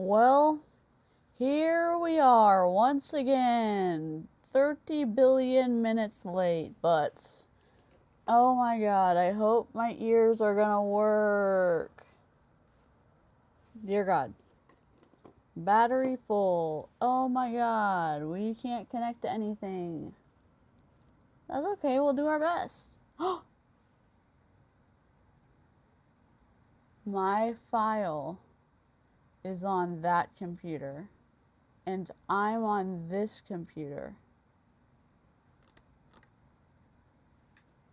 Well, here we are once again, 30 billion minutes late, but oh my god, I hope my ears are gonna work. Dear God. Battery full. Oh my god, we can't connect to anything. That's okay, we'll do our best. My file is on that computer, and I'm on this computer.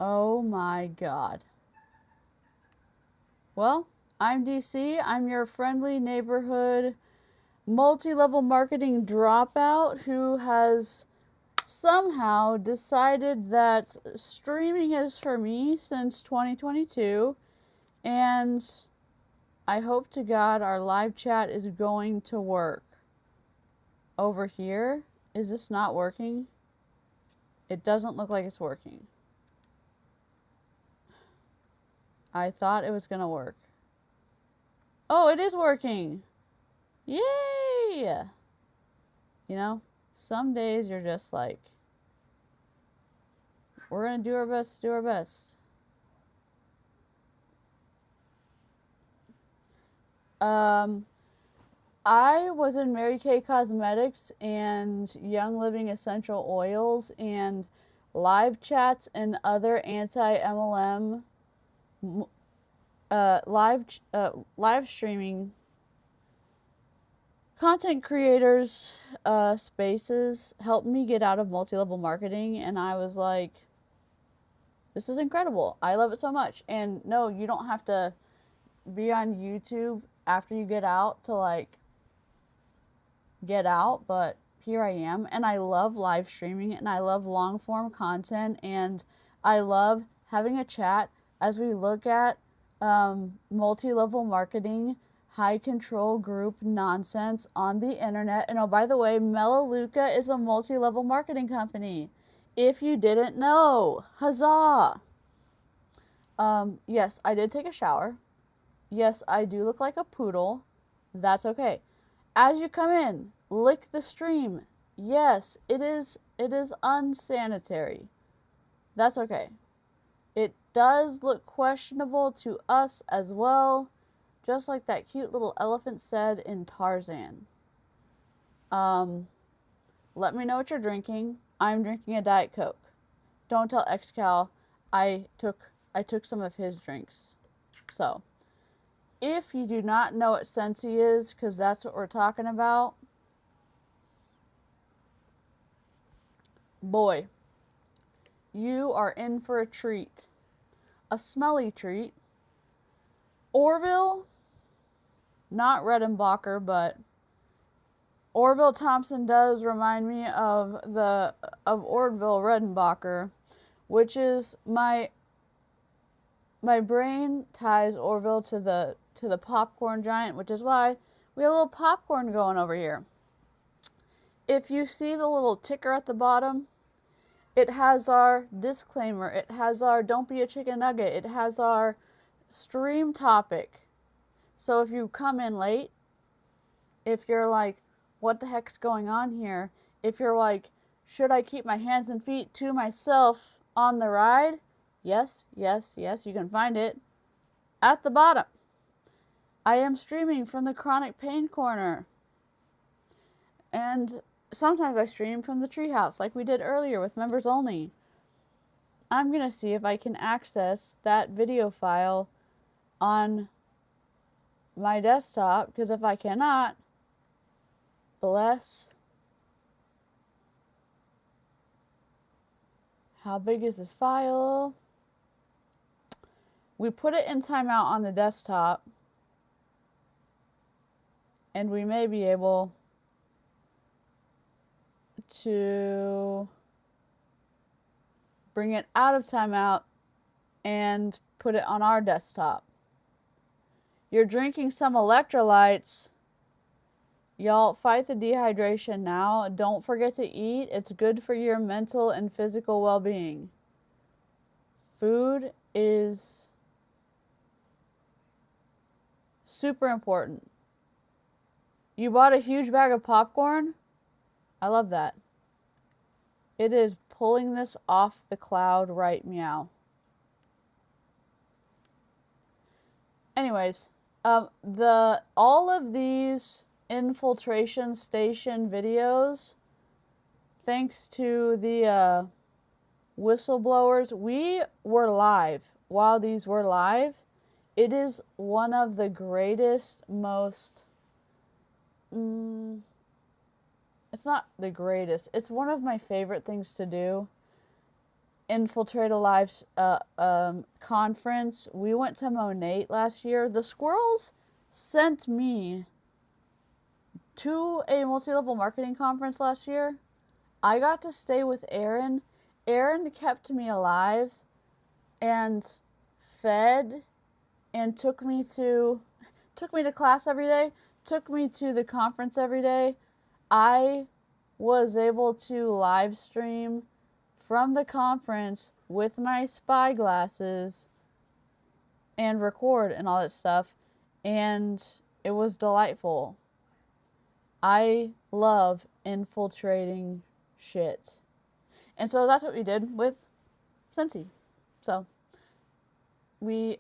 Oh my god. Well, I'm DC. I'm your friendly neighborhood multi-level marketing dropout who has somehow decided that streaming is for me since 2022, and I hope to God our live chat is going to work. Over here, is this not working? It doesn't look like it's working. I thought it was gonna work. Oh, it is working! Yay! You know, some days you're just like, we're gonna do our best to do our best. I was in Mary Kay Cosmetics and Young Living Essential Oils and live chats and other anti-MLM live streaming content creators spaces helped me get out of multi-level marketing, and I was like, this is incredible. I love it so much. And no, you don't have to be on YouTube after you get out to like get out, but here I am, and I love live streaming, and I love long form content, and I love having a chat as we look at multi-level marketing, high control group nonsense on the internet. And oh, by the way, Melaleuca is a multi-level marketing company. If you didn't know, huzzah! Yes, I did take a shower. Yes, I do look like a poodle. That's okay. As you come in, lick the stream. Yes, it is unsanitary. That's okay. It does look questionable to us as well, just like that cute little elephant said in Tarzan. Let me know what you're drinking. I'm drinking a Diet Coke. Don't tell XCal I took some of his drinks. So, if you do not know what Scentsy is, because that's what we're talking about, boy, you are in for a treat. A smelly treat. Orville, not Redenbacher, but Orville Thompson does remind me of Orville Redenbacher, which is my brain ties Orville to the popcorn giant, which is why we have a little popcorn going over here. If you see the little ticker at the bottom, it has our disclaimer. It has our don't be a chicken nugget. It has our stream topic. So if you come in late, if you're like, what the heck's going on here? If you're like, should I keep my hands and feet to myself on the ride? Yes, yes, yes, you can find it at the bottom. I am streaming from the Chronic Pain Corner. And sometimes I stream from the treehouse like we did earlier with members only. I'm going to see if I can access that video file on my desktop, because if I cannot, bless. How big is this file? We put it in timeout on the desktop, and we may be able to bring it out of timeout and put it on our desktop. You're drinking some electrolytes. Y'all, fight the dehydration now. Don't forget to eat. It's good for your mental and physical well-being. Food is super important. You bought a huge bag of popcorn? I love that. It is pulling this off the cloud right meow. Anyways, all of these infiltration station videos, thanks to the whistleblowers, we were live. While these were live, it is one of the greatest, most it's not the greatest. It's one of my favorite things to do. Infiltrate a live conference. We went to Monate last year. The squirrels sent me to a multi-level marketing conference last year. I got to stay with Aaron. Aaron kept me alive and fed and took me to class every day, took me to the conference every day. I was able to live stream from the conference with my spy glasses and record and all that stuff, and it was delightful. I love infiltrating shit. And so that's what we did with Scentsy. So we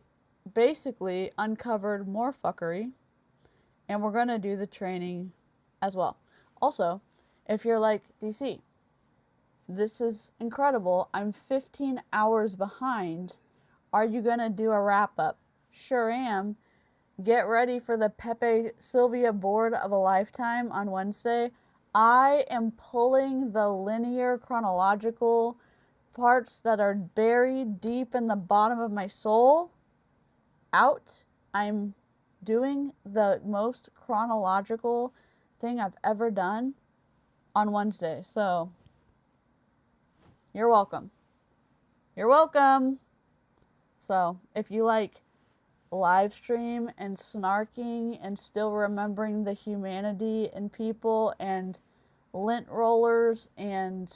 basically uncovered more fuckery, and we're going to do the training as well. Also, if you're like, DC, this is incredible. I'm 15 hours behind. Are you going to do a wrap-up? Sure am. Get ready for the Pepe Sylvia board of a lifetime on Wednesday. I am pulling the linear chronological parts that are buried deep in the bottom of my soul out. I'm doing the most chronological thing I've ever done on Wednesday. So, you're welcome. You're welcome. So, if you like live stream and snarking and still remembering the humanity in people and lint rollers and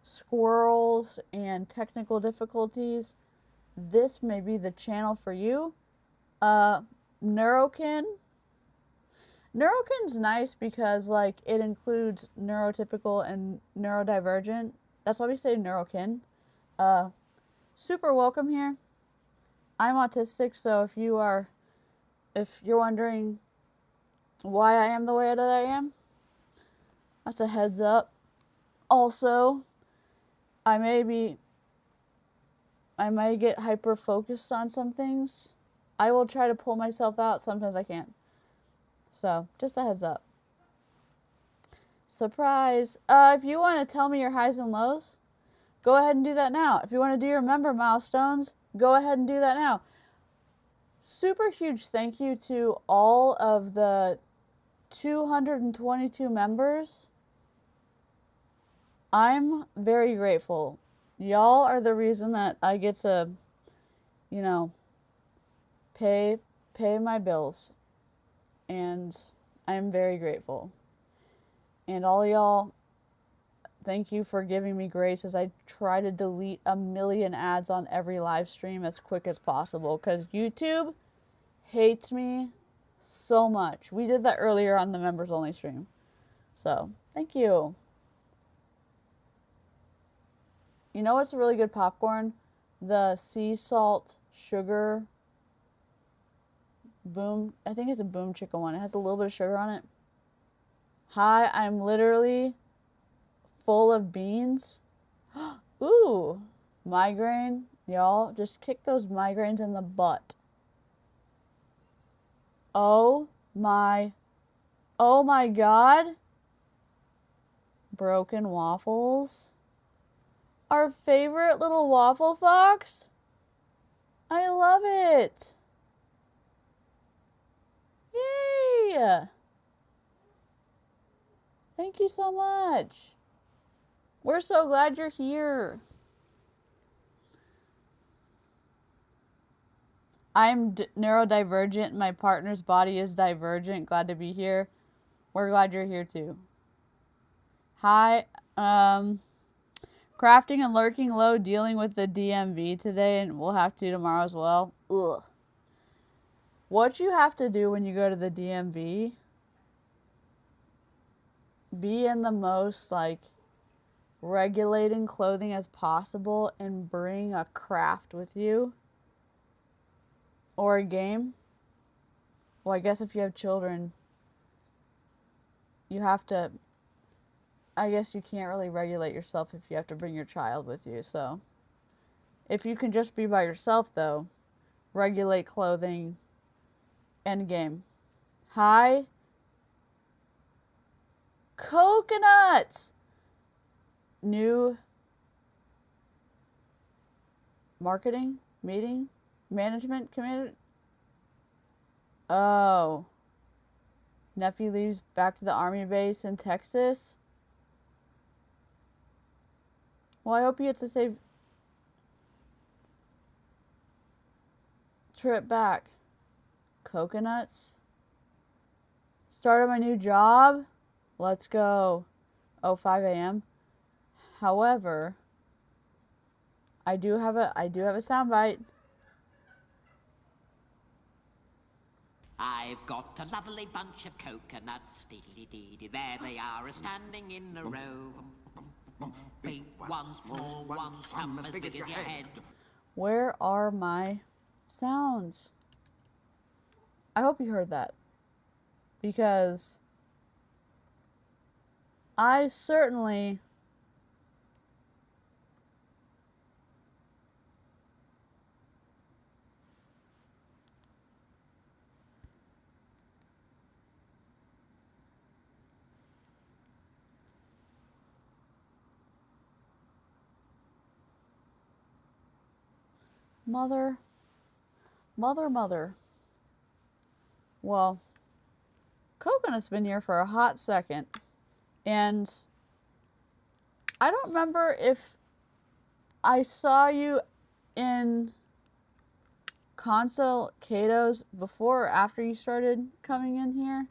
squirrels and technical difficulties, this may be the channel for you. Neurokin's nice because like it includes neurotypical and neurodivergent. That's why we say Neurokin. Super welcome here. I'm autistic, so if you're wondering why I am the way that I am, that's a heads up. Also, I may get hyper focused on some things. I will try to pull myself out. Sometimes I can't. So, just a heads up. Surprise. If you want to tell me your highs and lows, go ahead and do that now. If you want to do your member milestones, go ahead and do that now. Super huge thank you to all of the 222 members. I'm very grateful. Y'all are the reason that I get to, pay my bills. And I'm very grateful. And all y'all, thank you for giving me grace as I try to delete 1 million ads on every live stream as quick as possible, because YouTube hates me so much. We did that earlier on the members only stream. So, thank you. You know what's a really good popcorn? The sea salt sugar boom. I think it's a boom chicken one. It has a little bit of sugar on it. Hi, I'm literally full of beans. Ooh, migraine. Y'all, just kick those migraines in the butt. Oh my God. Broken waffles. Our favorite little waffle fox. I love it. Yay! Thank you so much. We're so glad you're here. I'm neurodivergent. My partner's body is divergent. Glad to be here. We're glad you're here too. Hi. Crafting and lurking low, dealing with the DMV today, and we'll have to tomorrow as well. Ugh. What you have to do when you go to the DMV be in the most like regulating clothing as possible and bring a craft with you or a game. Well, I guess if you have children, you have to, I guess you can't really regulate yourself if you have to bring your child with you. So if you can just be by yourself, though, regulate clothing and game. Hi, coconuts! New marketing meeting management committee. Oh, nephew leaves back to the army base in Texas. Well, I hope you get to safe trip back. Coconuts. Started my new job. Let's go. Oh, 5 a.m. However, I do have a soundbite. I've got a lovely bunch of coconuts, diddly-dee-dee, there they are, standing in a row. Big one, small one, some as big as your head. Where are my sounds? I hope you heard that. Because I certainly Mother. Well, Coconut's been here for a hot second. And I don't remember if I saw you in Console Kato's before or after you started coming in here.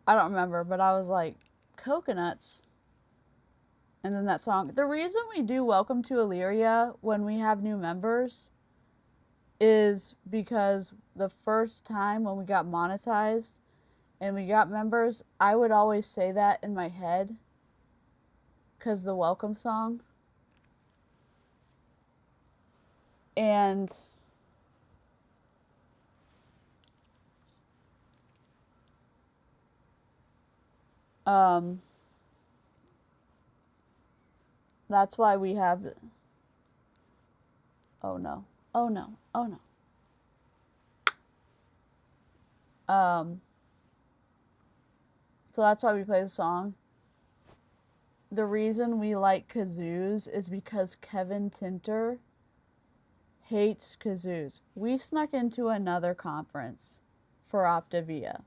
I don't remember, but I was like, coconuts. And then that song. The reason we do Welcome to Illyria when we have new members is because the first time when we got monetized and we got members, I would always say that in my head because the welcome song. And that's why we have, oh no. So that's why we play the song. The reason we like kazoos is because Kevin Tinter hates kazoos. We snuck into another conference for Optavia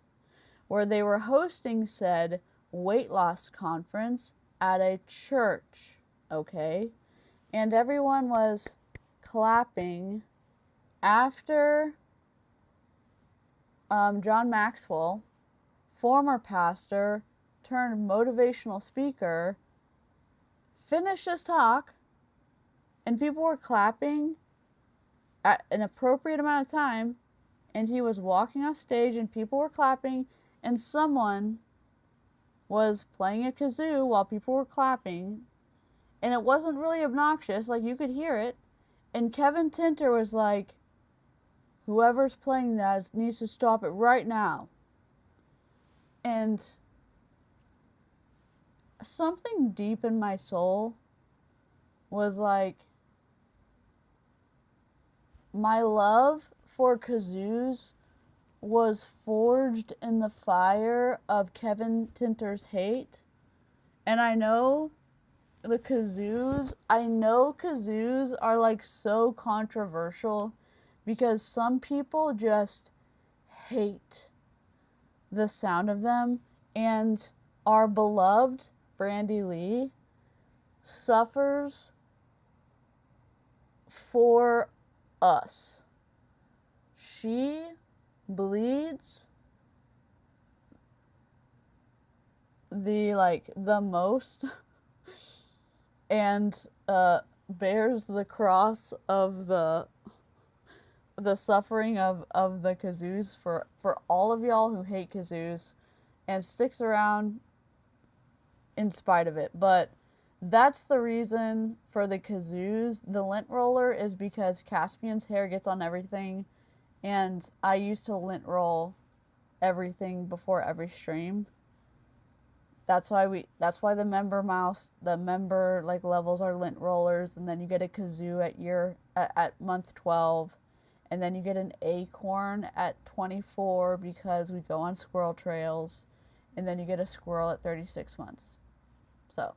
where they were hosting said weight loss conference at a church, okay? And everyone was clapping after John Maxwell, former pastor turned motivational speaker, finished his talk, and people were clapping at an appropriate amount of time, and he was walking off stage and people were clapping, and someone was playing a kazoo while people were clapping, and it wasn't really obnoxious, like you could hear it, and Kevin Tinter was like, whoever's playing that needs to stop it right now. And something deep in my soul was like, my love for kazoos was forged in the fire of Kevin Tinter's hate. And I know kazoos are like so controversial because some people just hate the sound of them, and our beloved Brandy Lee suffers for us. She bleeds the most and bears the cross of the suffering of the kazoos for all of y'all who hate kazoos. and sticks around in spite of it. But that's the reason for the kazoos. The lint roller is because Caspian's hair gets on everything, and I used to lint roll everything before every stream. That's why the member like levels are lint rollers, and then you get a kazoo at month 12, and then you get an acorn at 24 because we go on squirrel trails, and then you get a squirrel at 36 months. So,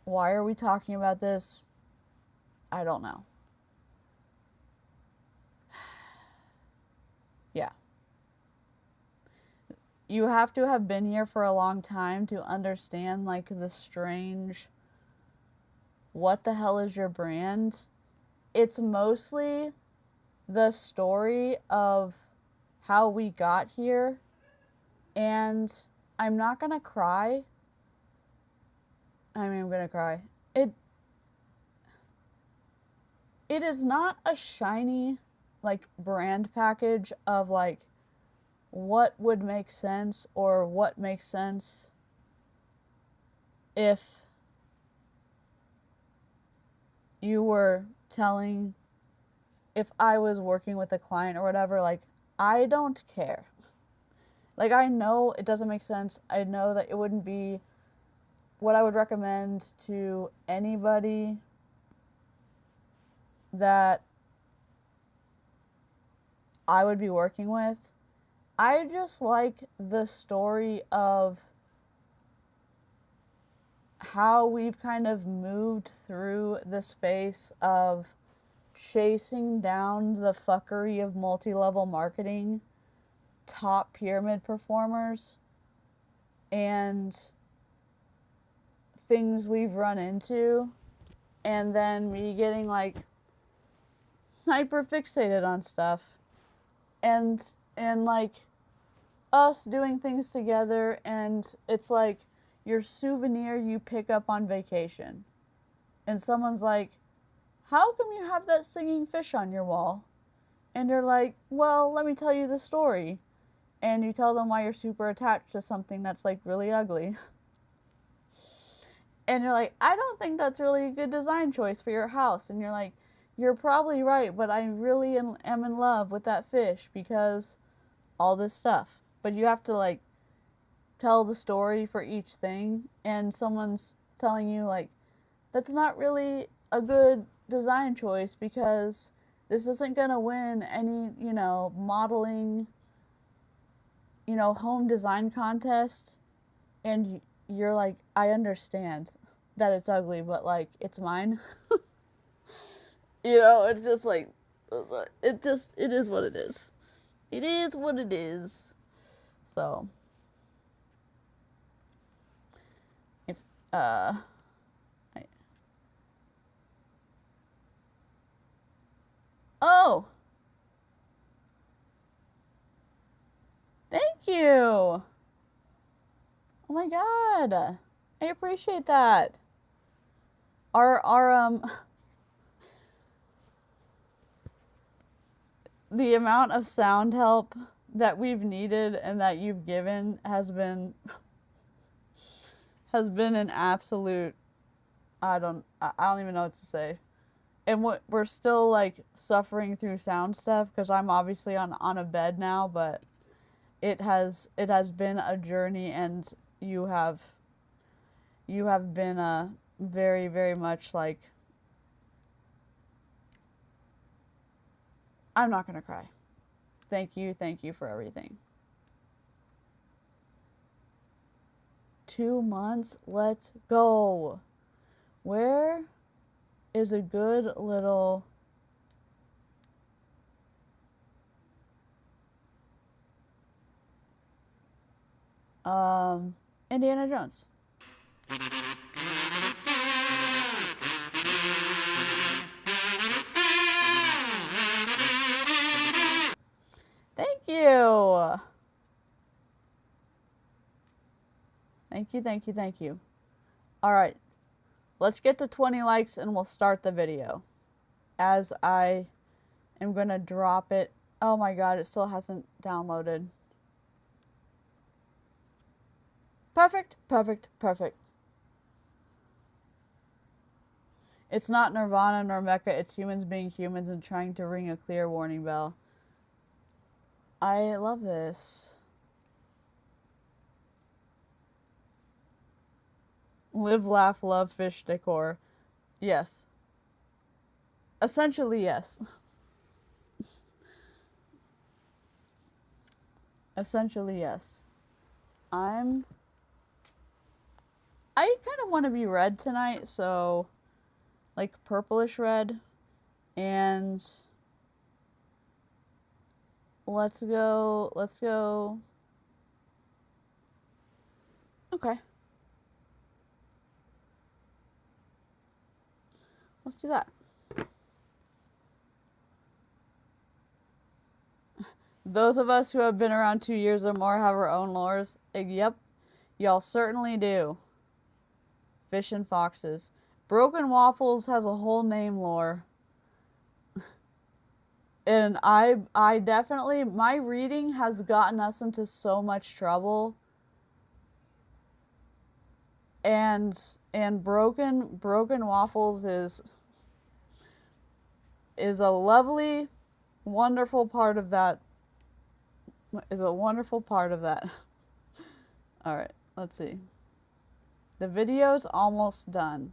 why are we talking about this? I don't know. Yeah. You have to have been here for a long time to understand like the strange, what the hell is your brand? It's mostly the story of how we got here, and I'm not gonna cry. I mean, I'm gonna cry. It is not a shiny like brand package of like what would make sense or what makes sense if you were telling, if I was working with a client or whatever. Like, I don't care. Like, I know it doesn't make sense. I know that it wouldn't be what I would recommend to anybody that I would be working with. I just like the story of how we've kind of moved through the space of chasing down the fuckery of multi-level marketing, top pyramid performers, and things we've run into, and then me getting like hyper fixated on stuff, and like us doing things together, and it's like your souvenir you pick up on vacation, and someone's like, how come you have that singing fish on your wall? And you're like, well, let me tell you the story. And you tell them why you're super attached to something that's like really ugly. And you're like, I don't think that's really a good design choice for your house. And you're like, you're probably right, but I really am in love with that fish because all this stuff. But you have to like tell the story for each thing, and someone's telling you like, that's not really a good design choice because this isn't going to win any, modeling, home design contest. And you're like, I understand that it's ugly, but like, it's mine. It's just like, it is what it is. It is what it is. So, if, oh, thank you. Oh my god. I appreciate that. Our the amount of sound help that we've needed and that you've given has been an absolute, I don't even know what to say. And we're still like suffering through sound stuff because I'm obviously on a bed now, but it has been a journey, and you have been a very, very much like, I'm not gonna cry. Thank you for everything. 2 months, let's go. Where is a good little Indiana Jones? Thank you. Thank you. All right. Let's get to 20 likes and we'll start the video. As I am going to drop it. Oh my god, it still hasn't downloaded. Perfect, perfect, perfect. It's not Nirvana nor Mecca, it's humans being humans and trying to ring a clear warning bell. I love this. Live, laugh, love, fish decor. Yes. Essentially, yes. Essentially, yes. I kind of want to be red tonight, so like purplish red. And let's go. Okay. Let's do that. Those of us who have been around 2 years or more have our own lores. Yep, y'all certainly do. Fish and foxes. Broken Waffles has a whole name lore. And I definitely, my reading has gotten us into so much trouble. And Broken Waffles is a lovely, wonderful part of that. Is a wonderful part of that. All right, let's see. The video's almost done.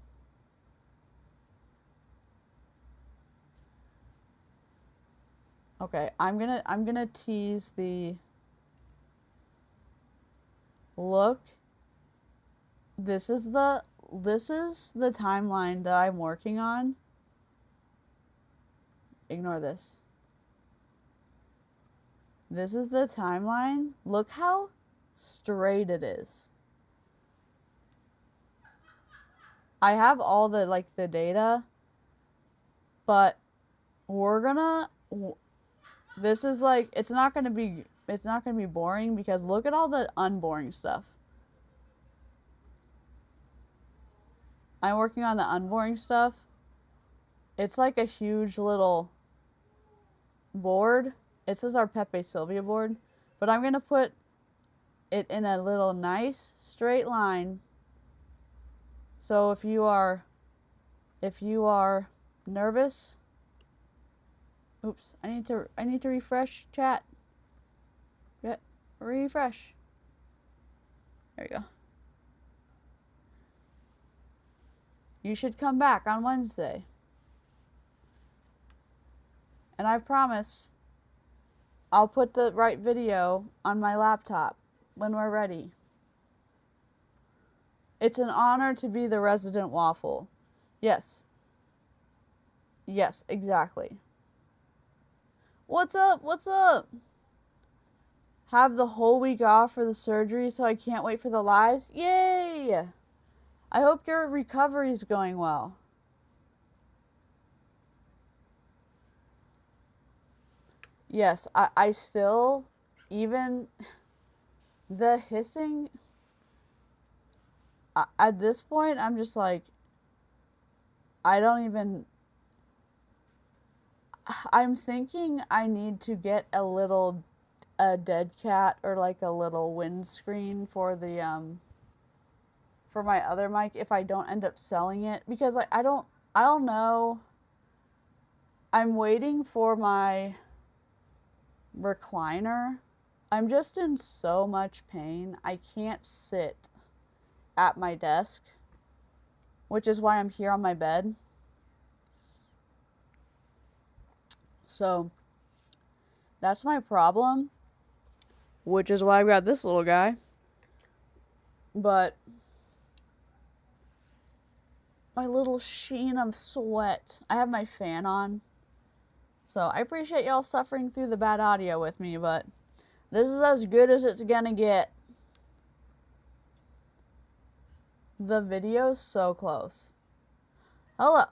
Okay, I'm gonna tease the look. This is the timeline that I'm working on. Ignore this. This is the timeline. Look how straight it is. I have all the like the data, but we're gonna this is like it's not gonna be boring because look at all the unboring stuff. I'm working on the unboring stuff. It's like a huge little board. It says our Pepe Sylvia board, but I'm gonna put it in a little nice straight line. So if you are nervous, oops, I need to refresh chat. Yeah, refresh. There you go. You should come back on Wednesday. And I promise I'll put the right video on my laptop when we're ready. It's an honor to be the resident waffle. Yes. Yes, exactly. What's up? What's up? Have the whole week off for the surgery, so I can't wait for the lives. Yay! I hope your recovery is going well. Yes, I still, even the hissing, at this point, I'm just like, I'm thinking I need to get a dead cat or like a little windscreen for the, for my other mic if I don't end up selling it, because like, I don't know. I'm waiting for my recliner. I'm just in so much pain. I can't sit at my desk, which is why I'm here on my bed. So that's my problem, which is why I got this little guy. But my little sheen of sweat. I have my fan on. So I appreciate y'all suffering through the bad audio with me, but this is as good as it's gonna get. The video's so close. Hello.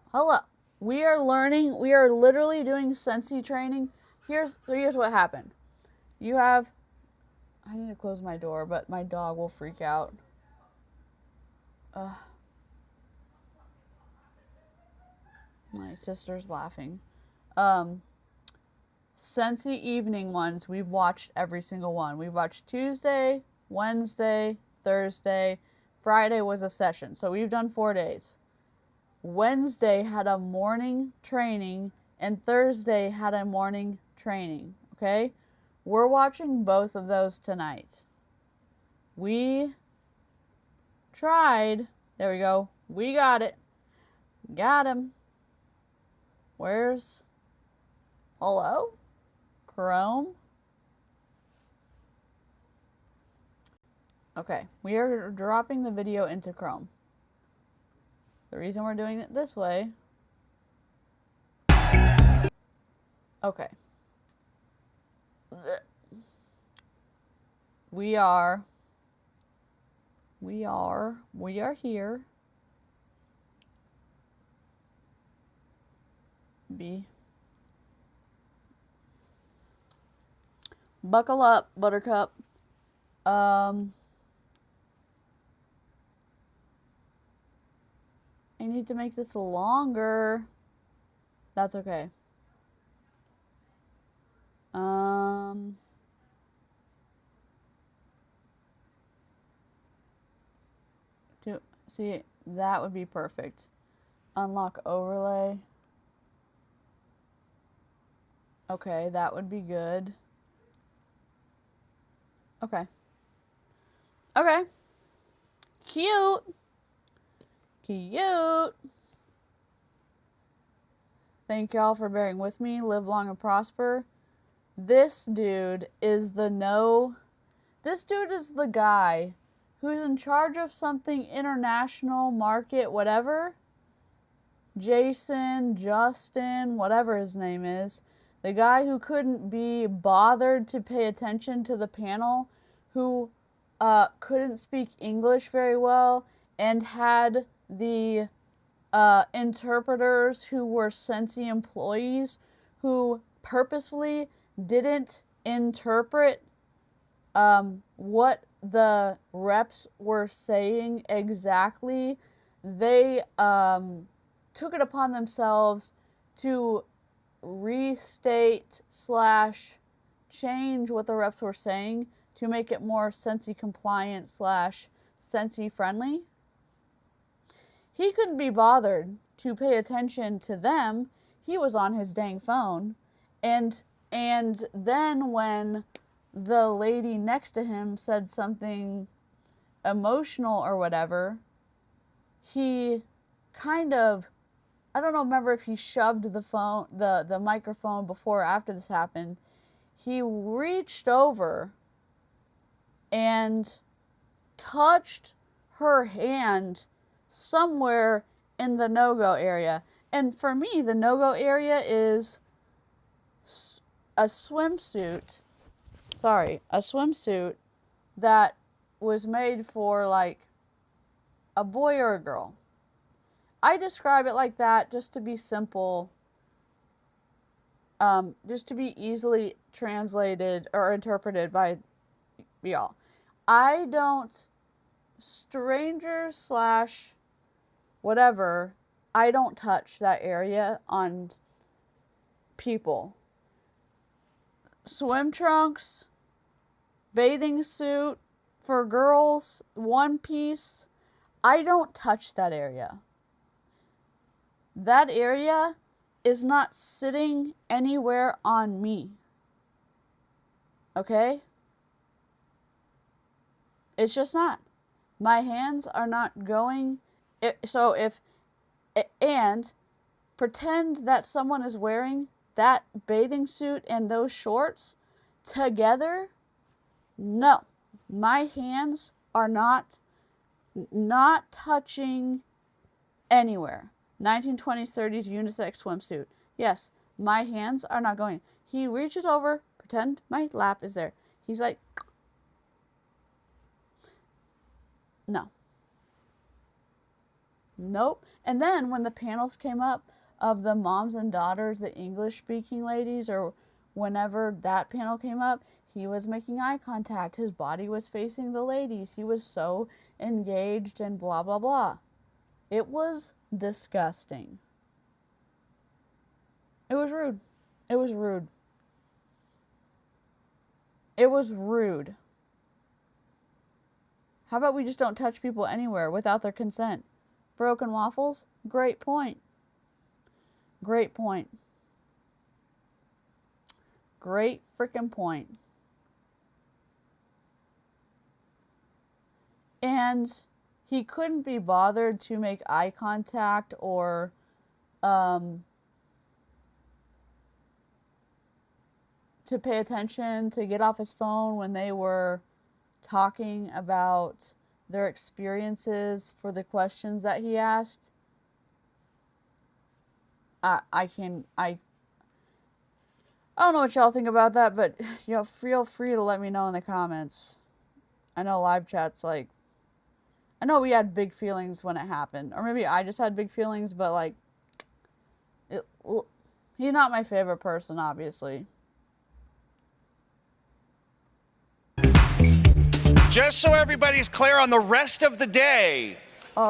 We are learning. We are literally doing Scentsy training. Here's what happened. You have... I need to close my door, but my dog will freak out. My sister's laughing. Scentsy evening ones, we've watched every single one. We've watched Tuesday, Wednesday, Thursday. Friday was a session. So we've done 4 days. Wednesday had a morning training, and Thursday had a morning training. Okay? We're watching both of those tonight. We tried. There we go. We got it. Got him. Where's... Hello? Chrome? Okay, we are dropping the video into Chrome. The reason we're doing it this way... Okay. We are here. Buckle up, Buttercup. I need to make this longer. That's okay. See, that would be perfect. Unlock overlay. Okay, that would be good. Okay. Okay. Cute. Cute. Thank y'all for bearing with me. Live long and prosper. This dude is This dude is the guy who's in charge of something international, market, whatever. Jason, Justin, whatever his name is. The guy who couldn't be bothered to pay attention to the panel, who couldn't speak English very well, and had the interpreters who were Scentsy employees who purposefully didn't interpret what the reps were saying exactly. They took it upon themselves to restate / change what the reps were saying to make it more Scentsy compliant / Scentsy friendly. He couldn't be bothered to pay attention to them. He was on his dang phone. And then when the lady next to him said something emotional or whatever, he kind of, I don't know, remember if he shoved the microphone before or after this happened. He reached over and touched her hand somewhere in the no-go area. And for me, the no-go area is a swimsuit. A swimsuit that was made for like a boy or a girl. I describe it like that just to be simple, just to be easily translated or interpreted by y'all. I don't, strangers / whatever, I don't touch that area on people. Swim trunks, bathing suit for girls, one piece, I don't touch that area. That area is not sitting anywhere on me. Okay? It's just not. My hands are not going. And pretend that someone is wearing that bathing suit and those shorts together. No. My hands are not touching anywhere. 1920s, 30s unisex swimsuit. Yes, my hands are not going. He reaches over, pretend my lap is there. He's like, no. Nope. And then when the panels came up of the moms and daughters, the English speaking ladies, or whenever that panel came up, he was making eye contact. His body was facing the ladies. He was so engaged and blah, blah, blah. It was disgusting. It was rude. It was rude. It was rude. How about we just don't touch people anywhere without their consent? Broken waffles? Great point. Great point. Great freaking point. And he couldn't be bothered to make eye contact or to pay attention, to get off his phone when they were talking about their experiences for the questions that he asked. I don't know what y'all think about that, but feel free to let me know in the comments. I know live chat's like, I know we had big feelings when it happened, or maybe I just had big feelings, but like, he's not my favorite person, obviously. Just so everybody's clear on the rest of the day,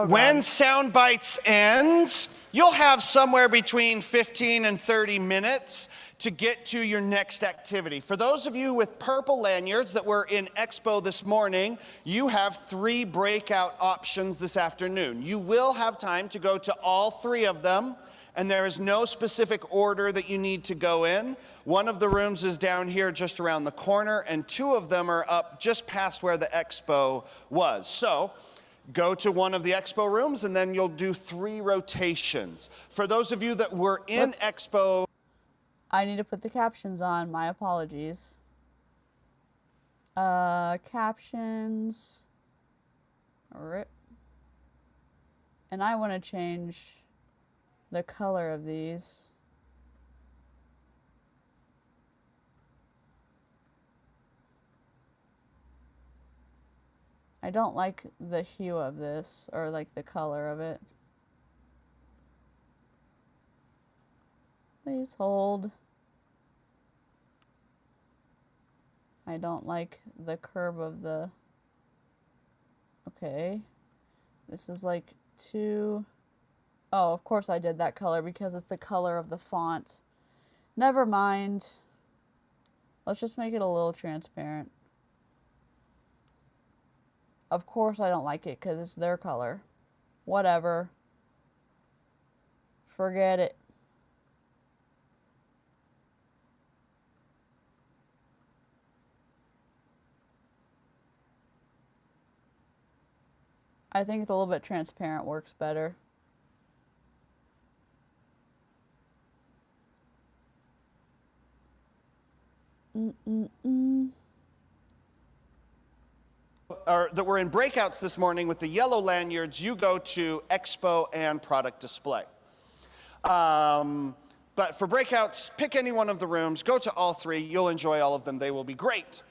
when Sound Bites ends, you'll have somewhere between 15 and 30 minutes to get to your next activity. For those of you with purple lanyards that were in Expo this morning, you have 3 breakout options this afternoon. You will have time to go to all 3 of them, and there is no specific order that you need to go in. One of the rooms is down here just around the corner, and 2 of them are up just past where the expo was. So go to one of the expo rooms, and then you'll do 3 rotations. For those of you that were in expo... I need to put the captions on. My apologies. Captions. Rip. And I want to change the color of these. I don't like the hue of this, or like the color of it. Please hold. I don't like the curve of the... Okay. This is like too... Oh, of course I did that color because it's the color of the font. Never mind. Let's just make it a little transparent. Of course I don't like it because it's their color. Whatever. Forget it. I think a little bit transparent works better. Or that were in breakouts this morning with the yellow lanyards, you go to Expo and Product Display. But for breakouts, pick any one of the rooms, go to all 3, you'll enjoy all of them, they will be great.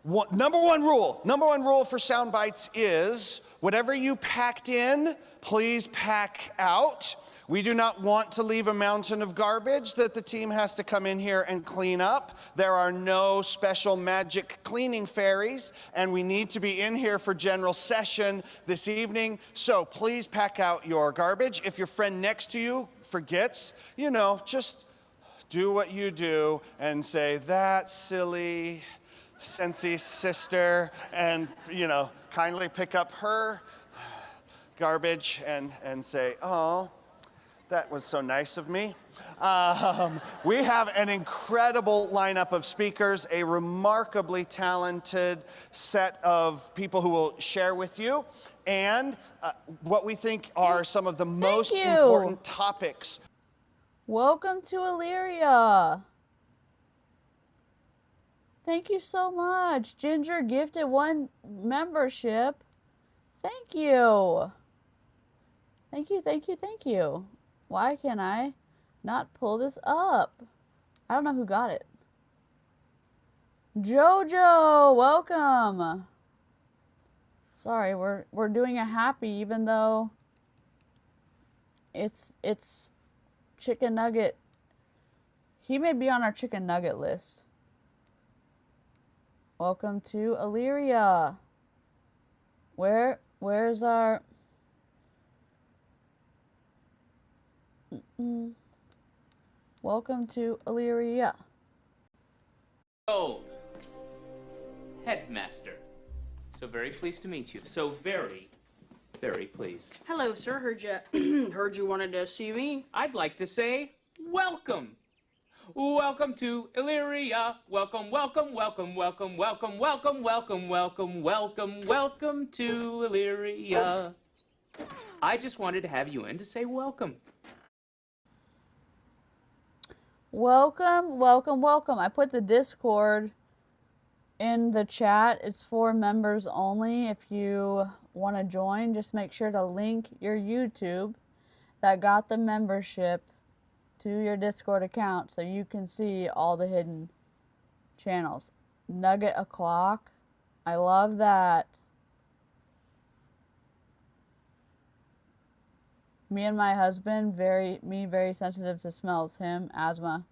Number one rule for Sound Bites is, whatever you packed in, please pack out. We do not want to leave a mountain of garbage that the team has to come in here and clean up. There are no special magic cleaning fairies, and we need to be in here for general session this evening, so please pack out your garbage. If your friend next to you forgets, just do what you do and say, "That silly Scentsy sister," and, kindly pick up her garbage and say, "Oh, that was so nice of me." We have an incredible lineup of speakers, a remarkably talented set of people who will share with you, and what we think are some of the most important topics. Welcome to Illyria. Thank you so much. Ginger gifted 1 membership. Thank you. Thank you, thank you, thank you. Why can I not pull this up? I don't know who got it. Jojo, welcome. Sorry, we're doing a happy even though it's chicken nugget. He may be on our chicken nugget list. Welcome to Illyria. Where's our... Welcome to Illyria. Old Headmaster So very pleased to meet you. So very, very pleased. Hello, sir. Heard you wanted to see me. I'd like to say welcome. Welcome to Illyria. Welcome, welcome, welcome, welcome, welcome, welcome, welcome, welcome, welcome, welcome to Illyria. I just wanted to have you in to say welcome. Welcome, welcome, welcome. I put the Discord in the chat. It's for members only. If you want to join, just make sure to link your YouTube that got the membership to your Discord account so you can see all the hidden channels. Nugget o'clock. I love that. Me and my husband, very sensitive to smells. Him, asthma.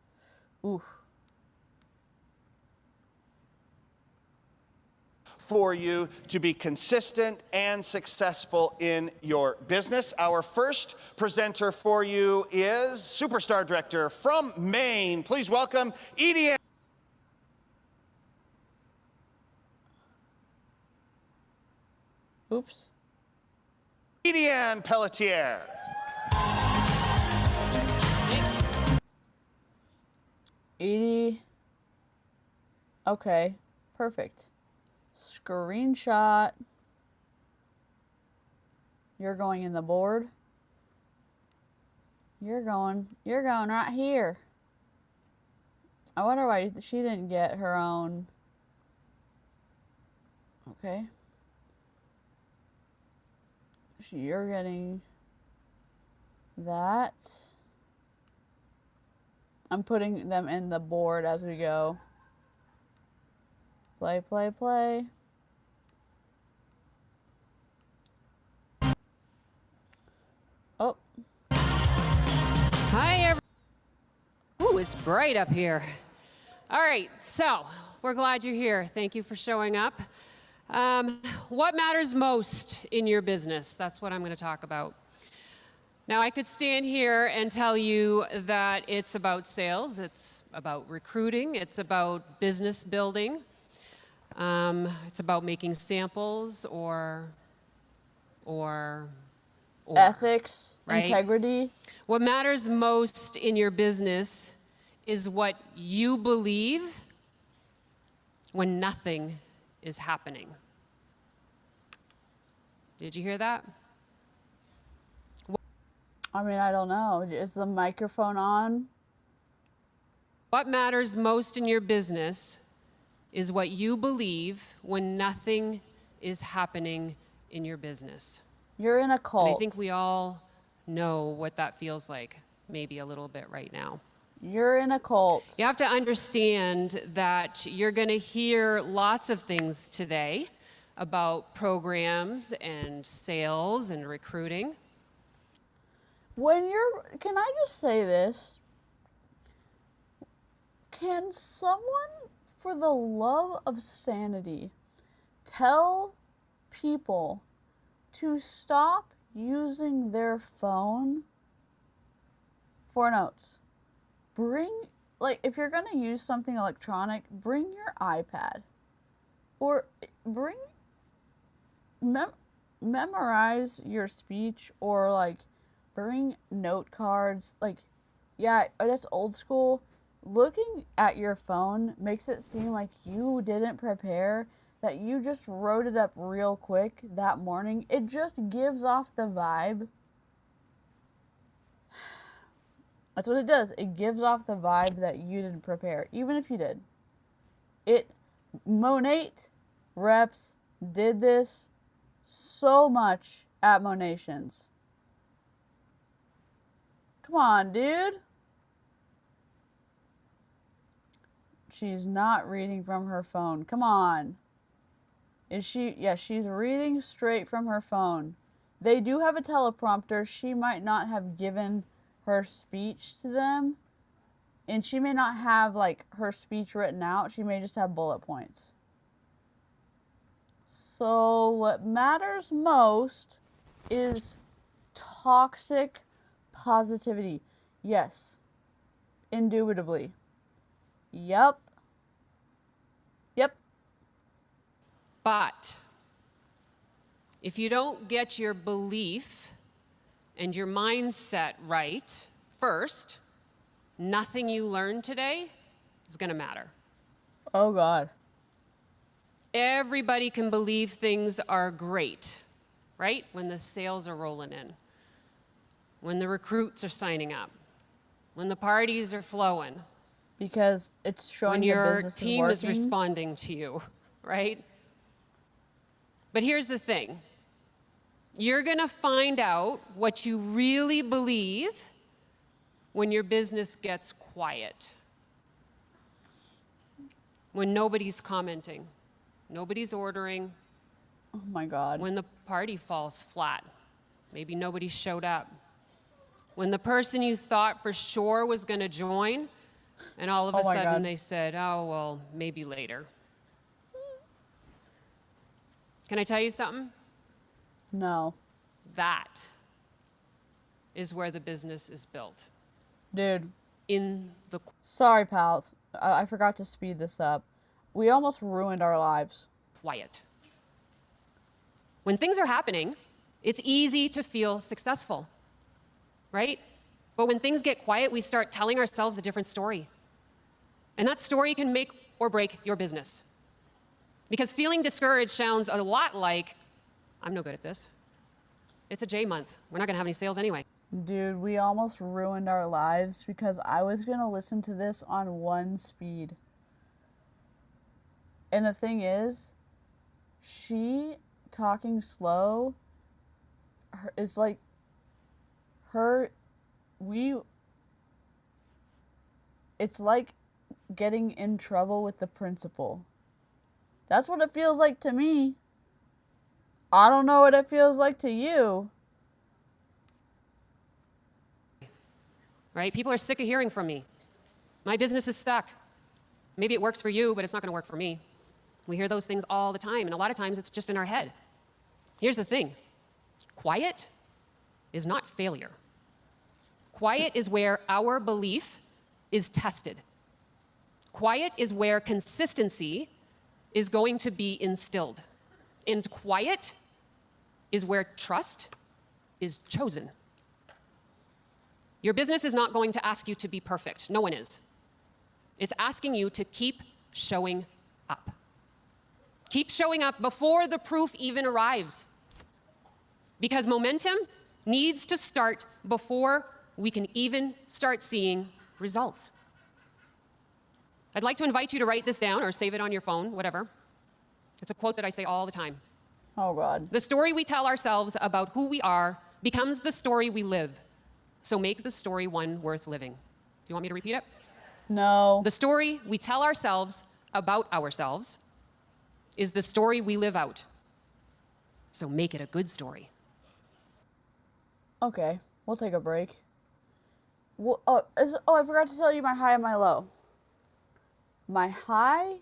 Ooh. For you to be consistent and successful in your business. Our first presenter for you is Superstar Director from Maine. Please welcome Edie. Oops. Ediane Pelletier. Edie. Okay, perfect. Screenshot. You're going in the board. You're going right here. I wonder why she didn't get her own. Okay. You're getting that. I'm putting them in the board as we go. Play, play, play. Oh. Hi, everyone. Ooh, it's bright up here. All right, so we're glad you're here. Thank you for showing up. What matters most in your business? That's what I'm going to talk about. Now, I could stand here and tell you that it's about sales, it's about recruiting, it's about business building, it's about making samples or Ethics, right? integrity. What matters most in your business is what you believe when nothing is happening. Did you hear that? I mean, I don't know. Is the microphone on? What matters most in your business is what you believe when nothing is happening in your business. You're in a cult. And I think we all know what that feels like, maybe a little bit right now. You're in a cult. You have to understand that you're going to hear lots of things today about programs and sales and recruiting. Can I just say this? Can someone, for the love of sanity, tell people to stop using their phone for notes? If you're gonna use something electronic, bring your iPad. Or memorize your speech, or bring note cards. Yeah, that's old school. Looking at your phone makes it seem like you didn't prepare, that you just wrote it up real quick that morning. It just gives off the vibe. That's what it does. It gives off the vibe that you didn't prepare, even if you did. Monate reps did this so much at Monations. Come on, dude. She's not reading from her phone. Come on. Is she? Yeah, she's reading straight from her phone. They do have a teleprompter. She might not have given her speech to them. And she may not have, her speech written out. She may just have bullet points. So what matters most is toxic positivity. Yes. Indubitably. Yep. But If you don't get your belief and your mindset right first, nothing you learn today is going to matter. Oh, God. Everybody can believe things are great, right? When the sales are rolling in, when the recruits are signing up, when the parties are flowing, Because it's showing when the your business team is is working. responding to you, right? But here's the thing. You're going to find out what you really believe when your business gets quiet. When nobody's commenting, nobody's ordering, Oh, my God. when the party falls flat, maybe nobody showed up, when the person you thought for sure was going to join, and all of Oh a my sudden God. they said, oh, well, maybe later. Can I tell you something? No. That is where the business is built. Dude, In the sorry, pals. I forgot to speed this up. We almost ruined our lives. quiet. When things are happening, it's easy to feel successful, right? But when things get quiet, we start telling ourselves a different story. And that story can make or break your business. Because feeling discouraged sounds a lot like, I'm no good at this. It's a J month. We're not going to have any sales anyway. Dude, we almost ruined our lives because I was going to listen to this on one speed. And the thing is, she talking slow is like her, it's like getting in trouble with the principal. That's what it feels like to me. I don't know what it feels like to you. Right? People are sick of hearing from me. My business is stuck. Maybe it works for you, but it's not going to work for me. We hear those things all the time, and a lot of times it's just in our head. Here's the thing. Quiet is not failure. Quiet is where our belief is tested. Quiet is where consistency is going to be instilled. And quiet is where trust is chosen. Your business is not going to ask you to be perfect. No one is. It's asking you to keep showing up. Keep showing up before the proof even arrives. Because momentum needs to start before we can even start seeing results. I'd like to invite you to write this down or save it on your phone, whatever. It's a quote that I say all the time. Oh, God. The story we tell ourselves about who we are becomes the story we live. So make the story one worth living. Do you want me to repeat it? No. The story we tell ourselves about ourselves is the story we live out. So make it a good story. Okay, we'll take a break. I forgot to tell you my high and my low. My high,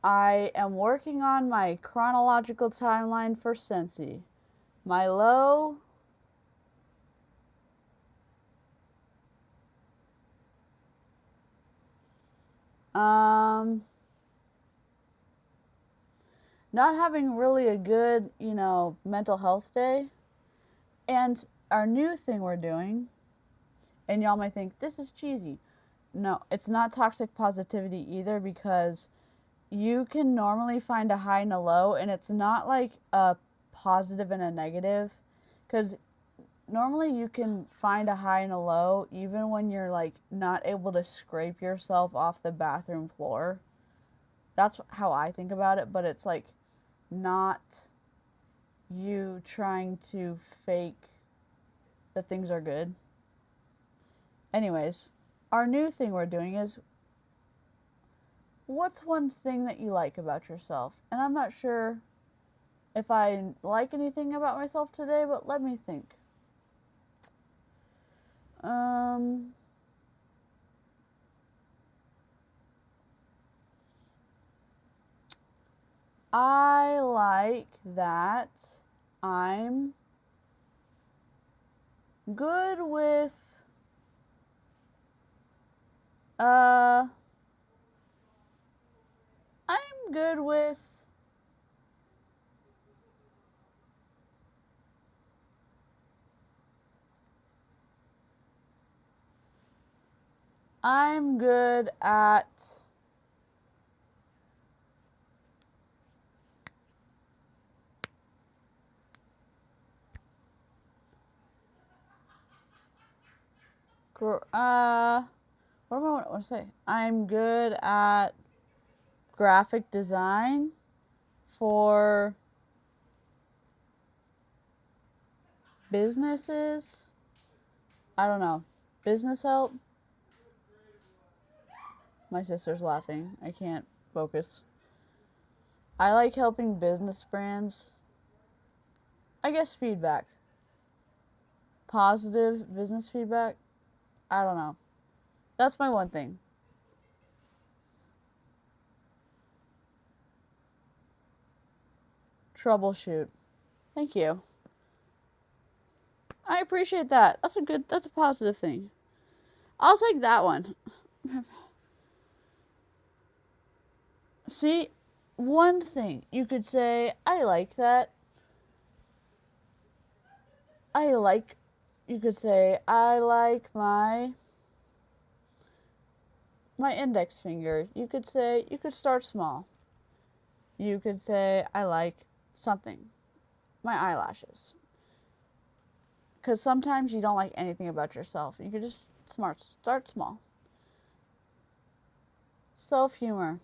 I am working on my chronological timeline for Scentsy. My low, not having really a good, mental health day. And our new thing we're doing, and y'all might think this is cheesy. No, it's not toxic positivity either, because you can normally find a high and a low, and it's not like a positive and a negative, because normally you can find a high and a low even when you're like not able to scrape yourself off the bathroom floor. That's how I think about it, but it's like not you trying to fake that things are good. Anyways, our new thing we're doing is, what's one thing that you like about yourself? And I'm not sure if I like anything about myself today, but let me think. I like that I'm good with I'm good with I'm good at what do I want to say? I'm good at graphic design for businesses. I don't know. Business help? My sister's laughing. I can't focus. I like helping business brands. I guess feedback. Positive business feedback. I don't know. That's my one thing. Troubleshoot. Thank you. I appreciate that. That's a positive thing. I'll take that one. See, one thing you could say, I like that. You could say, I like my index finger. You could start small. You could say, I like something. My eyelashes. Because sometimes you don't like anything about yourself. You could just start small. Self-humor.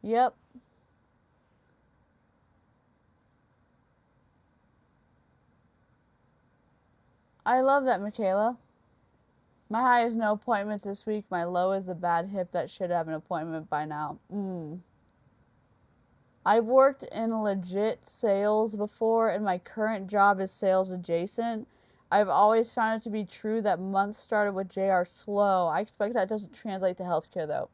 Yep. I love that, Michaela. My high is no appointments this week. My low is a bad hip that should have an appointment by now. I've worked in legit sales before, and my current job is sales adjacent. I've always found it to be true that months started with J are slow. I expect that doesn't translate to healthcare, though.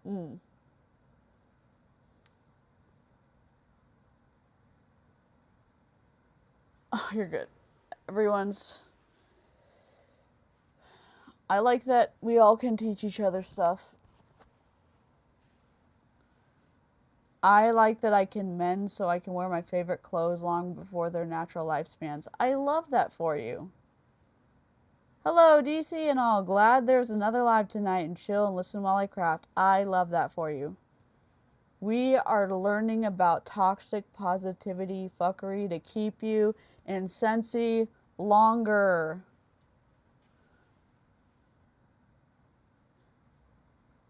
Oh, you're good. I like that we all can teach each other stuff. I like that I can mend so I can wear my favorite clothes long before their natural lifespans. I love that for you. Hello, DC and all. Glad there's another live tonight and chill and listen while I craft. I love that for you. We are learning about toxic positivity fuckery to keep you in Scentsy longer.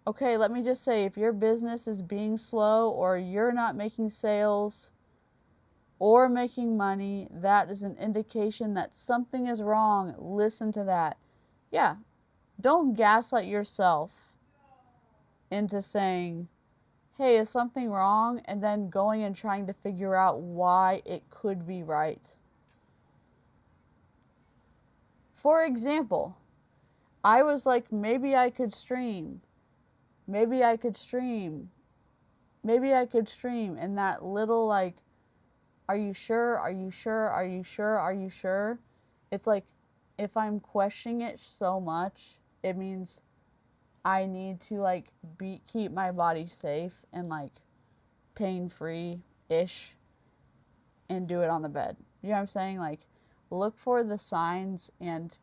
Okay, let me just say, if your business is being slow or you're not making sales or making money, that is an indication that something is wrong. Listen to that. Yeah, don't gaslight yourself into saying, hey, is something wrong? And then going and trying to figure out why it could be right. For example, I was like, maybe I could stream. Maybe I could stream. Maybe I could stream. And that little like, are you sure? Are you sure? Are you sure? Are you sure? It's like, if I'm questioning it so much, it means I need to like keep my body safe and like pain-free-ish and do it on the bed. You know what I'm saying? Like, look for the signs and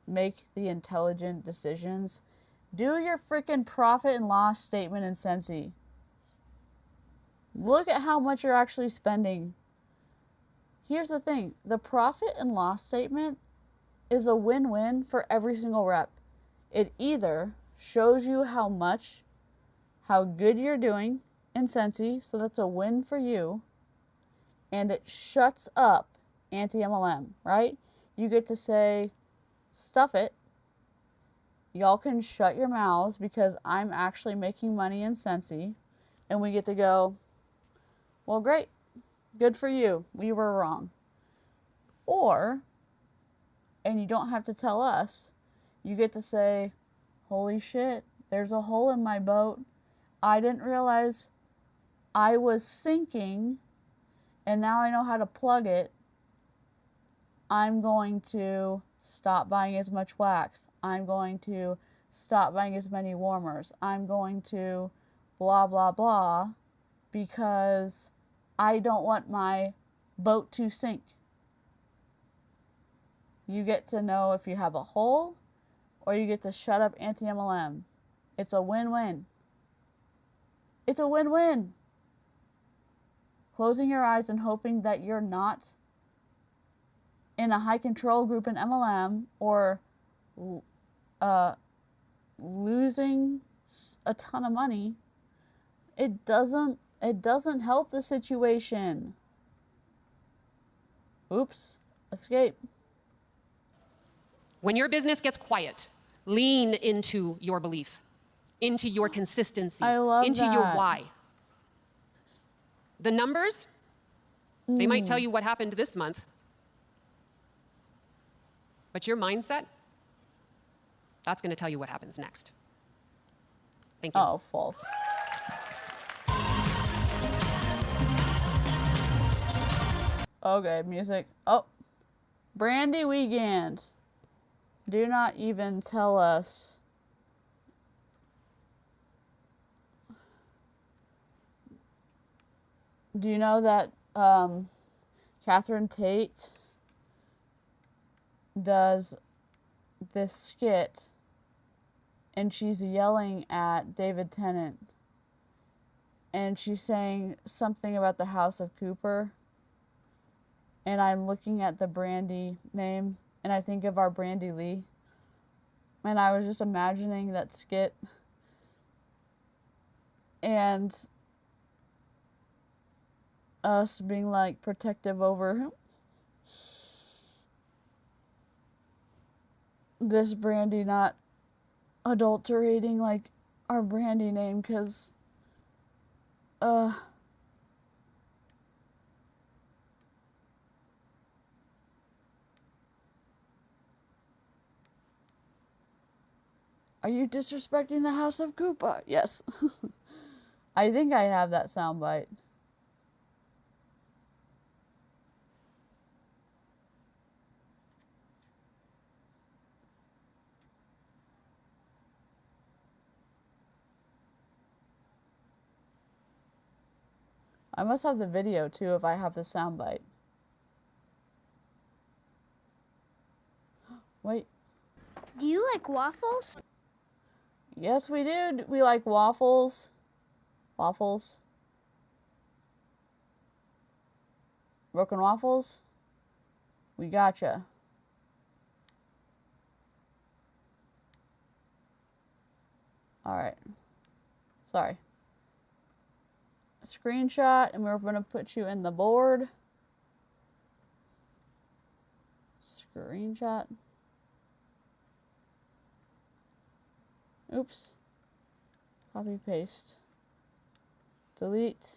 make the intelligent decisions. Do your freaking profit and loss statement in Scentsy. Look at how much you're actually spending. Here's the thing. The profit and loss statement is a win-win for every single rep. It either shows you how good you're doing in Scentsy, so that's a win for you, and it shuts up anti-MLM, right? You get to say, stuff it. Y'all can shut your mouths because I'm actually making money in Scentsy, and we get to go, well, great. Good for you. We were wrong. Or, and you don't have to tell us, you get to say, holy shit, there's a hole in my boat. I didn't realize I was sinking, and now I know how to plug it. I'm going to stop buying as much wax. I'm going to stop buying as many warmers. I'm going to blah, blah, blah, because I don't want my boat to sink. You get to know if you have a hole or you get to shut up anti-MLM. It's a win-win. It's a win-win. Closing your eyes and hoping that you're not in a high control group in MLM or losing a ton of money, it doesn't help the situation. Oops, escape. When your business gets quiet, lean into your belief, into your consistency, I love into your that. why. The numbers, they might tell you what happened this month, but your mindset, that's going to tell you what happens next. Thank you. Oh, false. Okay, music. Oh, Brandy Weekend. Do not even tell us. Do you know that Catherine Tate does this skit and she's yelling at David Tennant and she's saying something about the House of Cooper, and I'm looking at the Brandy name and I think of our Brandy Lee, and I was just imagining that skit and us being like protective over this Brandy not adulterating like our Brandy name, because are you disrespecting the House of Koopa? Yes. I think I have that soundbite. I must have the video too if I have the soundbite. Wait. Do you like waffles? Yes, we do. We like waffles. Waffles. Broken waffles. We gotcha. Alright. Sorry. Screenshot, and we're going to put you in the board. Screenshot. Oops. Copy, paste. Delete.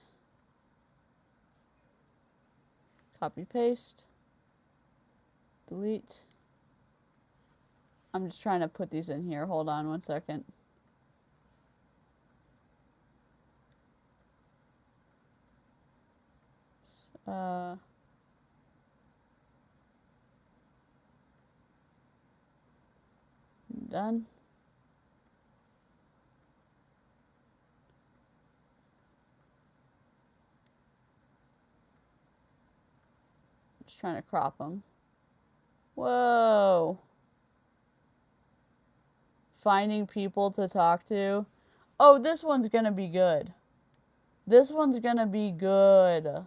Copy, paste. Delete. I'm just trying to put these in here. Hold on 1 second. Done. Just trying to crop them. Whoa. Finding people to talk to. Oh, this one's gonna be good. This one's gonna be good.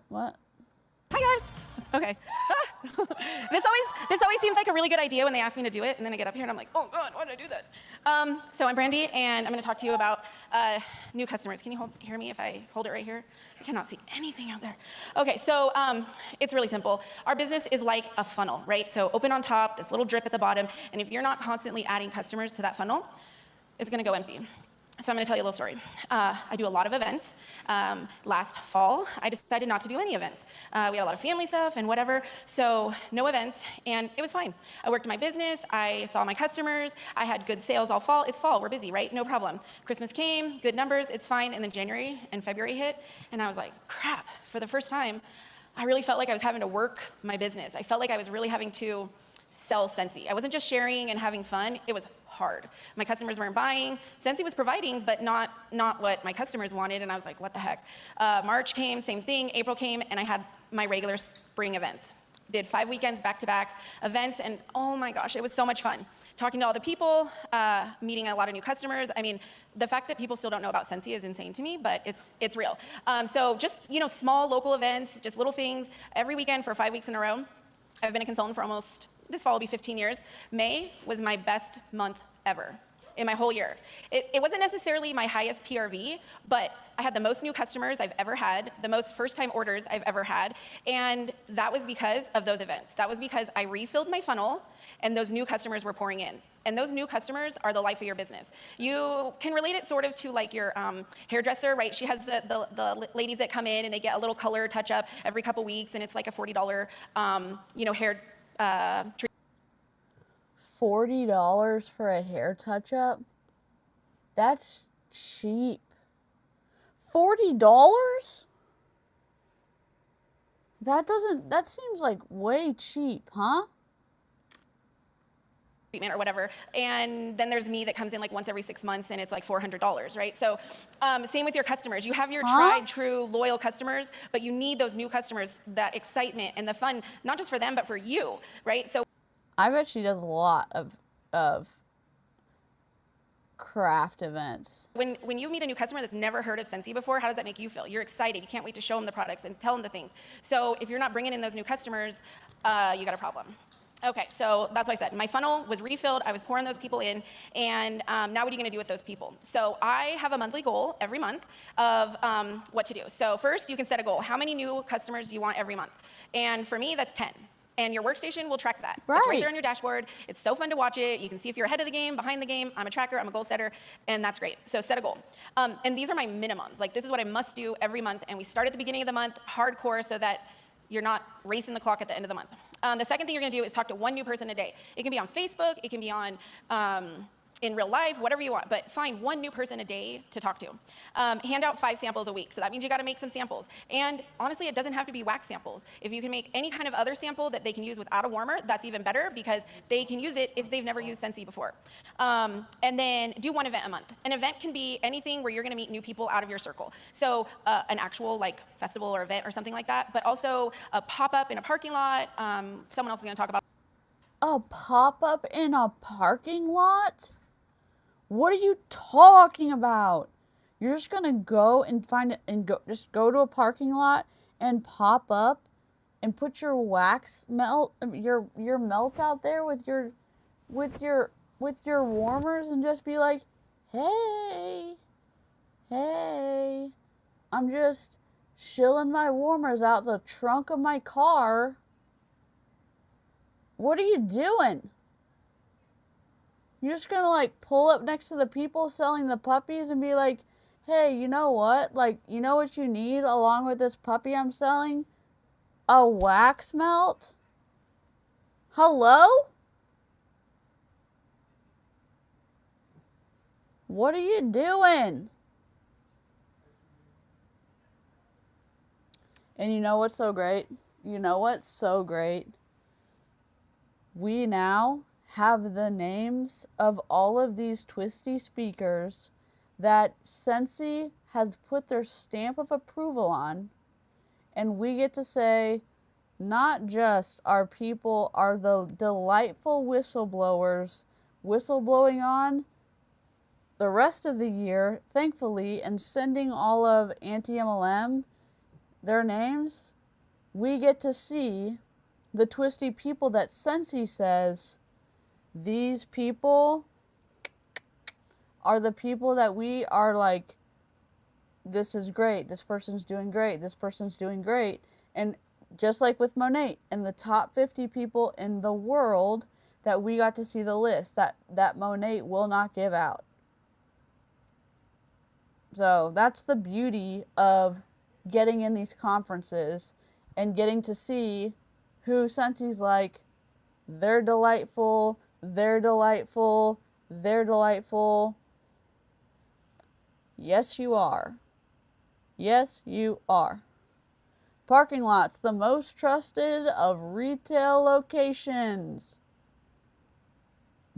What? Hi guys. Okay. This always seems like a really good idea when they ask me to do it, and then I get up here and I'm like, oh God, why did I do that? So I'm Brandy, and I'm going to talk to you about new customers. Can you hear me if I hold it right here? I cannot see anything out there. Okay, so it's really simple. Our business is like a funnel, right? So open on top, this little drip at the bottom, and if you're not constantly adding customers to that funnel, it's going to go empty. So I'm going to tell you a little story. I do a lot of events. Last fall, I decided not to do any events. We had a lot of family stuff and whatever, so no events, and it was fine. I worked my business. I saw my customers. I had good sales all fall. It's fall. We're busy, right? No problem. Christmas came, good numbers. It's fine. And then January and February hit, and I was like, crap. For the first time, I really felt like I was having to work my business. I felt like I was really having to sell Scentsy. I wasn't just sharing and having fun. It was hard. My customers weren't buying. Scentsy was providing, but not what my customers wanted, and I was like, what the heck? March came, same thing. April came, and I had my regular spring events. Did 5 weekends back-to-back events, and oh my gosh, it was so much fun. Talking to all the people, meeting a lot of new customers. I mean, the fact that people still don't know about Scentsy is insane to me, but it's real. So just, small local events, just little things, every weekend for 5 weeks in a row. I've been a consultant for almost, this fall will be 15 years. May was my best month ever in my whole year. It wasn't necessarily my highest PRV, but I had the most new customers I've ever had, the most first-time orders I've ever had, and that was because of those events. That was because I refilled my funnel, and those new customers were pouring in. And those new customers are the life of your business. You can relate it sort of to like your hairdresser, right? She has the ladies that come in and they get a little color touch-up every couple weeks, and it's like a $40, hair treatment. $40 for a hair touch-up? That's cheap. $40? That seems like way cheap, huh? Or whatever, and then there's me that comes in like once every 6 months and it's like $400, right? So same with your customers. You have your tried, true, loyal customers, but you need those new customers, that excitement and the fun, not just for them, but for you, right? So I bet she does a lot of craft events. when you meet a new customer that's never heard of Scentsy before, how does that make you feel? You're excited. You can't wait to show them the products and tell them the things. So if you're not bringing in those new customers, you got a problem. Okay, so that's what I said. My funnel was refilled. I was pouring those people in, and now what are you going to do with those people? So I have a monthly goal every month of what to do. So first, you can set a goal. How many new customers do you want every month? And for me, that's 10. And your workstation will track that. Right. It's right there on your dashboard. It's so fun to watch it. You can see if you're ahead of the game, behind the game. I'm a tracker. I'm a goal setter, and that's great. So set a goal. And these are my minimums. Like, this is what I must do every month. And we start at the beginning of the month, hardcore, so that you're not racing the clock at the end of the month. The second thing you're going to do is talk to one new person a day. It can be on Facebook. It can be on in real life, whatever you want. But find one new person a day to talk to. Hand out 5 samples a week. So that means you got to make some samples. And honestly, it doesn't have to be wax samples. If you can make any kind of other sample that they can use without a warmer, that's even better, because they can use it if they've never used Scentsy before. And then do one event a month. An event can be anything where you're going to meet new people out of your circle. So an actual like festival or event or something like that, but also a pop-up in a parking lot. Someone else is going to talk about A pop-up in a parking lot? What are you talking about? You're just gonna go and find it and just go to a parking lot and pop up and put your wax melt, your melts out there with your warmers and just be like, hey, I'm just shilling my warmers out the trunk of my car. What are you doing? You're just gonna like pull up next to the people selling the puppies and be like, hey, you know what? Like, you know what you need along with this puppy I'm selling? A wax melt? Hello? What are you doing? And you know what's so great? You know what's so great? We now have the names of all of these twisty speakers that Scentsy has put their stamp of approval on, and we get to say, not just our people are the delightful whistleblowers whistleblowing on the rest of the year, thankfully, and sending all of anti-MLM their names, we get to see the twisty people that Scentsy says, these people are the people that we are like, this is great, this person's doing great, this person's doing great. And just like with Monet, and the top 50 people in the world that we got to see the list that Monet will not give out. So that's the beauty of getting in these conferences and getting to see who Scentsy's like, they're delightful, they're delightful, they're delightful. Yes, you are. Yes, you are. Parking lots, the most trusted of retail locations.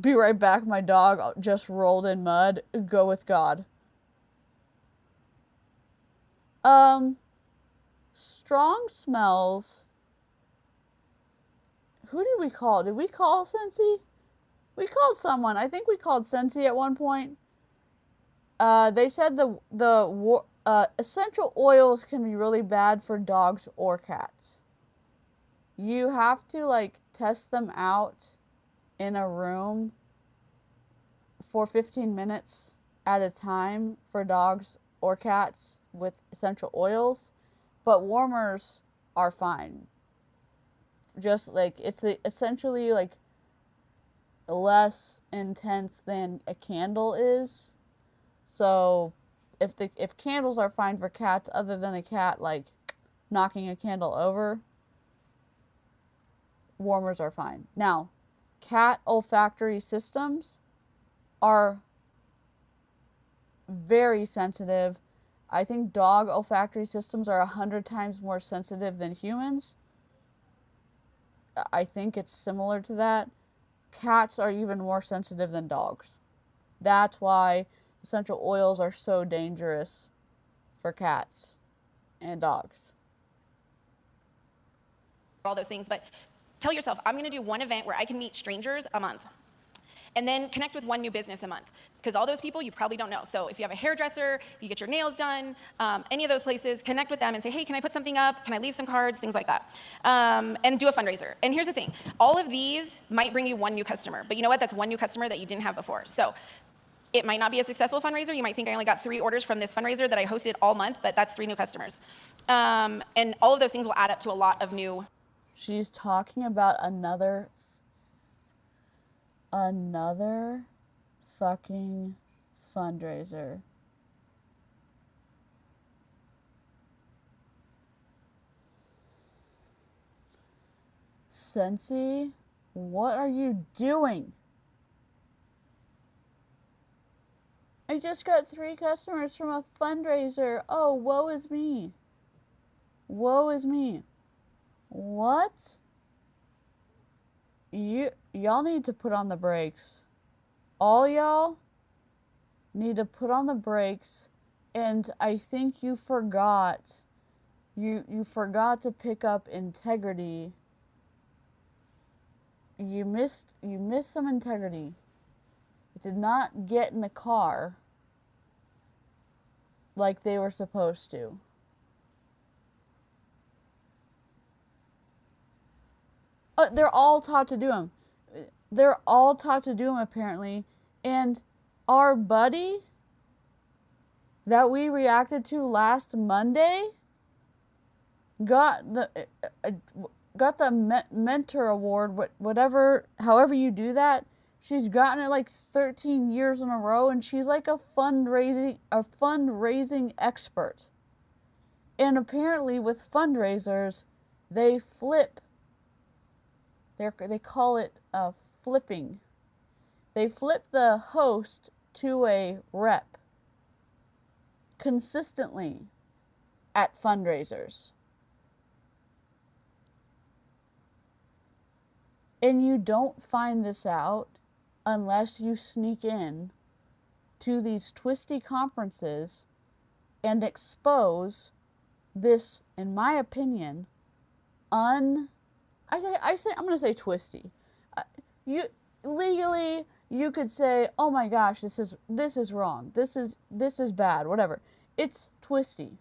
Be right back. My dog just rolled in mud. Go with God. Strong smells. Who did we call? Did we call Scentsy? We called someone. I think we called Scentsy at one point. They said the essential oils can be really bad for dogs or cats. You have to like test them out in a room for 15 minutes at a time for dogs or cats with essential oils, but warmers are fine. Just like it's essentially like less intense than a candle is. So if candles are fine for cats, other than a cat like knocking a candle over, warmers are fine. Now, cat olfactory systems are very sensitive. I think dog olfactory systems are 100 times more sensitive than humans. I think it's similar to that. Cats are even more sensitive than dogs. That's why essential oils are so dangerous for cats and dogs. All those things, but tell yourself, I'm going to do one event where I can meet strangers a month. And then connect with one new business a month. Because all those people you probably don't know. So if you have a hairdresser, you get your nails done, any of those places, connect with them and say, hey, can I put something up? Can I leave some cards? Things like that. And do a fundraiser. And here's the thing. All of these might bring you one new customer. But you know what? That's one new customer that you didn't have before. So it might not be a successful fundraiser. You might think I only got 3 orders from this fundraiser that I hosted all month, but that's 3 new customers. And all of those things will add up to a lot of new. She's talking about another fucking fundraiser. Scentsy, what are you doing? I just got 3 customers from a fundraiser. Oh, woe is me. Woe is me. What? Y'all need to put on the brakes. All y'all need to put on the brakes, and I think you forgot. You forgot to pick up integrity. You missed some integrity. It did not get in the car like they were supposed to. They're all taught to do them. They're all taught to do them, apparently. And our buddy that we reacted to last Monday got the mentor award, however you do that. She's gotten it like 13 years in a row, and she's like a fundraising expert. And apparently with fundraisers, they flip. They call it flipping. They flip the host to a rep consistently at fundraisers. And you don't find this out unless you sneak in to these twisty conferences and expose this, in my opinion, I'm gonna say twisty. You legally you could say, oh my gosh, this is wrong. This is bad. Whatever. It's twisty,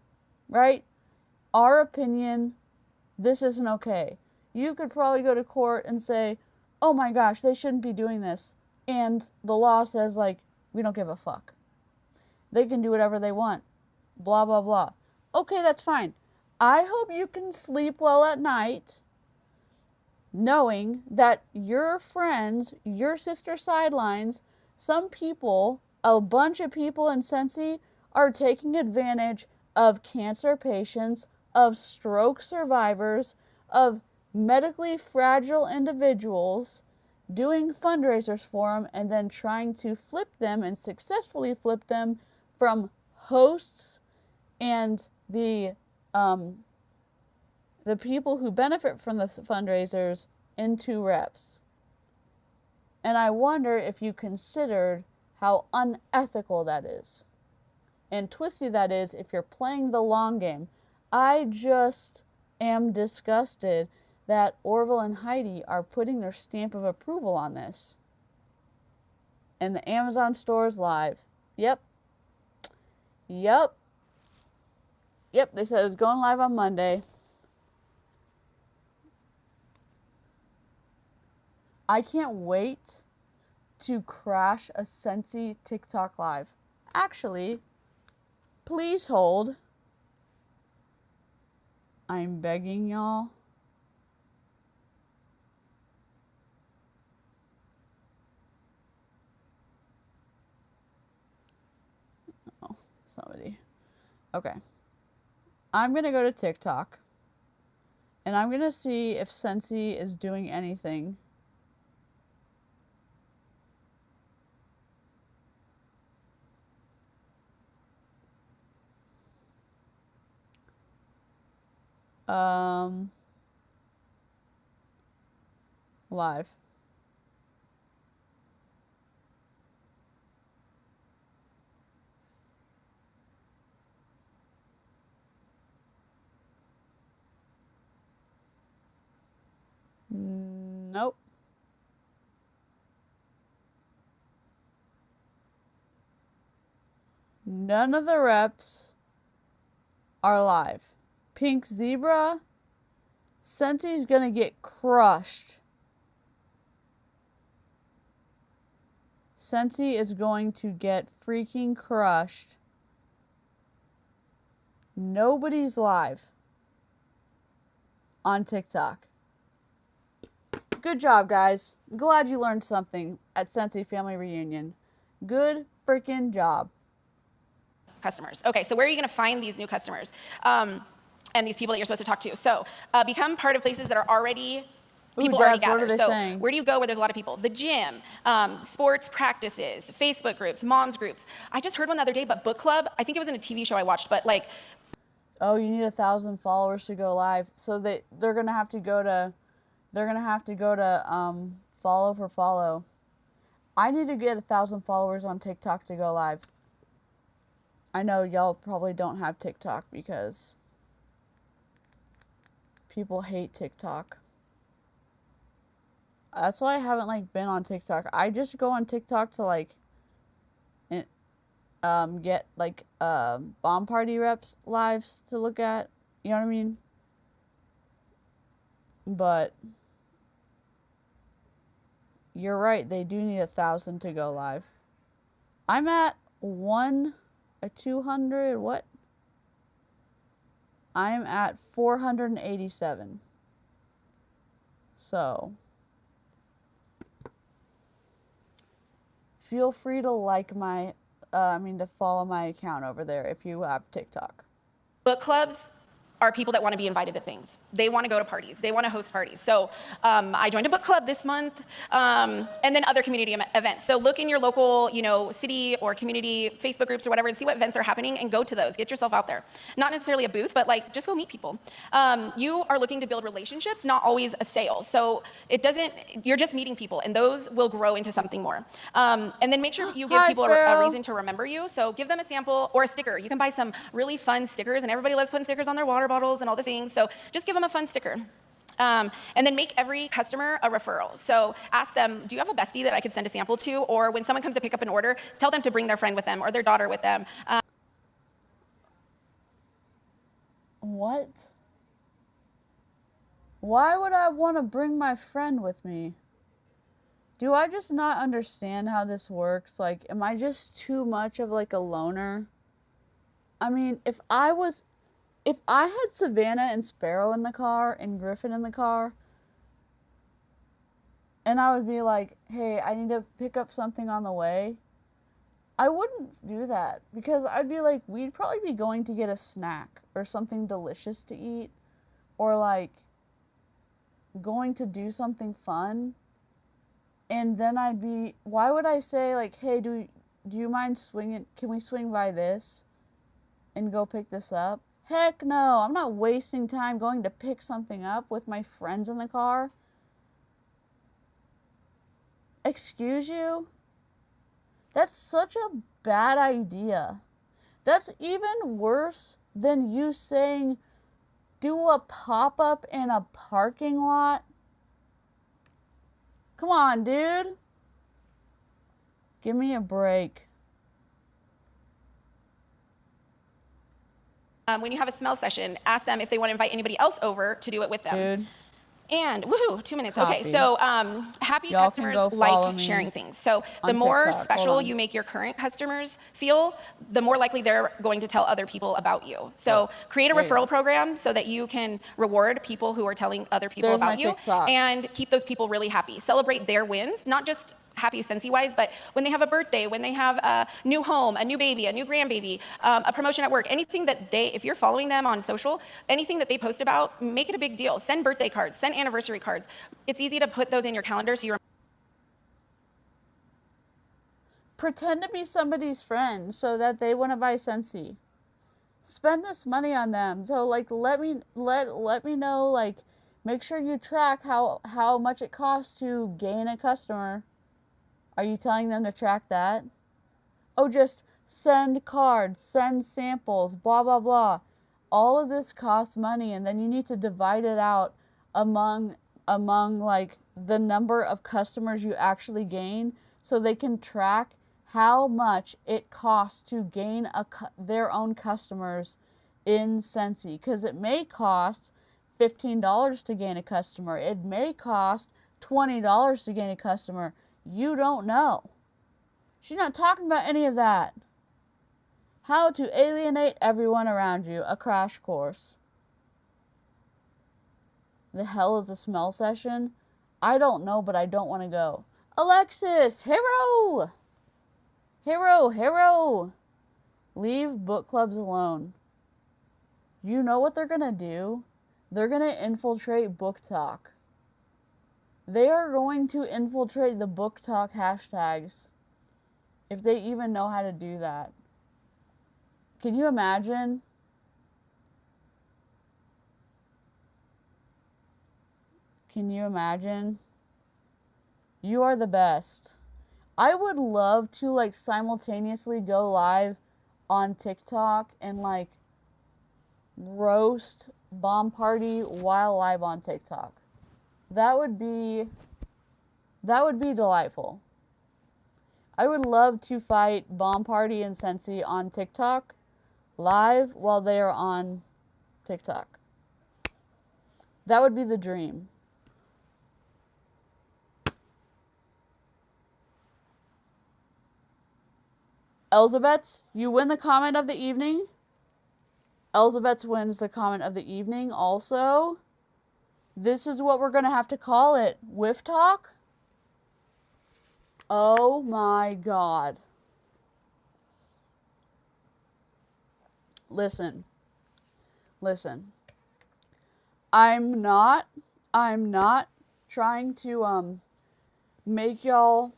right? Our opinion. This isn't okay. You could probably go to court and say, oh my gosh, they shouldn't be doing this, and the law says like we don't give a fuck. They can do whatever they want. Blah blah blah. Okay, that's fine. I hope you can sleep well at night knowing that your friends, your sister sidelines, some people, a bunch of people in Scentsy are taking advantage of cancer patients, of stroke survivors, of medically fragile individuals, doing fundraisers for them, and then trying to flip them and successfully flip them from hosts and the people who benefit from the fundraisers into reps. And I wonder if you considered how unethical that is. And twisty that is if you're playing the long game. I just am disgusted that Orville and Heidi are putting their stamp of approval on this. And the Amazon store is live. Yep. Yep. Yep, they said it was going live on Monday. I can't wait to crash a Scentsy TikTok live. Actually, please hold. I'm begging y'all. Oh, somebody. Okay. I'm going to go to TikTok. And I'm going to see if Scentsy is doing anything. Live. Nope. None of the reps are live. Pink Zebra, Scentsy's gonna get crushed. Scentsy is going to get freaking crushed. Nobody's live on TikTok. Good job, guys. Glad you learned something at Scentsy Family Reunion. Good freaking job. Customers. Okay, so where are you going to find these new customers and these people that you're supposed to talk to? So become part of places that are already people already Deb, what gather. are they So saying? where do you go where there's a lot of people? The gym, sports practices, Facebook groups, moms groups. I just heard one the other day, but book club. I think it was in a TV show I watched, but like. Oh, you need 1,000 followers to go live. So they're gonna have to go to follow for follow. I need to get 1,000 followers on TikTok to go live. I know y'all probably don't have TikTok because people hate TikTok. That's why I haven't been on TikTok. I just go on TikTok to get bomb party reps lives to look at. You know what I mean? But you're right, they do need 1,000 to go live. I'm at 200, what? I'm at 487. So, feel free to to follow my account over there if you have TikTok. Book clubs are people that want to be invited to things. They want to go to parties. They want to host parties. So I joined a book club this month, and then other community events. So look in your local, city or community Facebook groups or whatever and see what events are happening and go to those. Get yourself out there. Not necessarily a booth, but just go meet people. You are looking to build relationships, not always a sale. So you're just meeting people, and those will grow into something more. And then make sure you give people a reason to remember you. So give them a sample or a sticker. You can buy some really fun stickers, and everybody loves putting stickers on their water bottles and all the things. So just give them a fun sticker. And then make every customer a referral. So ask them, do you have a bestie that I could send a sample to? Or when someone comes to pick up an order, tell them to bring their friend with them or their daughter with them. What? Why would I want to bring my friend with me? Do I just not understand how this works? Am I just too much of a loner? I mean, if I had Savannah and Sparrow in the car and Griffin in the car, and I would be like, hey, I need to pick up something on the way, I wouldn't do that because I'd be like, we'd probably be going to get a snack or something delicious to eat or going to do something fun. And then why would I say hey, do you mind swinging? Can we swing by this and go pick this up? Heck no, I'm not wasting time going to pick something up with my friends in the car. Excuse you? That's such a bad idea. That's even worse than you saying do a pop-up in a parking lot. Come on, dude. Give me a break. When you have a smell session, ask them if they want to invite anybody else over to do it with them. Dude. And woohoo, 2 minutes. Copy. Okay, so happy Y'all can customers go follow like me sharing things. So the on more TikTok. Hold special on. you make your current customers feel, the more likely they're going to tell other people about you. So create a There you referral go. program so that you can reward people who are telling other people There's my about you TikTok. and keep those people really happy. Celebrate their wins, not just happy Scentsy-wise, but when they have a birthday, when they have a new home, a new baby, a new grandbaby, a promotion at work, anything that they, if you're following them on social, anything that they post about, make it a big deal. Send birthday cards, send anniversary cards. It's easy to put those in your calendar so you Pretend to be somebody's friend so that they want to buy Scentsy. Spend this money on them. So like let me know, like make sure you track how much it costs to gain a customer. Are you telling them to track that? Oh, just send cards, send samples, blah blah blah. All of this costs money, and then you need to divide it out among like the number of customers you actually gain so they can track how much it costs to gain their own customers in Scentsy, because it may cost $15 to gain a customer. It may cost $20 to gain a customer. You don't know. She's not talking about any of that. How to alienate everyone around you. A crash course. The hell is a smell session? I don't know, but I don't want to go. Alexis! Hero! Hero! Leave book clubs alone. You know what they're gonna do? They're gonna infiltrate book talk. They are going to infiltrate the book talk hashtags. If they even know how to do that. Can you imagine? Can you imagine? You are the best. I would love to like simultaneously go live on TikTok and like roast Bomb Party while live on TikTok. That would be delightful. I would love to fight Bomb Party and Scentsy on TikTok live while they are on TikTok. That would be the dream. Elizabeth, you win the comment of the evening. Elizabeth wins the comment of the evening also. This is what we're going to have to call it. Whiff talk? Oh my God. Listen. I'm not trying to make y'all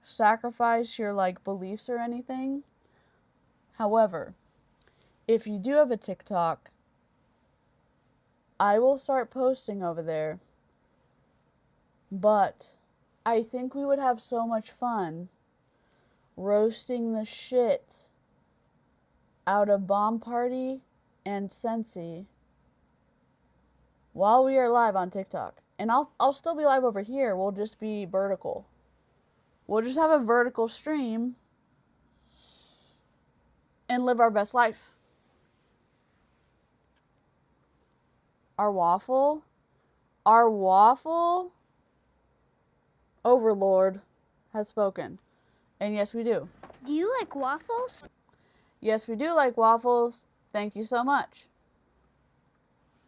sacrifice your like beliefs or anything. However, if you do have a TikTok, I will start posting over there. But I think we would have so much fun roasting the shit out of Bomb Party and Scentsy while we are live on TikTok. And I'll still be live over here. We'll just be vertical. We'll just have a vertical stream and live our best life. Our waffle overlord has spoken. And yes, we do. Do you like waffles? Yes, we do like waffles. Thank you so much.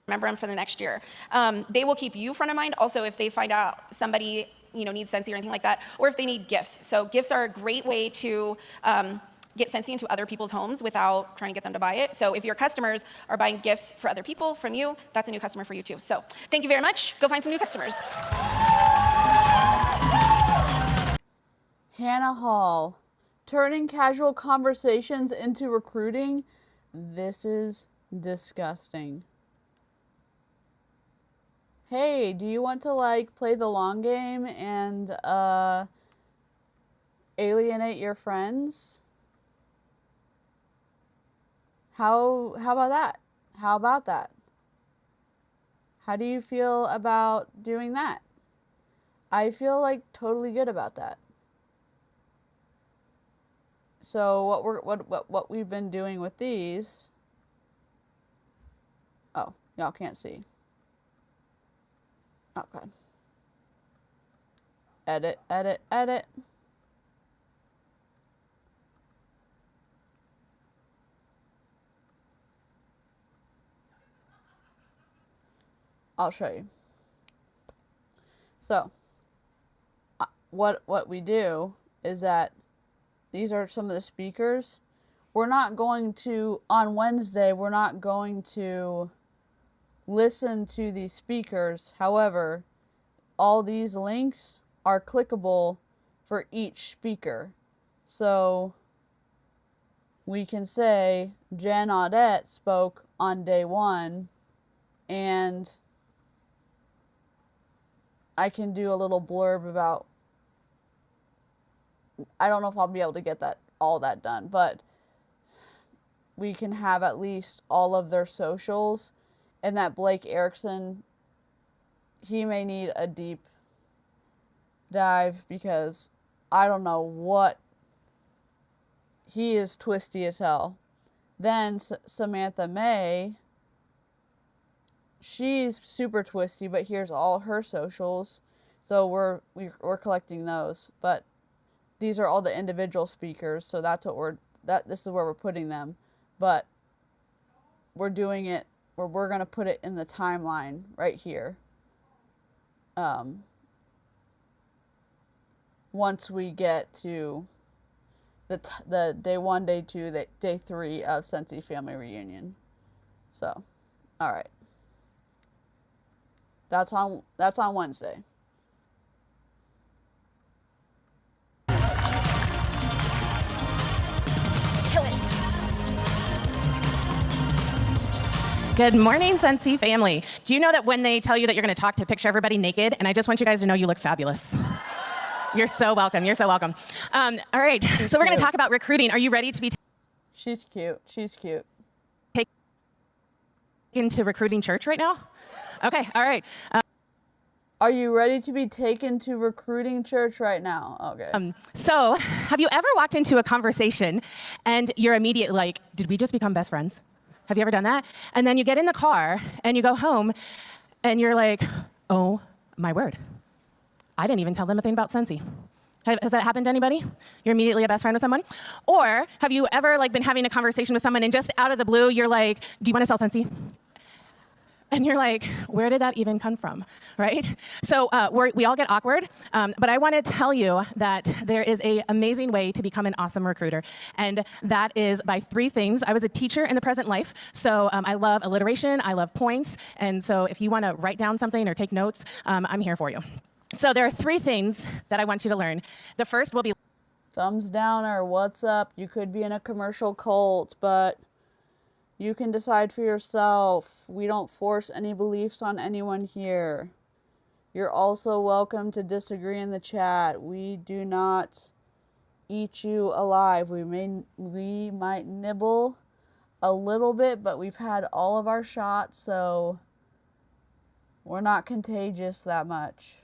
remember them for the next year. They will keep you front of mind. Also, if they find out somebody needs Scentsy or anything like that, or if they need gifts. So gifts are a great way to get Scentsy into other people's homes without trying to get them to buy it. So if your customers are buying gifts for other people from you, that's a new customer for you too. So thank you very much. Go find some new customers. Hannah Hall, turning casual conversations into recruiting. This is disgusting. Hey, do you want to play the long game and alienate your friends? How about that? How about that? How do you feel about doing that? I feel like totally good about that. So what we've been doing with these, oh, y'all can't see. Okay. Edit, edit, edit. I'll show you. So, what we do is that these are some of the speakers. We're not going to, on Wednesday, we're not going to listen to these speakers. However, all these links are clickable for each speaker. So we can say Jen Audette spoke on day 1, and I can do a little blurb about, I don't know if I'll be able to get all that done, but we can have at least all of their socials, and that Blake Erickson, he may need a deep dive because I don't know what, he is twisty as hell. Then Samantha May, she's super twisty, but here's all her socials. So we're collecting those, but these are all the individual speakers, so that's what this is where we're putting them. But we're doing it where we're going to put it in the timeline right here. Once we get to the day 1, day 2, day 3 of Scentsy Family Reunion. So, all right. That's on Wednesday. Good morning, Scentsy family. Do you know that when they tell you that you're going to talk to picture everybody naked, and I just want you guys to know you look fabulous. You're so welcome. You're so welcome. All right, so we're going to talk about recruiting. Are you ready to be She's cute. She's cute. taken to recruiting church right now? Okay, all right. Are you ready to be taken to recruiting church right now? Okay. So have you ever walked into a conversation and you're immediately like, did we just become best friends? Have you ever done that? And then you get in the car and you go home and you're like, oh my word. I didn't even tell them a thing about Scentsy. Has that happened to anybody? You're immediately a best friend with someone? Or have you ever been having a conversation with someone and just out of the blue, you're like, do you want to sell Scentsy? And you're like, where did that even come from, right? So we all get awkward, but I want to tell you that there is an amazing way to become an awesome recruiter, and that is by 3 things. I was a teacher in the present life, so I love alliteration, I love points, and so if you want to write down something or take notes, I'm here for you. So there are 3 things that I want you to learn. The first will be thumbs down or what's up. You could be in a commercial cult, but you can decide for yourself. We don't force any beliefs on anyone here. You're also welcome to disagree in the chat. We do not eat you alive. We might nibble a little bit, but we've had all of our shots, so we're not contagious that much.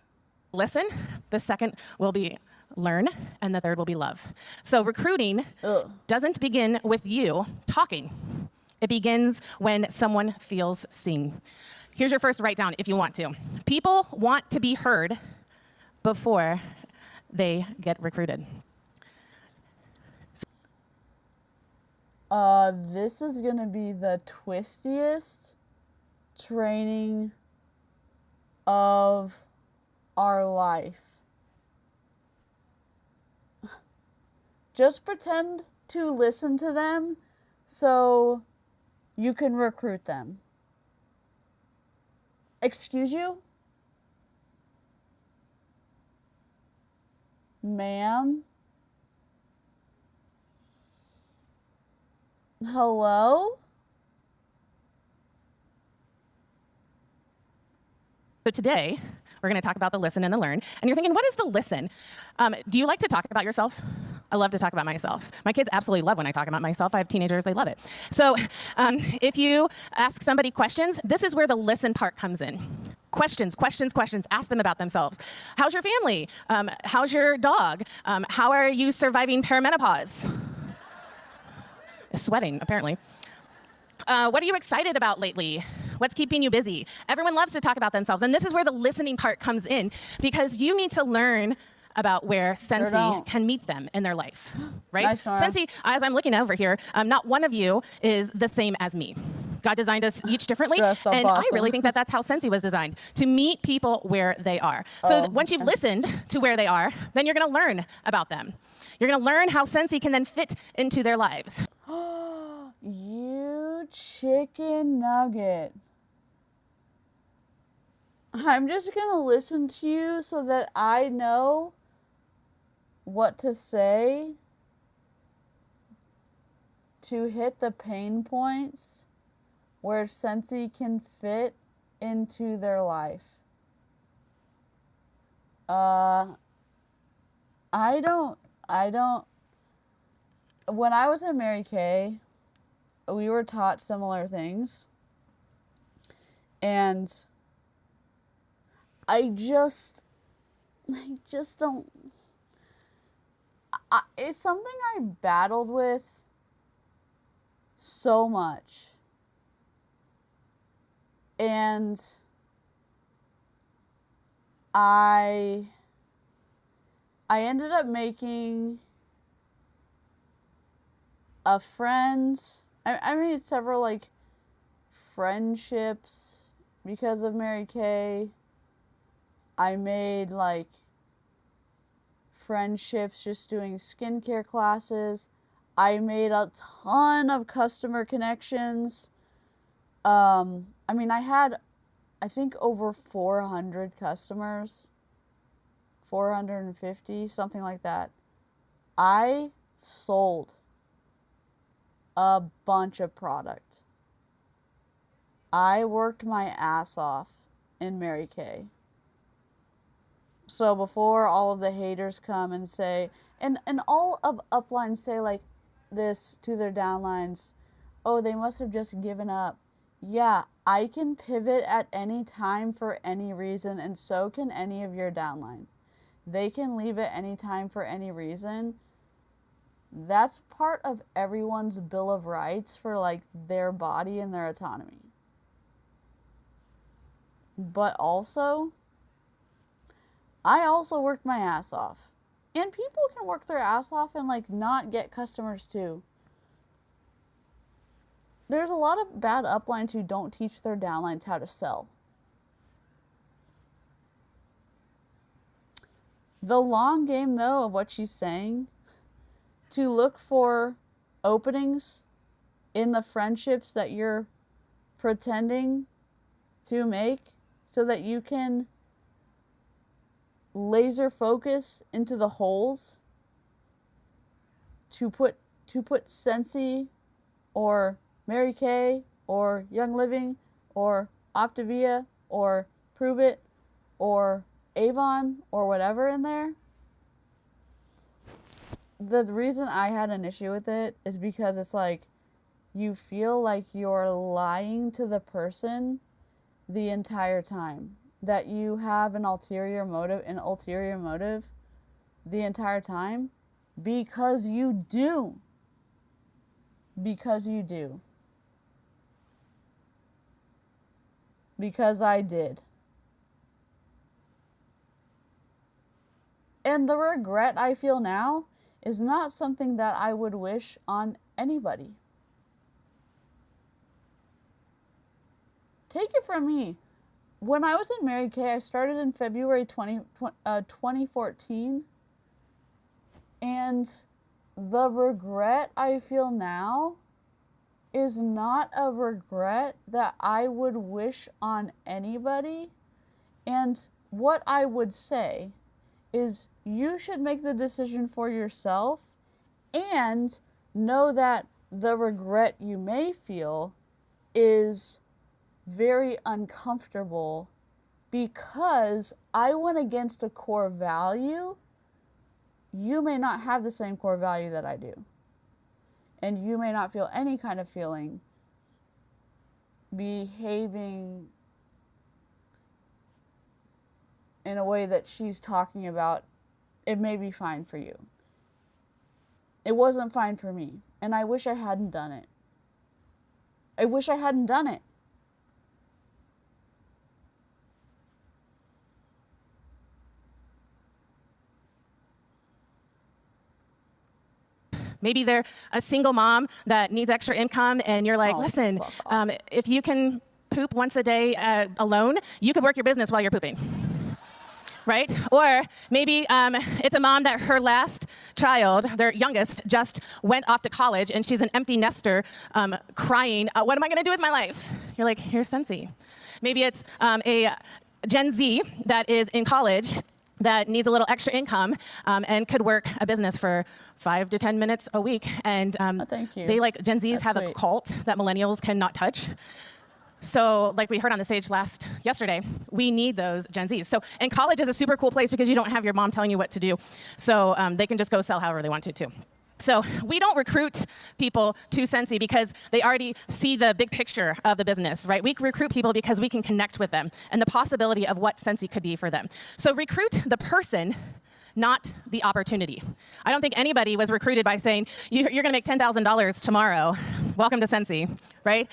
listen, the second will be learn, and the third will be love. So recruiting doesn't begin with you talking. It begins when someone feels seen. Here's your first write down if you want to. People want to be heard before they get recruited. This is gonna be the twistiest training of our life. Just pretend to listen to them so you can recruit them. Excuse you? Ma'am? Hello? So today, we're going to talk about the listen and the learn. And you're thinking, what is the listen? Do you like to talk about yourself? I love to talk about myself. My kids absolutely love when I talk about myself. I have teenagers, they love it. So if you ask somebody questions, this is where the listen part comes in. Questions, questions, questions. Ask them about themselves. How's your family? How's your dog? How are you surviving perimenopause? Sweating, apparently. What are you excited about lately? What's keeping you busy? Everyone loves to talk about themselves. And this is where the listening part comes in, because you need to learn about where Scentsy can meet them in their life, right? Nice, Nora. Scentsy, as I'm looking over here, not one of you is the same as me. God designed us each differently, and I really think that that's how Scentsy was designed, to meet people where they are. So once you've listened to where they are, then you're gonna learn about them. You're gonna learn how Scentsy can then fit into their lives. You chicken nugget. I'm just gonna listen to you so that I know what to say to hit the pain points where Scentsy can fit into their life. I don't, when I was at Mary Kay, we were taught similar things. And I just don't, it's something I battled with so much. And I ended up making a friend. I made several like friendships because of Mary Kay. I made like friendships just doing skincare classes. I made a ton of customer connections. I mean, I had, I think, over 400 customers, 450, something like that. I sold a bunch of product. I worked my ass off in Mary Kay. So before all of the haters come and say, and all of uplines say like this to their downlines, oh, they must have just given up. Yeah, I can pivot at any time for any reason, and so can any of your downline. They can leave at any time for any reason. That's part of everyone's Bill of Rights for like their body and their autonomy. But also, I also worked my ass off. And people can work their ass off and like not get customers too. There's a lot of bad uplines who don't teach their downlines how to sell. The long game, though, of what she's saying, to look for openings in the friendships that you're pretending to make so that you can laser focus into the holes to put Scentsy or Mary Kay or Young Living or Optavia or Prove It or Avon or whatever in there. The reason I had an issue with it is because it's like you feel like you're lying to the person the entire time. That you have an ulterior motive the entire time, because you do. Because you do. Because I did. And the regret I feel now is not something that I would wish on anybody. Take it from me. When I was in Mary Kay, I started in February 2014. And the regret I feel now is not a regret that I would wish on anybody. And what I would say is you should make the decision for yourself and know that the regret you may feel is very uncomfortable because I went against a core value you may not have the same core value that I do. And you may not feel any kind of feeling behaving in a way that she's talking about. It may be fine for you. It wasn't fine for me, and I wish I hadn't done it. I wish I hadn't done it. Maybe they're a single mom that needs extra income, and you're like, Oh, listen, fuck off. if you can poop once a day alone, you could work your business while you're pooping. Right? Or maybe it's a mom that her last child, their youngest, just went off to college, and she's an empty nester crying, what am I going to do with my life? You're like, here's Scentsy. Maybe it's a Gen Z that is in college that needs a little extra income and could work a business for 5 to 10 minutes a week. And thank you. they, like, Gen Zs That's have a sweet. cult that millennials cannot touch. So, like we heard on the stage yesterday, we need those Gen Zs. So, and college is a super cool place because you don't have your mom telling you what to do. So they can just go sell however they want to, too. So we don't recruit people to Scentsy because they already see the big picture of the business, right? We recruit people because we can connect with them and the possibility of what Scentsy could be for them. So recruit the person, not the opportunity. I don't think anybody was recruited by saying, you're going to make $10,000 tomorrow. Welcome to Scentsy, right?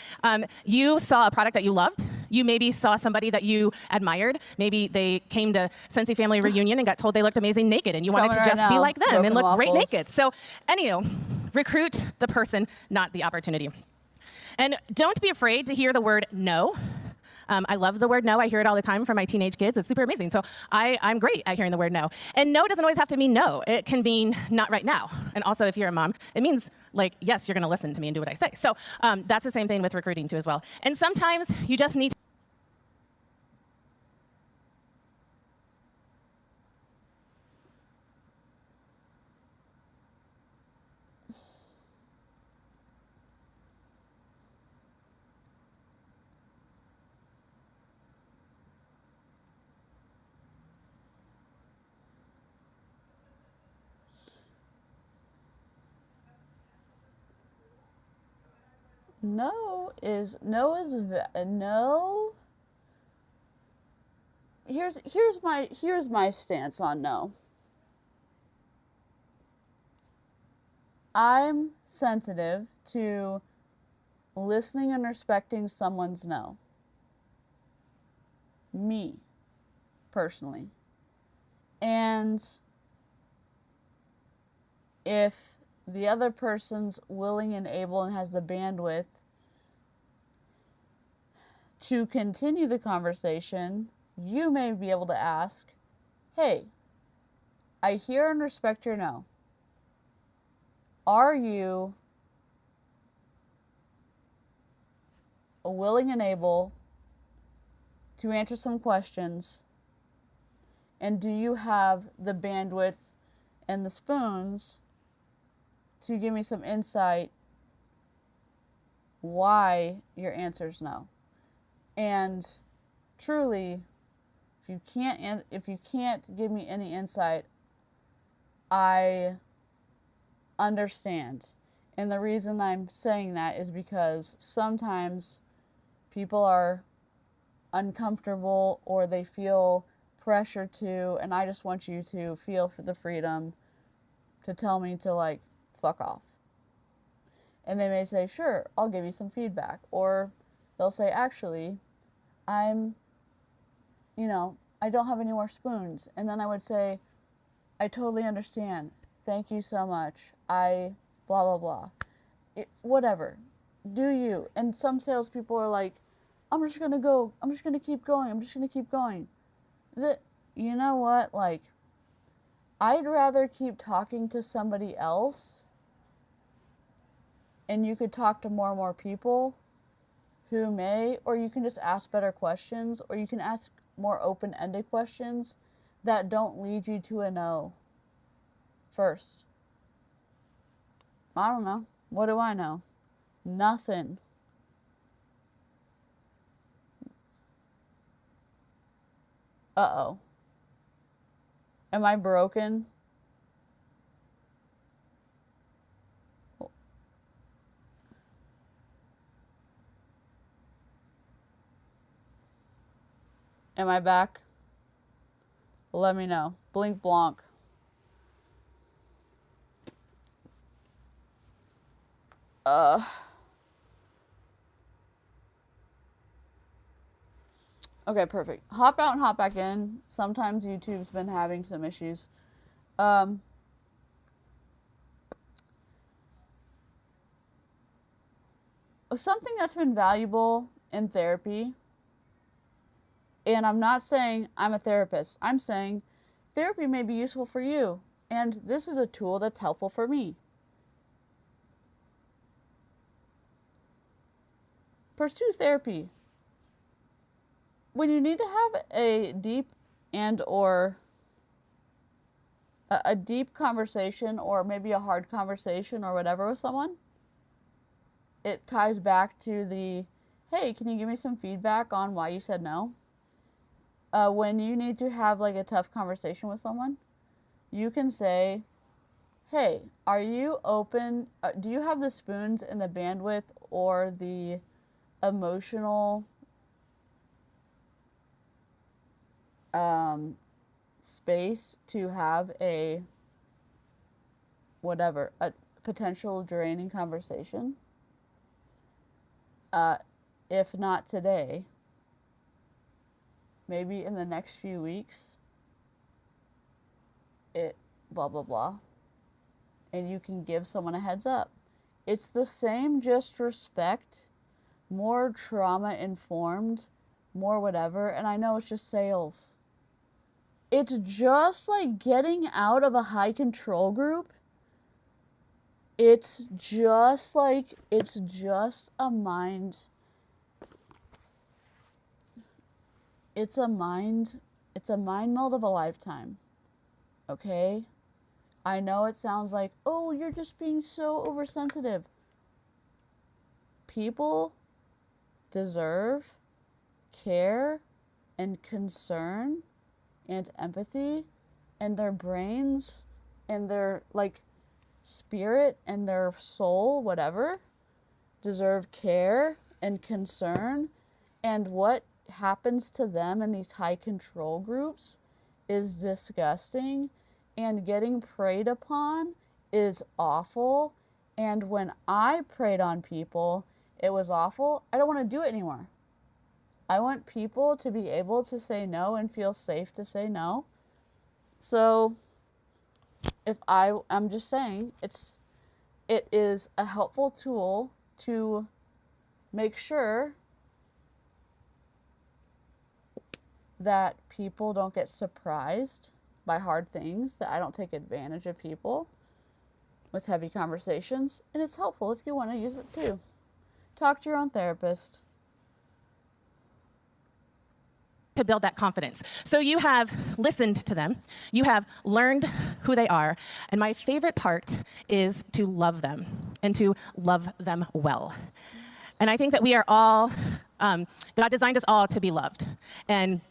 You saw a product that you loved. You maybe saw somebody that you admired. Maybe they came to Scentsy Family Reunion and got told they looked amazing naked, and you wanted to Coming right just be now. like them Broken and look great waffles. naked. So, anywho, recruit the person, not the opportunity. And don't be afraid to hear the word no. I love the word no. I hear it all the time from my teenage kids. It's super amazing. So I'm great at hearing the word no. And no doesn't always have to mean no. It can mean not right now. And also, if you're a mom, it means, like, yes, you're going to listen to me and do what I say. So that's the same thing with recruiting, too, as well. And sometimes you just need to No is no. Here's my stance on no. I'm sensitive to listening and respecting someone's no. Me, personally. And if the other person's willing and able and has the bandwidth to continue the conversation, you may be able to ask, hey, I hear and respect your no. Are you willing and able to answer some questions? And do you have the bandwidth and the spoons to give me some insight why your answer is no? And truly, if you can't give me any insight, I understand. And the reason I'm saying that is because sometimes people are uncomfortable or they feel pressure to, and I just want you to feel for the freedom to tell me to, like, fuck off. And they may say, sure, I'll give you some feedback. Or they'll say, actually, I don't have any more spoons. And then I would say, I totally understand. Thank you so much. I blah, blah, blah. Whatever. Do you. And some salespeople are like, I'm just going to go. I'm just going to keep going. I'm just going to keep going. You know what? Like, I'd rather keep talking to somebody else, and you could talk to more and more people who may, or you can just ask better questions, or you can ask more open-ended questions that don't lead you to a no first. I don't know. What do I know? Nothing. Uh-oh. Am I broken? Am I back? Let me know. Blink Blanc. Okay, perfect. Hop out and hop back in. Sometimes YouTube's been having some issues. Something that's been valuable in therapy, and I'm not saying I'm a therapist, I'm saying therapy may be useful for you, and this is a tool that's helpful for me. Pursue therapy. When you need to have a deep and or a deep conversation, or maybe a hard conversation or whatever with someone, it ties back to the, hey, can you give me some feedback on why you said no? When you need to have like a tough conversation with someone, you can say, hey, are you open? Do you have the spoons and the bandwidth or the emotional space to have a potential draining conversation? If not today, maybe in the next few weeks, blah, blah, blah. And you can give someone a heads up. It's the same, just respect, more trauma informed, more whatever. And I know it's just sales. It's just like getting out of a high control group. It's just a mind. It's a mind meld of a lifetime. Okay? I know it sounds like, oh, you're just being so oversensitive. People deserve care and concern and empathy, and their brains and their spirit and their soul, whatever, deserve care and concern. And what happens to them in these high control groups is disgusting, and getting preyed upon is awful. And when I preyed on people, it was awful. I don't want to do it anymore. I want people to be able to say no and feel safe to say no. So I'm just saying, it is a helpful tool to make sure that people don't get surprised by hard things, that I don't take advantage of people with heavy conversations, and it's helpful if you want to use it too. Talk to your own therapist. To build that confidence. So you have listened to them, you have learned who they are, and my favorite part is to love them and to love them well. And I think that we are all, God designed us all to be loved. And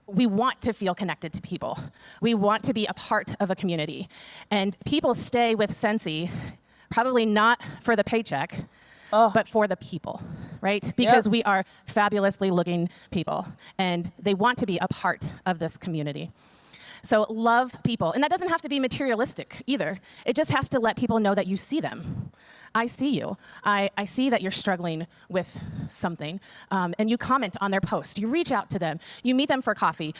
we want to feel connected to people. We want to be a part of a community. And people stay with Scentsy probably not for the paycheck, but for the people, right? Because we are fabulously looking people, and they want to be a part of this community. So love people. And that doesn't have to be materialistic either. It just has to let people know that you see them. I see you. I see that you're struggling with something. And you comment on their post. You reach out to them. You meet them for coffee.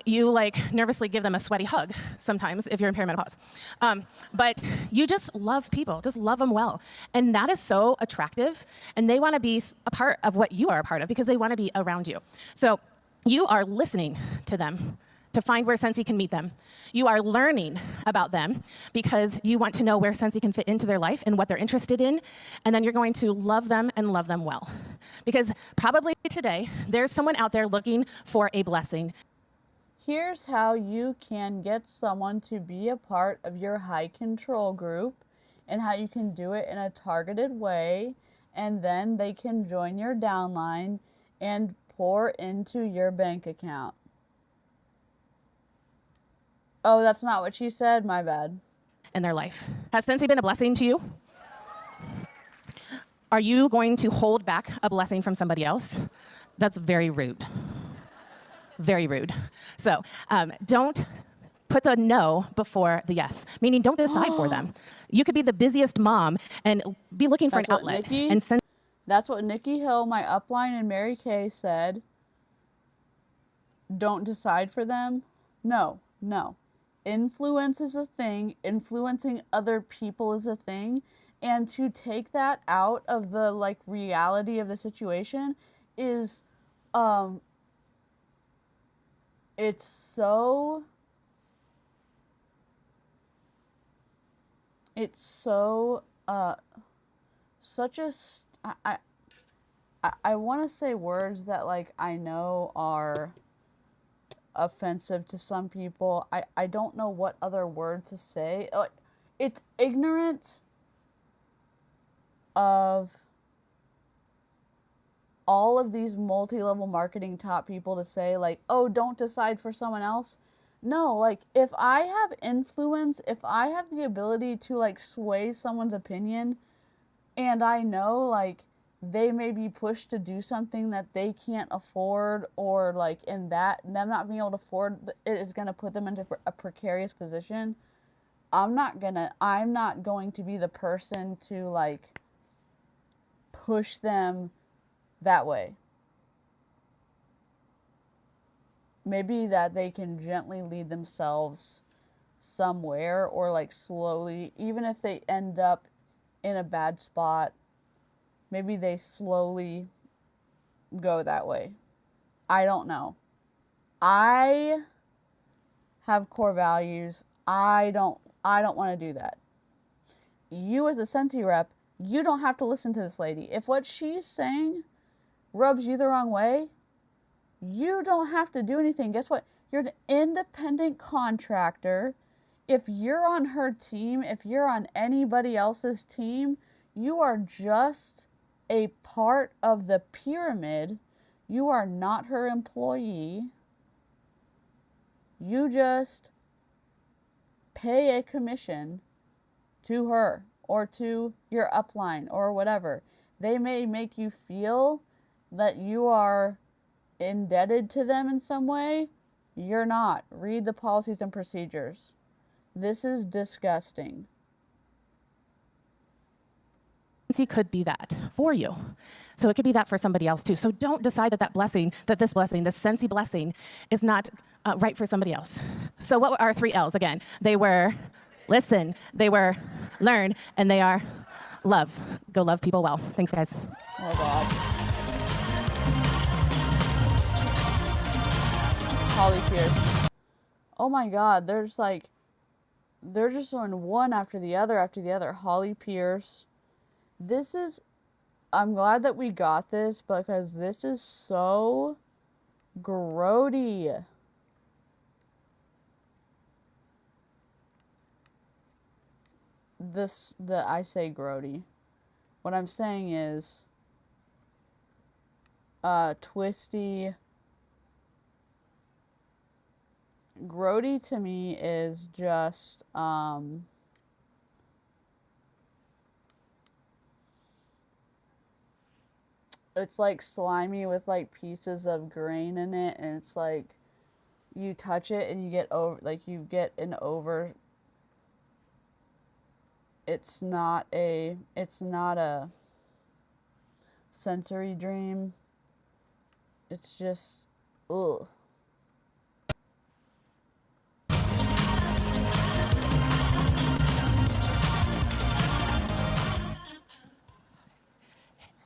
You nervously give them a sweaty hug sometimes if you're in perimenopause. But you just love people. Just love them well. And that is so attractive. And they want to be a part of what you are a part of because they want to be around you. So you are listening to them to find where Scentsy can meet them. You are learning about them because you want to know where Scentsy can fit into their life and what they're interested in, and then you're going to love them and love them well. Because probably today, there's someone out there looking for a blessing. Here's how you can get someone to be a part of your high control group and how you can do it in a targeted way, and then they can join your downline and pour into your bank account. Oh, that's not what she said. My bad. In their life. Has Scentsy been a blessing to you? Are you going to hold back a blessing from somebody else? That's very rude. very rude. So don't put the no before the yes, meaning don't decide for them. You could be the busiest mom and be looking for That's an what outlet. Nikki- And That's what Nikki Hill, my upline, and Mary Kay said. Don't decide for them. No. Influence is a thing. Influencing other people is a thing. And to take that out of the like reality of the situation is it's so such a I want to say words that like I know are offensive to some people. I don't know what other word to say. It's ignorant of all of these multi-level marketing top people to say like, oh, don't decide for someone else. No, like if I have influence, if I have the ability to like sway someone's opinion, and I know like they may be pushed to do something that they can't afford, or like in that them not being able to afford it is going to put them into a precarious position, I'm not going to be the person to like push them that way. Maybe that they can gently lead themselves somewhere, or like slowly, even if they end up in a bad spot, maybe they slowly go that way. I don't know. I have core values. I don't want to do that. You as a Scentsy rep, you don't have to listen to this lady. If what she's saying rubs you the wrong way, you don't have to do anything. Guess what? You're an independent contractor. If you're on her team, if you're on anybody else's team, you are just a part of the pyramid. You are not her employee. You just pay a commission to her or to your upline or whatever. They may make you feel that you are indebted to them in some way. You're not. Read the policies and procedures. This is disgusting. Scentsy could be that for you. So it could be that for somebody else too. So don't decide that this Scentsy blessing is not right for somebody else. So what are 3 L's again? They were listen, they were learn, and they are love. Go love people well. Thanks, guys. Oh, God. Holly Pierce. Oh, my God. They're just doing one after the other. Holly Pierce. I'm glad that we got this, because this is so grody. I say grody. What I'm saying is, twisty. Grody to me is just, it's like slimy with like pieces of grain in it, and it's like you touch it and you get an over. It's not a sensory dream. It's just ugh.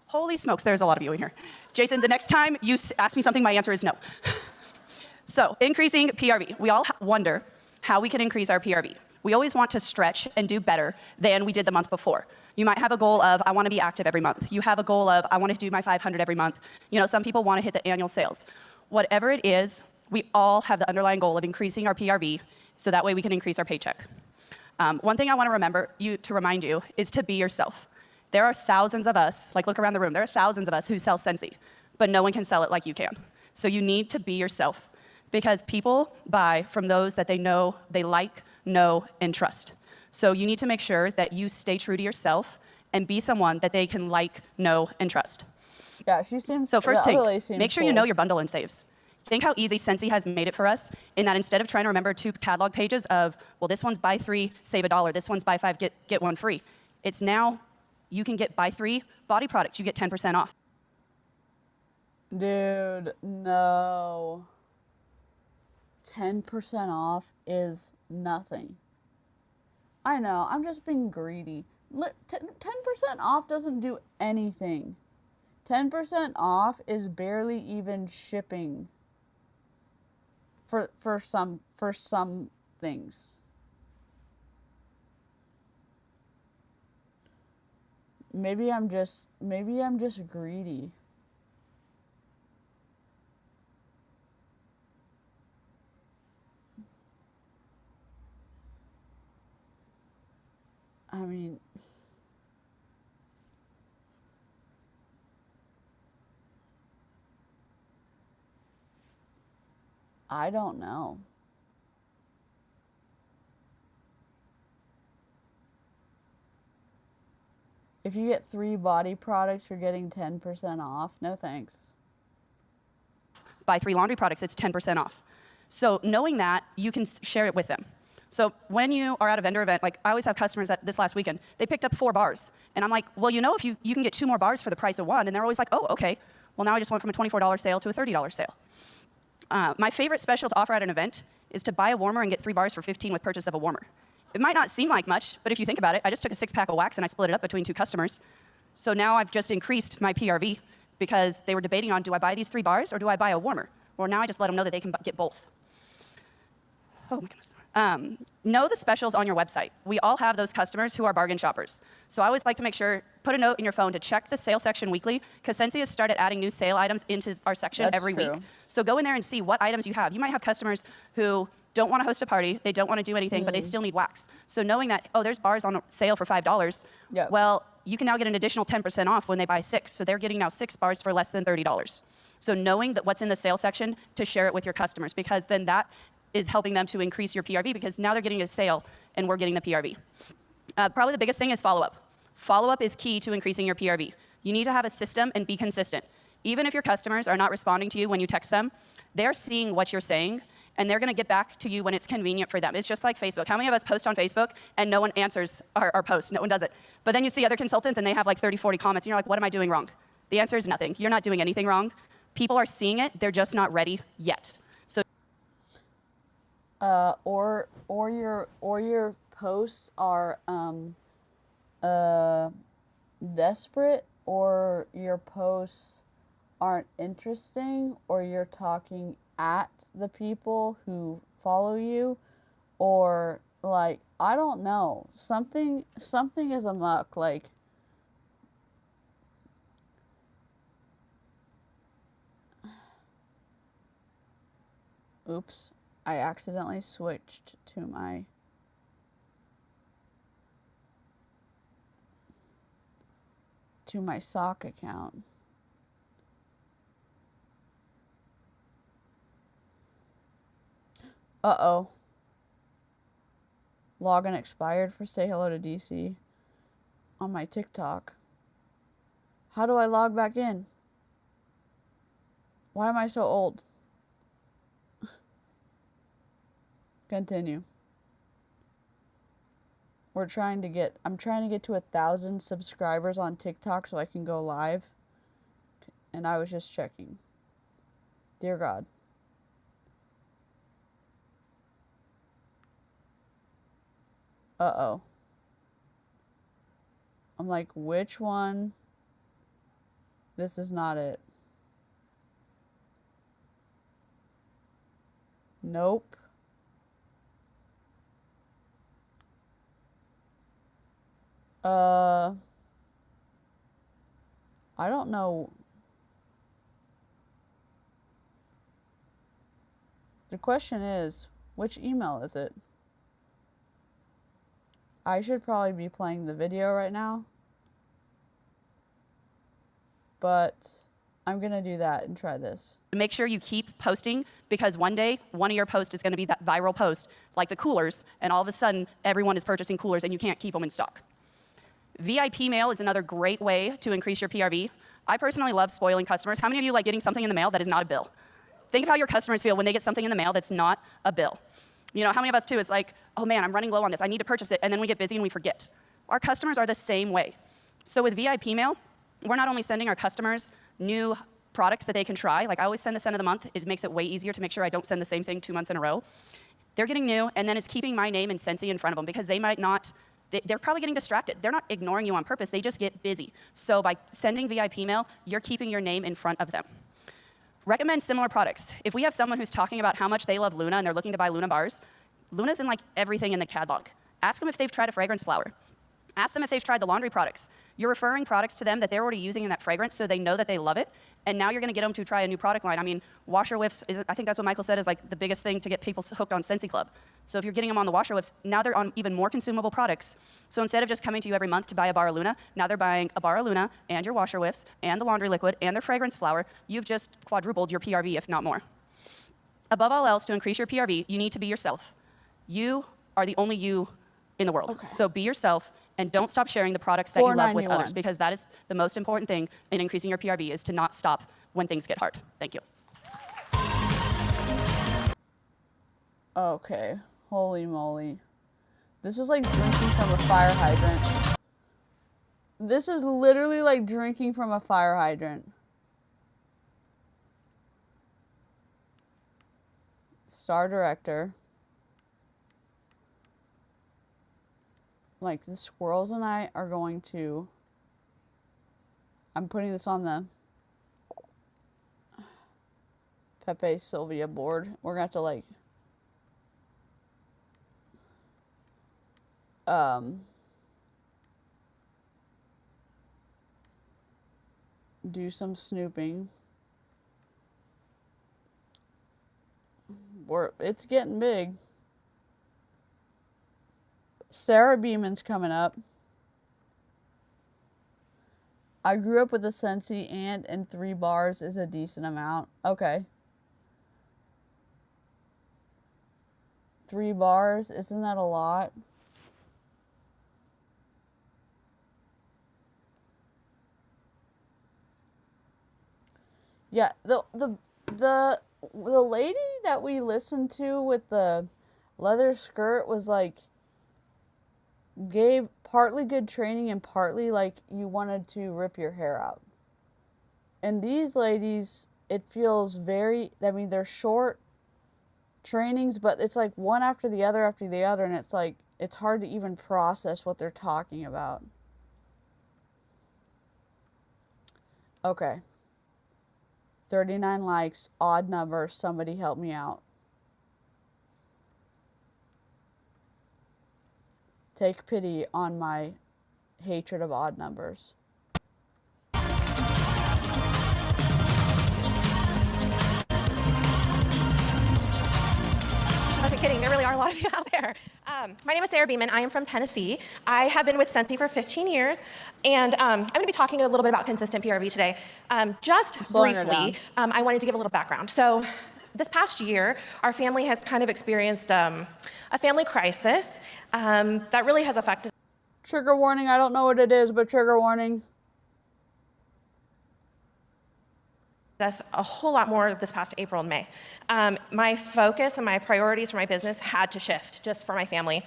Holy smokes, there's a lot of you in here. Jason, the next time you ask me something, my answer is no. So, increasing PRV. We all wonder how we can increase our PRV. We always want to stretch and do better than we did the month before. You might have a goal of, I want to be active every month. You have a goal of, I want to do my 500 every month. You know, some people want to hit the annual sales. Whatever it is, we all have the underlying goal of increasing our PRV, so that way we can increase our paycheck. One thing I want to remind you is to be yourself. There are thousands of us, like look around the room, there are thousands of us who sell Scentsy, but no one can sell it like you can. So you need to be yourself, because people buy from those that they know, they like, know, and trust. So you need to make sure that you stay true to yourself and be someone that they can like, know, and trust. Yeah, she seems. So first thing, make sure you know your bundle and saves. Think how easy Scentsy has made it for us in that instead of trying to remember 2 catalog pages of, well, this one's buy 3, save $1, this one's buy 5, get 1 free. It's now, you can get buy 3 body products, you get 10% off. Dude, no. 10% off is nothing. I know, I'm just being greedy. 10% off doesn't do anything. 10% off is barely even shipping for some things. Maybe I'm just greedy. I mean, I don't know. If you get 3 body products, you're getting 10% off. No thanks. Buy 3 laundry products, it's 10% off. So knowing that, you can share it with them. So when you are at a vendor event, like I always have customers that this last weekend, they picked up 4 bars. And I'm like, well, you know, if you can get 2 more bars for the price of 1. And they're always like, oh, okay. Well, now I just went from a $24 sale to a $30 sale. My favorite special to offer at an event is to buy a warmer and get 3 bars for 15 with purchase of a warmer. It might not seem like much, but if you think about it, I just took a 6-pack of wax and I split it up between 2 customers. So now I've just increased my PRV because they were debating on, do I buy these 3 bars or do I buy a warmer? Well, now I just let them know that they can get both. Oh my goodness. Know the specials on your website. We all have those customers who are bargain shoppers. So I always like to make sure, put a note in your phone to check the sale section weekly, because Scentsy has started adding new sale items into our section every week. So go in there and see what items you have. You might have customers who don't want to host a party, they don't want to do anything, but they still need wax. So knowing that, oh, there's bars on sale for $5, well, you can now get an additional 10% off when they buy 6. So they're getting now 6 bars for less than $30. So knowing that what's in the sale section to share it with your customers, because then that is helping them to increase your PRV because now they're getting a sale and we're getting the PRV. Probably the biggest thing is follow-up. Follow-up is key to increasing your PRV. You need to have a system and be consistent. Even if your customers are not responding to you when you text them, they're seeing what you're saying and they're going to get back to you when it's convenient for them. It's just like Facebook. How many of us post on Facebook and no one answers our posts? No one does it. But then you see other consultants and they have like 30, 40 comments and you're like, what am I doing wrong? The answer is nothing. You're not doing anything wrong. People are seeing it. They're just not ready yet. So or your posts are desperate, or your posts aren't interesting, or you're talking at the people who follow you, or like, I don't know, something is amok. Like, oops, I accidentally switched to my sock account. Uh-oh. Login expired for Say Hello to DC on my TikTok. How do I log back in? Why am I so old? Continue. I'm trying to get to 1,000 subscribers on TikTok so I can go live. And I was just checking. Dear God. Uh-oh. I'm like, which one? This is not it. Nope. I don't know. The question is, which email is it? I should probably be playing the video right now, but I'm gonna do that and try this. Make sure you keep posting, because one day, one of your posts is gonna be that viral post, like the coolers, and all of a sudden, everyone is purchasing coolers and you can't keep them in stock. VIP mail is another great way to increase your PRV. I personally love spoiling customers. How many of you like getting something in the mail that is not a bill? think of how your customers feel when they get something in the mail that's not a bill. You know, how many of us too is like, oh man, I'm running low on this, I need to purchase it, and then we get busy and we forget. Our customers are the same way. So with VIP mail, we're not only sending our customers new products that they can try, like I always send this end of the month, it makes it way easier to make sure I don't send the same thing 2 months in a row. They're getting new, and then it's keeping my name and Scentsy in front of them because they might not, they're probably getting distracted. They're not ignoring you on purpose, they just get busy. So by sending VIP mail, you're keeping your name in front of them. Recommend similar products. If we have someone who's talking about how much they love Luna and they're looking to buy Luna bars, Luna's in like everything in the catalog. Ask them if they've tried a fragrance flower. Ask them if they've tried the laundry products. You're referring products to them that they're already using in that fragrance so they know that they love it, and now you're gonna get them to try a new product line. I mean, washer whiffs, I think that's what Michael said is like the biggest thing to get people hooked on Scentsy Club. So if you're getting them on the washer whiffs, now they're on even more consumable products. So instead of just coming to you every month to buy a bar of Luna, now they're buying a bar of Luna and your washer whiffs and the laundry liquid and their fragrance flower. You've just quadrupled your PRV, if not more. Above all else, to increase your PRV, you need to be yourself. You are the only you in the world. Okay. So be yourself and don't stop sharing the products that you love with others, because that is the most important thing in increasing your PRV, is to not stop when things get hard. Thank you. Okay, holy moly. This is like drinking from a fire hydrant. This is literally like drinking from a fire hydrant. Star director. Like, the squirrels and I are going to... I'm putting this on the Pepe Sylvia board. We're going to have to, like... do some snooping. It's getting big. Sarah Beeman's coming up. I grew up with a Scentsy and 3 bars is a decent amount. Okay. 3 bars, isn't that a lot? Yeah, the lady that we listened to with the leather skirt was like, gave partly good training and partly like you wanted to rip your hair out. And these ladies, it feels very, I mean, they're short trainings, but it's like one after the other, and it's like, it's hard to even process what they're talking about. Okay. 39 likes, odd number, somebody help me out. Take pity on my hatred of odd numbers. I wasn't kidding, there really are a lot of you out there. My name is Sarah Beeman, I am from Tennessee. I have been with Scentsy for 15 years, and I'm gonna be talking a little bit about consistent PRV today. Just briefly, I wanted to give a little background. So this past year, our family has kind of experienced a family crisis that really has affected. Trigger warning, I don't know what it is, but trigger warning. Us a whole lot more this past April and May. My focus and my priorities for my business had to shift just for my family.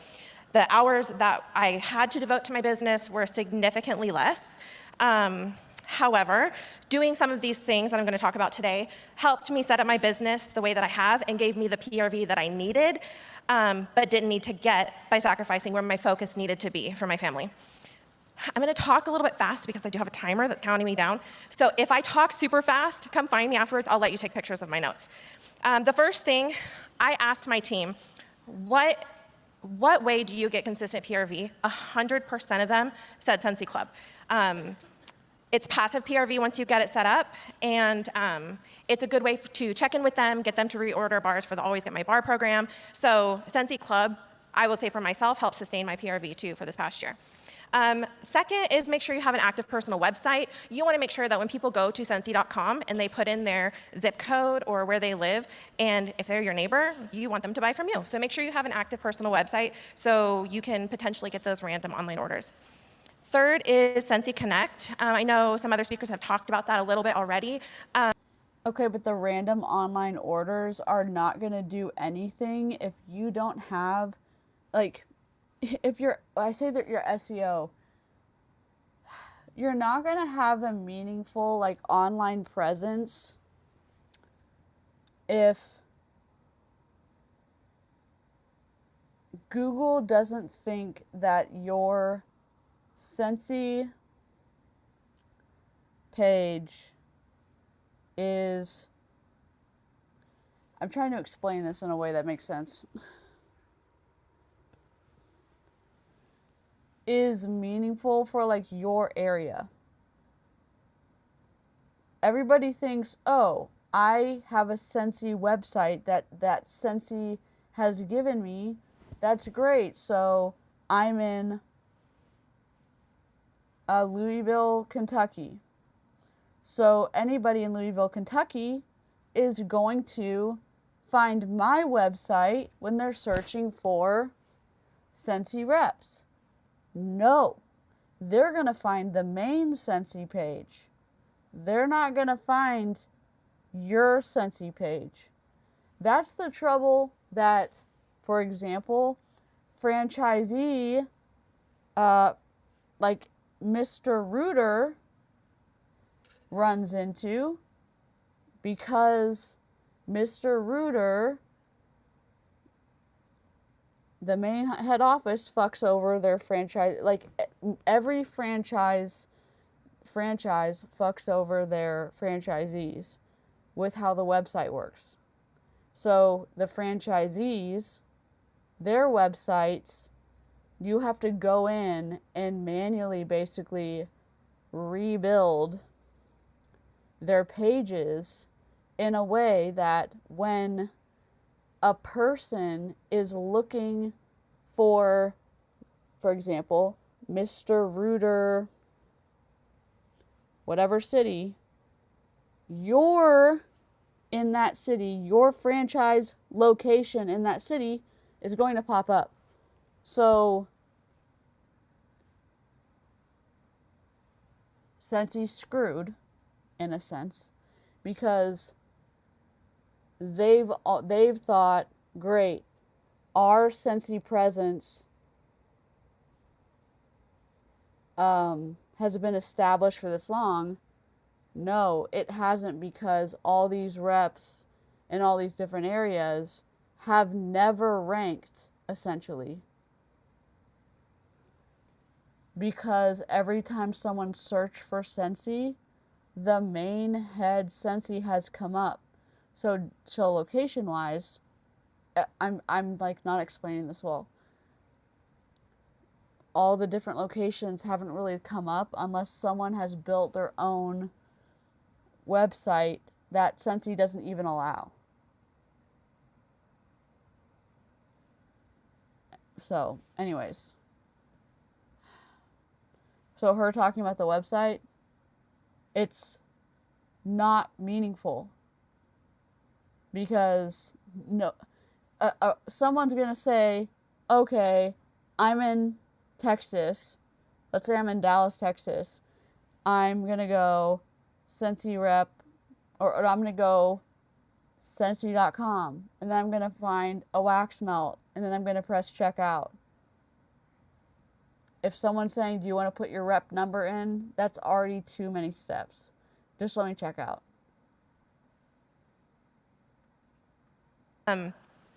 The hours that I had to devote to my business were significantly less. However, doing some of these things that I'm going to talk about today helped me set up my business the way that I have and gave me the PRV that I needed, but didn't need to get by sacrificing where my focus needed to be for my family. I'm going to talk a little bit fast because I do have a timer that's counting me down. So if I talk super fast, come find me afterwards. I'll let you take pictures of my notes. The first thing, I asked my team, what way do you get consistent PRV? 100% of them said Scentsy Club. It's passive PRV once you get it set up, and it's a good way to check in with them, get them to reorder bars for the Always Get My Bar program. So Scentsy Club, I will say for myself, helped sustain my PRV too for this past year. Second is make sure you have an active personal website. You want to make sure that when people go to Scentsy.com and they put in their zip code or where they live, and if they're your neighbor, you want them to buy from you. So make sure you have an active personal website so you can potentially get those random online orders. Third is Scentsy Connect. I know some other speakers have talked about that a little bit already. Okay, but the random online orders are not going to do anything if you don't have, like, if you're, I say that your SEO, you're not going to have a meaningful, like, online presence if Google doesn't think that your Scentsy page is, I'm trying to explain this in a way that makes sense, is meaningful for like your area. Everybody thinks, oh, I have a Scentsy website that Scentsy has given me. That's great. So I'm in Louisville, Kentucky. So anybody in Louisville, Kentucky is going to find my website when they're searching for Scentsy reps. No, they're going to find the main Scentsy page. They're not going to find your Scentsy page. That's the trouble that, for example, franchisee, like Mr. Rooter runs into, because Mr. Rooter, the main head office, fucks over their franchise. Like every franchise fucks over their franchisees with how the website works. So the franchisees, their websites, you have to go in and manually basically rebuild their pages in a way that when a person is looking for example, Mr. Rooter, whatever city, you're in that city, your franchise location in that city is going to pop up. So Scentsy's screwed in a sense, because they've thought, great, our Scentsy presence has been established for this long. No, it hasn't, because all these reps in all these different areas have never ranked, essentially. Because every time someone searched for Scentsy, the main head Scentsy has come up. So location-wise, I'm like not explaining this well. All the different locations haven't really come up unless someone has built their own website that Scentsy doesn't even allow. So, anyways. So her talking about the website, it's not meaningful, because no, someone's gonna say, okay, I'm in Texas. Let's say I'm in Dallas, Texas. I'm gonna go Scentsy rep, or I'm gonna go Scentsy.com, and then I'm gonna find a wax melt, and then I'm gonna press checkout. If someone's saying, do you want to put your rep number in? That's already too many steps. Just let me check out.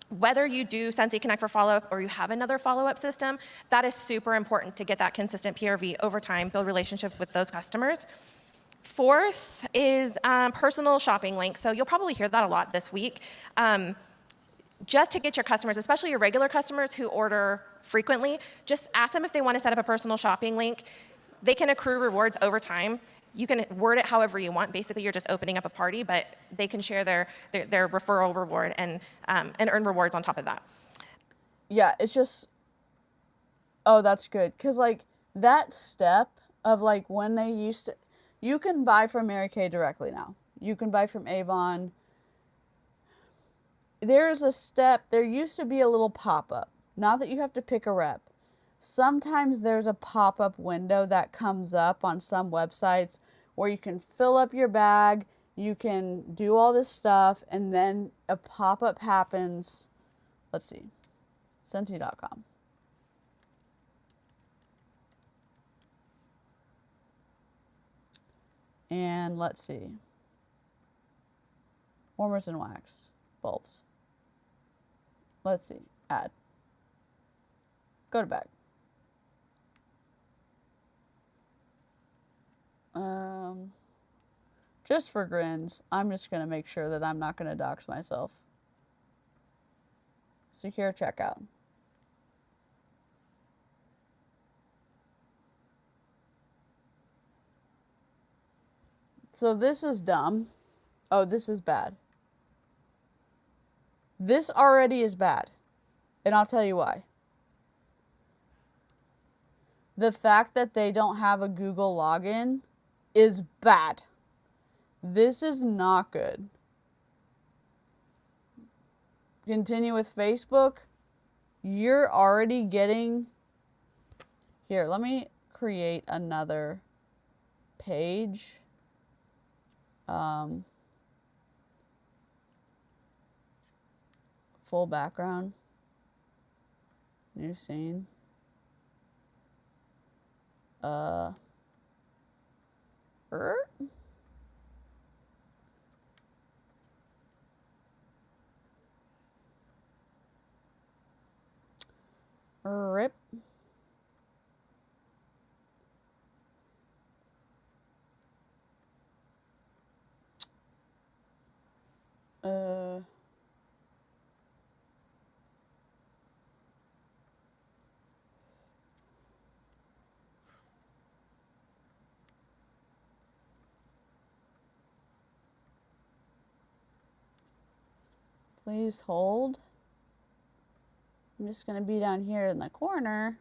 Whether you do Scentsy Connect for follow-up or you have another follow-up system, that is super important to get that consistent PRV over time, build relationships with those customers. Fourth is personal shopping links. So you'll probably hear that a lot this week. Just to get your customers, especially your regular customers who order frequently, just ask them if they want to set up a personal shopping link. They can accrue rewards over time. You can word it however you want. Basically, you're just opening up a party, but they can share their referral reward and earn rewards on top of that. Yeah, it's just, oh, that's good. Because, like, that step of, like, when they used to, you can buy from Mary Kay directly now. You can buy from Avon. There's a step, there used to be a little pop-up. Not that you have to pick a rep. Sometimes there's a pop-up window that comes up on some websites where you can fill up your bag, You can do all this stuff, and then a pop-up happens. Let's see. Scentsy.com. And let's see. Warmers and wax. Bulbs. Let's see. Add. Go to back. Just for grins, I'm just going to make sure that I'm not going to dox myself. Secure checkout. So this is dumb. Oh, this is bad. This already is bad. And I'll tell you why. The fact that they don't have a Google login is bad. This is not good. Continue with Facebook. You're already getting... Here, let me create another page. Full background. New scene. Rip. Please hold. I'm just going to be down here in the corner.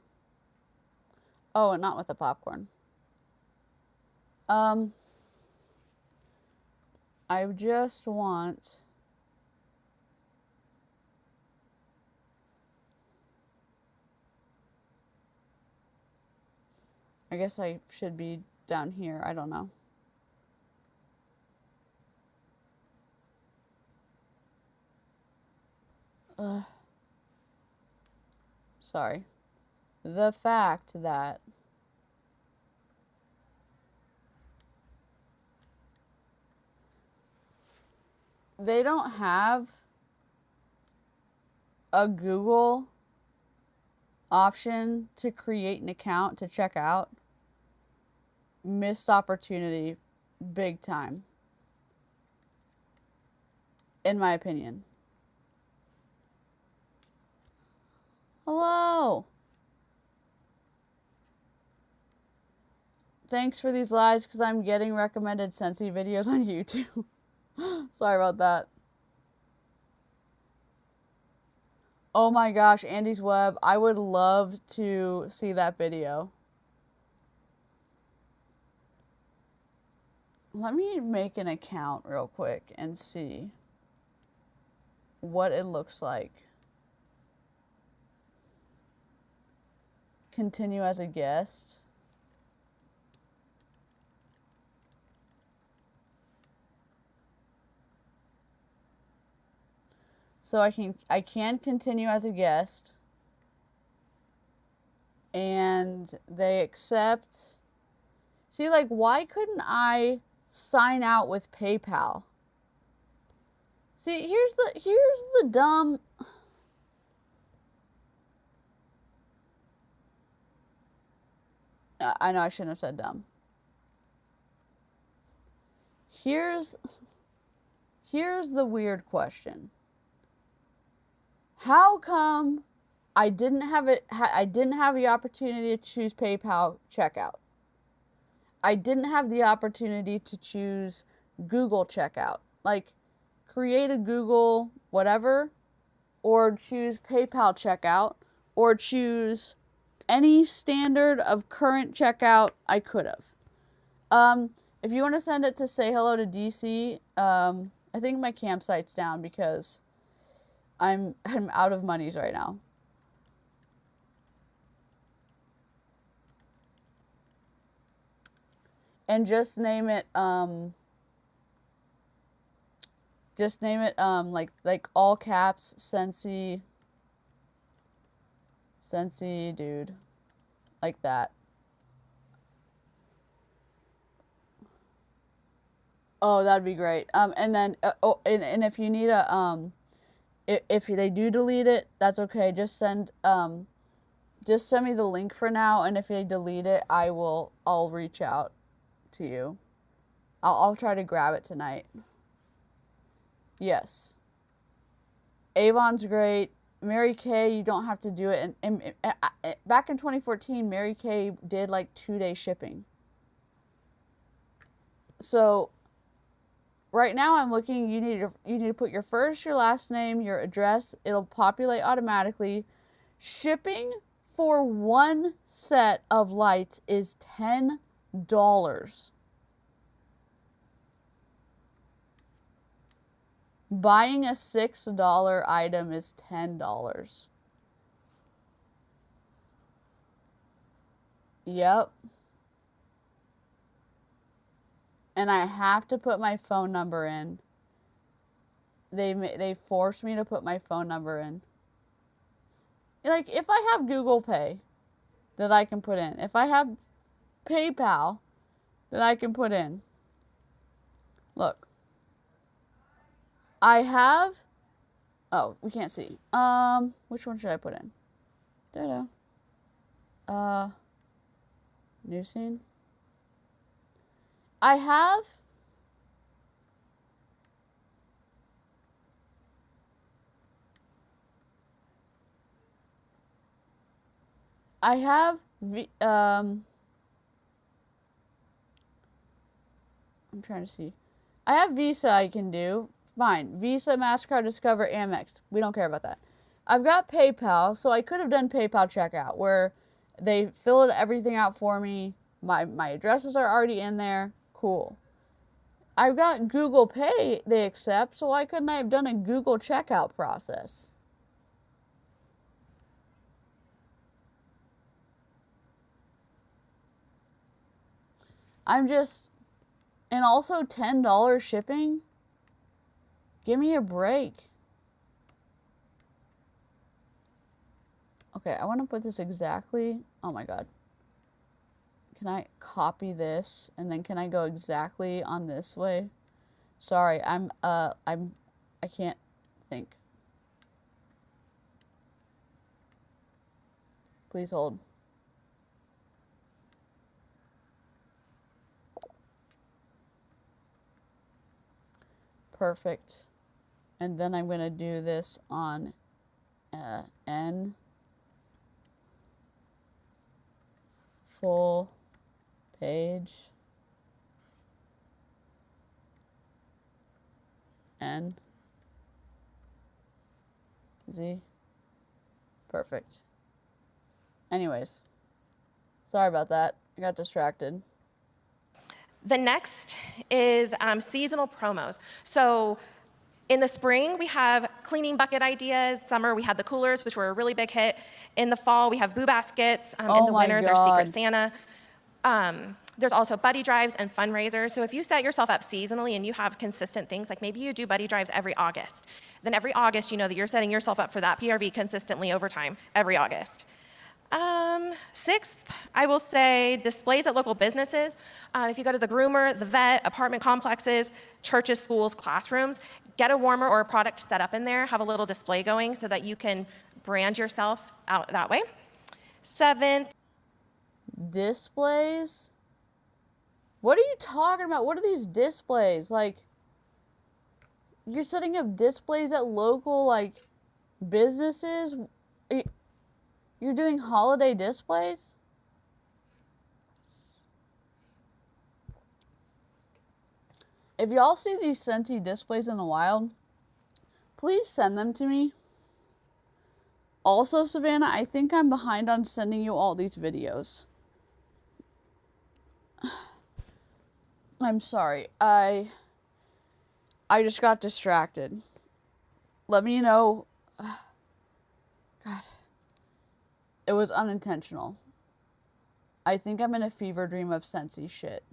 Oh, and not with the popcorn. I just want... I guess I should be down here. I don't know. Sorry. The fact that they don't have a Google option to create an account to check out. Missed opportunity big time. In my opinion. Hello. Thanks for these lives because I'm getting recommended Scentsy videos on YouTube. Sorry about that. Oh my gosh, Andy's Web. I would love to see that video. Let me make an account real quick and see what it looks like. Continue as a guest. So I can continue as a guest. And they accept. See, like, why couldn't I sign out with PayPal? See, here's the dumb... I know I shouldn't have said dumb. Here's the weird question. How come I didn't have the opportunity to choose PayPal checkout? I didn't have the opportunity to choose Google checkout. Like, create a Google whatever, or choose PayPal checkout, or choose any standard of current checkout I could have. If you want to send it to say hello to DC, I think my campsite's down because I'm out of monies right now. And just name it Just name it like all caps Scentsy dude. Like that. Oh, that'd be great. And then and if you need a if they do delete it, that's okay. Just send me the link for now, and if they delete it, I'll reach out to you. I'll try to grab it tonight. Yes. Avon's great. Mary Kay, you don't have to do it. And back in 2014, Mary Kay did like 2-day shipping. So right now I'm looking, you need to put your first, your last name, your address. It'll populate automatically. Shipping for one set of lights is $10. Buying a $6 item is $10. Yep. And I have to put my phone number in. They forced me to put my phone number in. Like, if I have Google Pay that I can put in. If I have PayPal that I can put in. Look. I have... Oh, we can't see. Which one should I put in? New scene. I have... I'm trying to see. I have Visa I can do. Fine. Visa, MasterCard, Discover, Amex. We don't care about that. I've got PayPal, so I could have done PayPal checkout where they filled everything out for me. My addresses are already in there. Cool. I've got Google Pay they accept, so why couldn't I have done a Google checkout process? I'm just... And also $10 shipping? Give me a break. Okay, I want to put this exactly... Oh my god. Can I copy this? And then can I go exactly on this way? Sorry, I can't think. Please hold. Perfect. And then I'm going to do this on N. Full page. N. Z. Perfect. Anyways. Sorry about that. I got distracted. The next is seasonal promos. So in the spring, we have cleaning bucket ideas. Summer, we had the coolers, which were a really big hit. In the fall, we have boo baskets. In the winter, there's Secret Santa. There's also buddy drives and fundraisers. So if you set yourself up seasonally and you have consistent things, like maybe you do buddy drives every August, then every August you know that you're setting yourself up for that PRV consistently over time, every August. Sixth, I will say displays at local businesses. If you go to the groomer, the vet, apartment complexes, churches, schools, classrooms, get a warmer or a product set up in there, have a little display going so that you can brand yourself out that way. Seventh. Displays? What are you talking about? What are these displays? Like, you're setting up displays at local, like, businesses? You're doing holiday displays? If y'all see these Scentsy displays in the wild, please send them to me. Also, Savannah, I think I'm behind on sending you all these videos. I'm sorry. I just got distracted. Let me know. God. It was unintentional. I think I'm in a fever dream of Scentsy shit.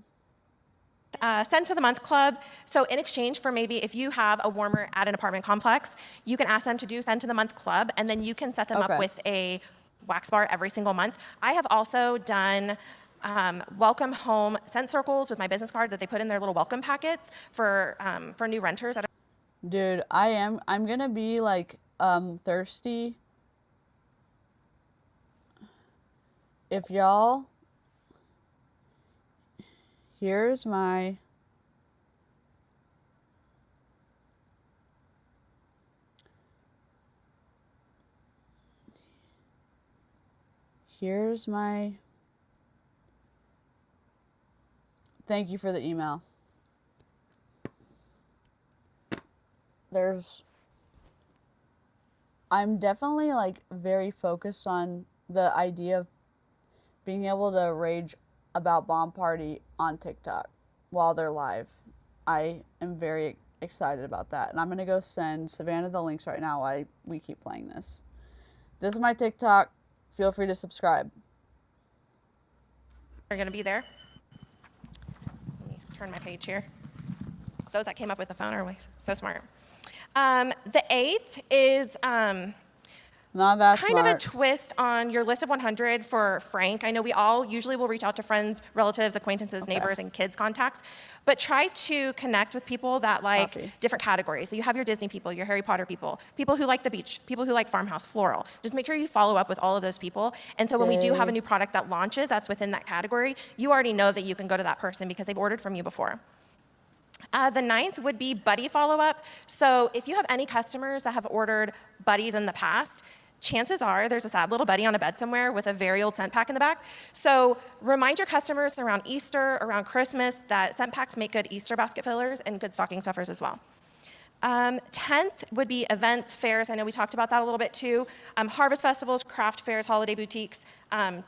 Send to the Month Club. So in exchange for maybe if you have a warmer at an apartment complex, you can ask them to do Send to the Month Club, and then you can set them up with a wax bar every single month. I have also done welcome home scent circles with my business card that they put in their little welcome packets for new renters. Dude, I'm gonna be like thirsty if y'all, here's my thank you for the email. I'm definitely like very focused on the idea of being able to rage about Bomb Party on TikTok while they're live. I am very excited about that. And I'm going to go send Savannah the links right now while we keep playing this. This is my TikTok. Feel free to subscribe. Are going to be there. Let me turn my page here. Those that came up with the phone are so smart. The 8th is Not that kind of a twist on your list of 100 for Frank. I know we all usually will reach out to friends, relatives, acquaintances, neighbors, and kids contacts, but try to connect with people that like different categories. So you have your Disney people, your Harry Potter people, people who like the beach, people who like farmhouse, floral. Just make sure you follow up with all of those people. And so when we do have a new product that launches that's within that category, you already know that you can go to that person because they've ordered from you before. The 9th would be buddy follow-up. So if you have any customers that have ordered buddies in the past, chances are there's a sad little buddy on a bed somewhere with a very old scent pack in the back. So remind your customers around Easter, around Christmas, that scent packs make good Easter basket fillers and good stocking stuffers as well. 10th would be events, fairs. I know we talked about that a little bit too. Harvest festivals, craft fairs, holiday boutiques,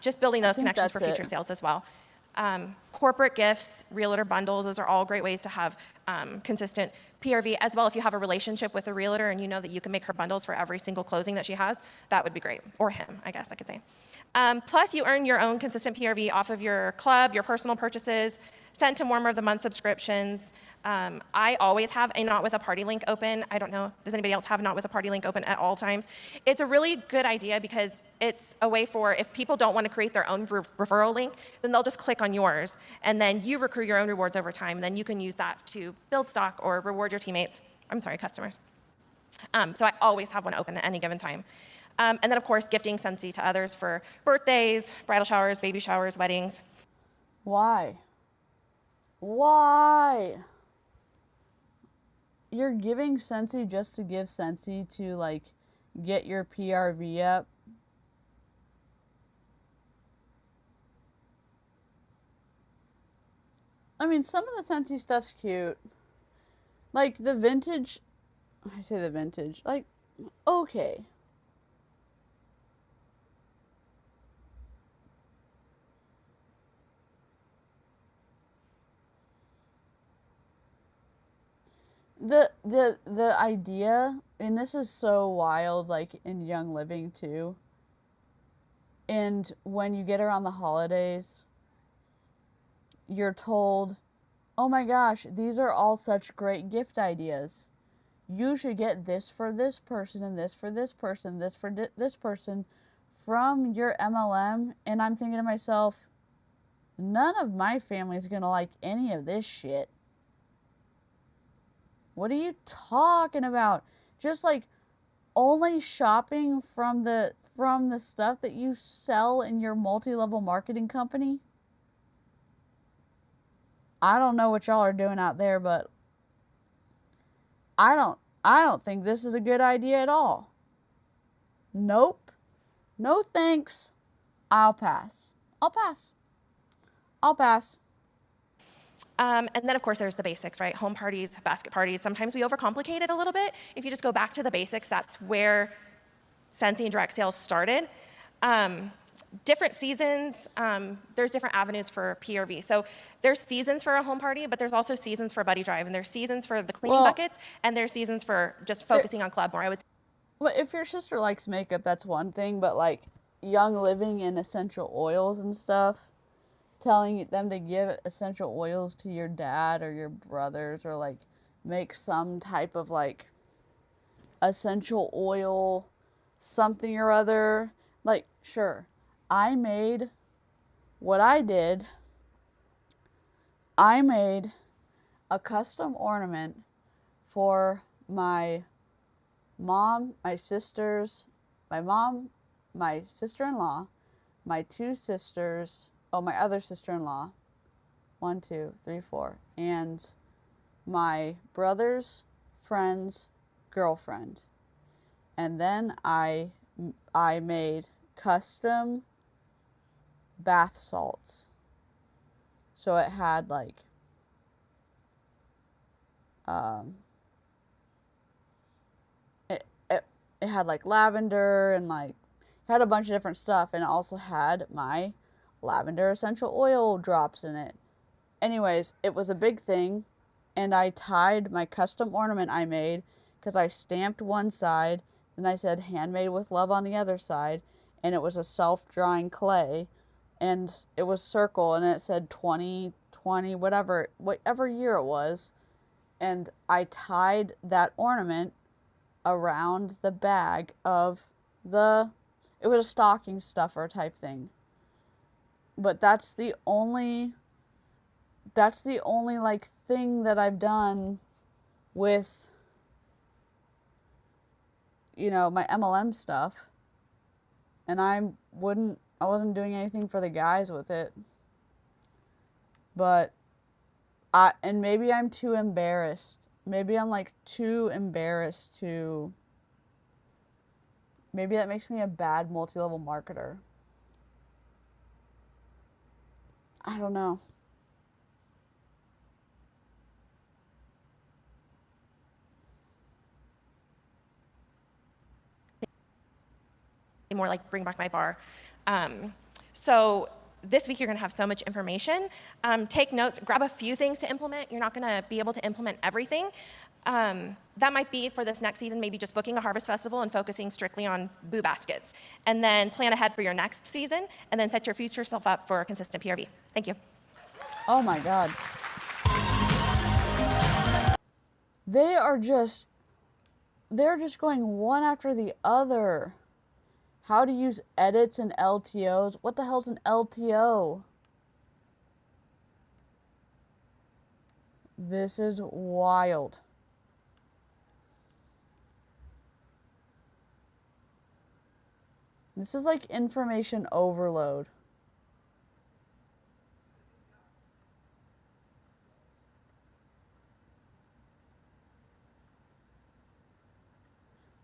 just building those connections for future sales as well. Corporate gifts, realtor bundles, those are all great ways to have consistent PRV. As well, if you have a relationship with a realtor and you know that you can make her bundles for every single closing that she has, that would be great. Or him, I guess I could say. Plus, you earn your own consistent PRV off of your club, your personal purchases, Scent and Warmer of the Month subscriptions. I always have a Not With a Party link open. I don't know, does anybody else have a Not With a Party link open at all times? It's a really good idea because it's a way for, if people don't want to create their own referral link, then they'll just click on yours, and then you recruit your own rewards over time, and then you can use that to build stock or reward your teammates. I'm sorry, customers. So I always have one open at any given time. And then, of course, gifting Scentsy to others for birthdays, bridal showers, baby showers, weddings. Why? Why? You're giving Scentsy just to give Scentsy to, like, get your PRV up? I mean, some of the Scentsy stuff's cute. Like, the vintage... I say the vintage. Like, okay. The idea, and this is so wild, like in Young Living too, and when you get around the holidays, you're told, oh my gosh, these are all such great gift ideas. You should get this for this person, and this for this person, this for this person from your MLM. And I'm thinking to myself, none of my family is going to like any of this shit. What are you talking about? Just like only shopping from the stuff that you sell in your multi-level marketing company? I don't know what y'all are doing out there, but I don't think this is a good idea at all. Nope. No thanks. I'll pass. I'll pass. I'll pass. And then, of course, there's the basics, right? Home parties, basket parties. Sometimes we overcomplicate it a little bit. If you just go back to the basics, that's where Scentsy and direct sales started. Different seasons, there's different avenues for PRV. So there's seasons for a home party, but there's also seasons for buddy drive, and there's seasons for the cleaning buckets, and there's seasons for just focusing on club more, I would say. Well, if your sister likes makeup, that's one thing, but like Young Living and essential oils and stuff, telling them to give essential oils to your dad or your brothers, or like make some type of like essential oil something or other. Like, sure, I made a custom ornament for my mom, my sisters, my mom, my sister-in-law, my two sisters, my other sister-in-law, 1, 2, 3, 4, and my brother's friend's girlfriend. And then I made custom bath salts. So it had like it had like lavender, and like it had a bunch of different stuff, and it also had my lavender essential oil drops in it. Anyways, it was a big thing, and I tied my custom ornament I made, because I stamped one side, then I said handmade with love on the other side, and it was a self-drying clay, and it was circle, and it said 2020, whatever year it was, and I tied that ornament around the bag of it was a stocking stuffer type thing. But that's the only like thing that I've done with, my MLM stuff. And I wasn't doing anything for the guys with it. But and maybe I'm too embarrassed. Maybe I'm like too embarrassed to, maybe that makes me a bad multi-level marketer. I don't know. More like bring back my bar. So this week you're going to have so much information. Take notes, grab a few things to implement. You're not going to be able to implement everything. That might be for this next season, maybe just booking a harvest festival and focusing strictly on boo baskets. And then plan ahead for your next season, and then set your future self up for a consistent PRV. Thank you. Oh my God. They're just going one after the other. How to use edits and LTOs. What the hell's an LTO? This is wild. This is like information overload.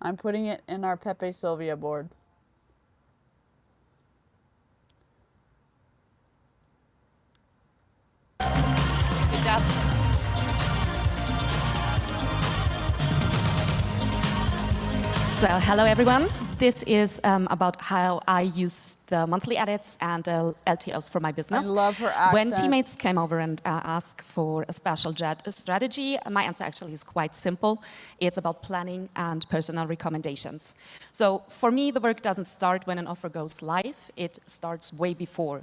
I'm putting it in our Pepe Sylvia board. Good job. So, hello everyone. This is about how I use the monthly edits and LTOs for my business. I love her accent. When teammates came over and asked for a special strategy, my answer actually is quite simple. It's about planning and personal recommendations. So for me, the work doesn't start when an offer goes live. It starts way before.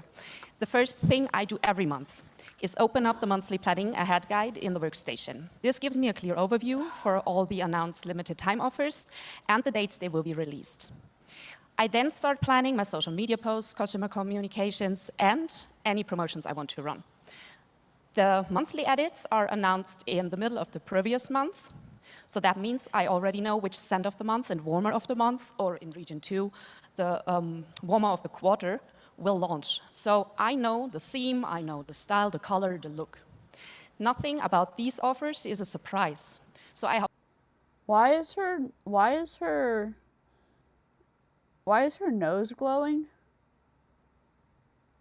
The first thing I do every month is open up the monthly planning ahead guide in the workstation. This gives me a clear overview for all the announced limited time offers and the dates they will be released. I then start planning my social media posts, customer communications, and any promotions I want to run. The monthly edits are announced in the middle of the previous month. So that means I already know which scent of the month and warmer of the month, or in region 2, the warmer of the quarter, will launch. So I know the theme, I know the style, the color, the look. Nothing about these offers is a surprise. So I have. Why is her nose glowing?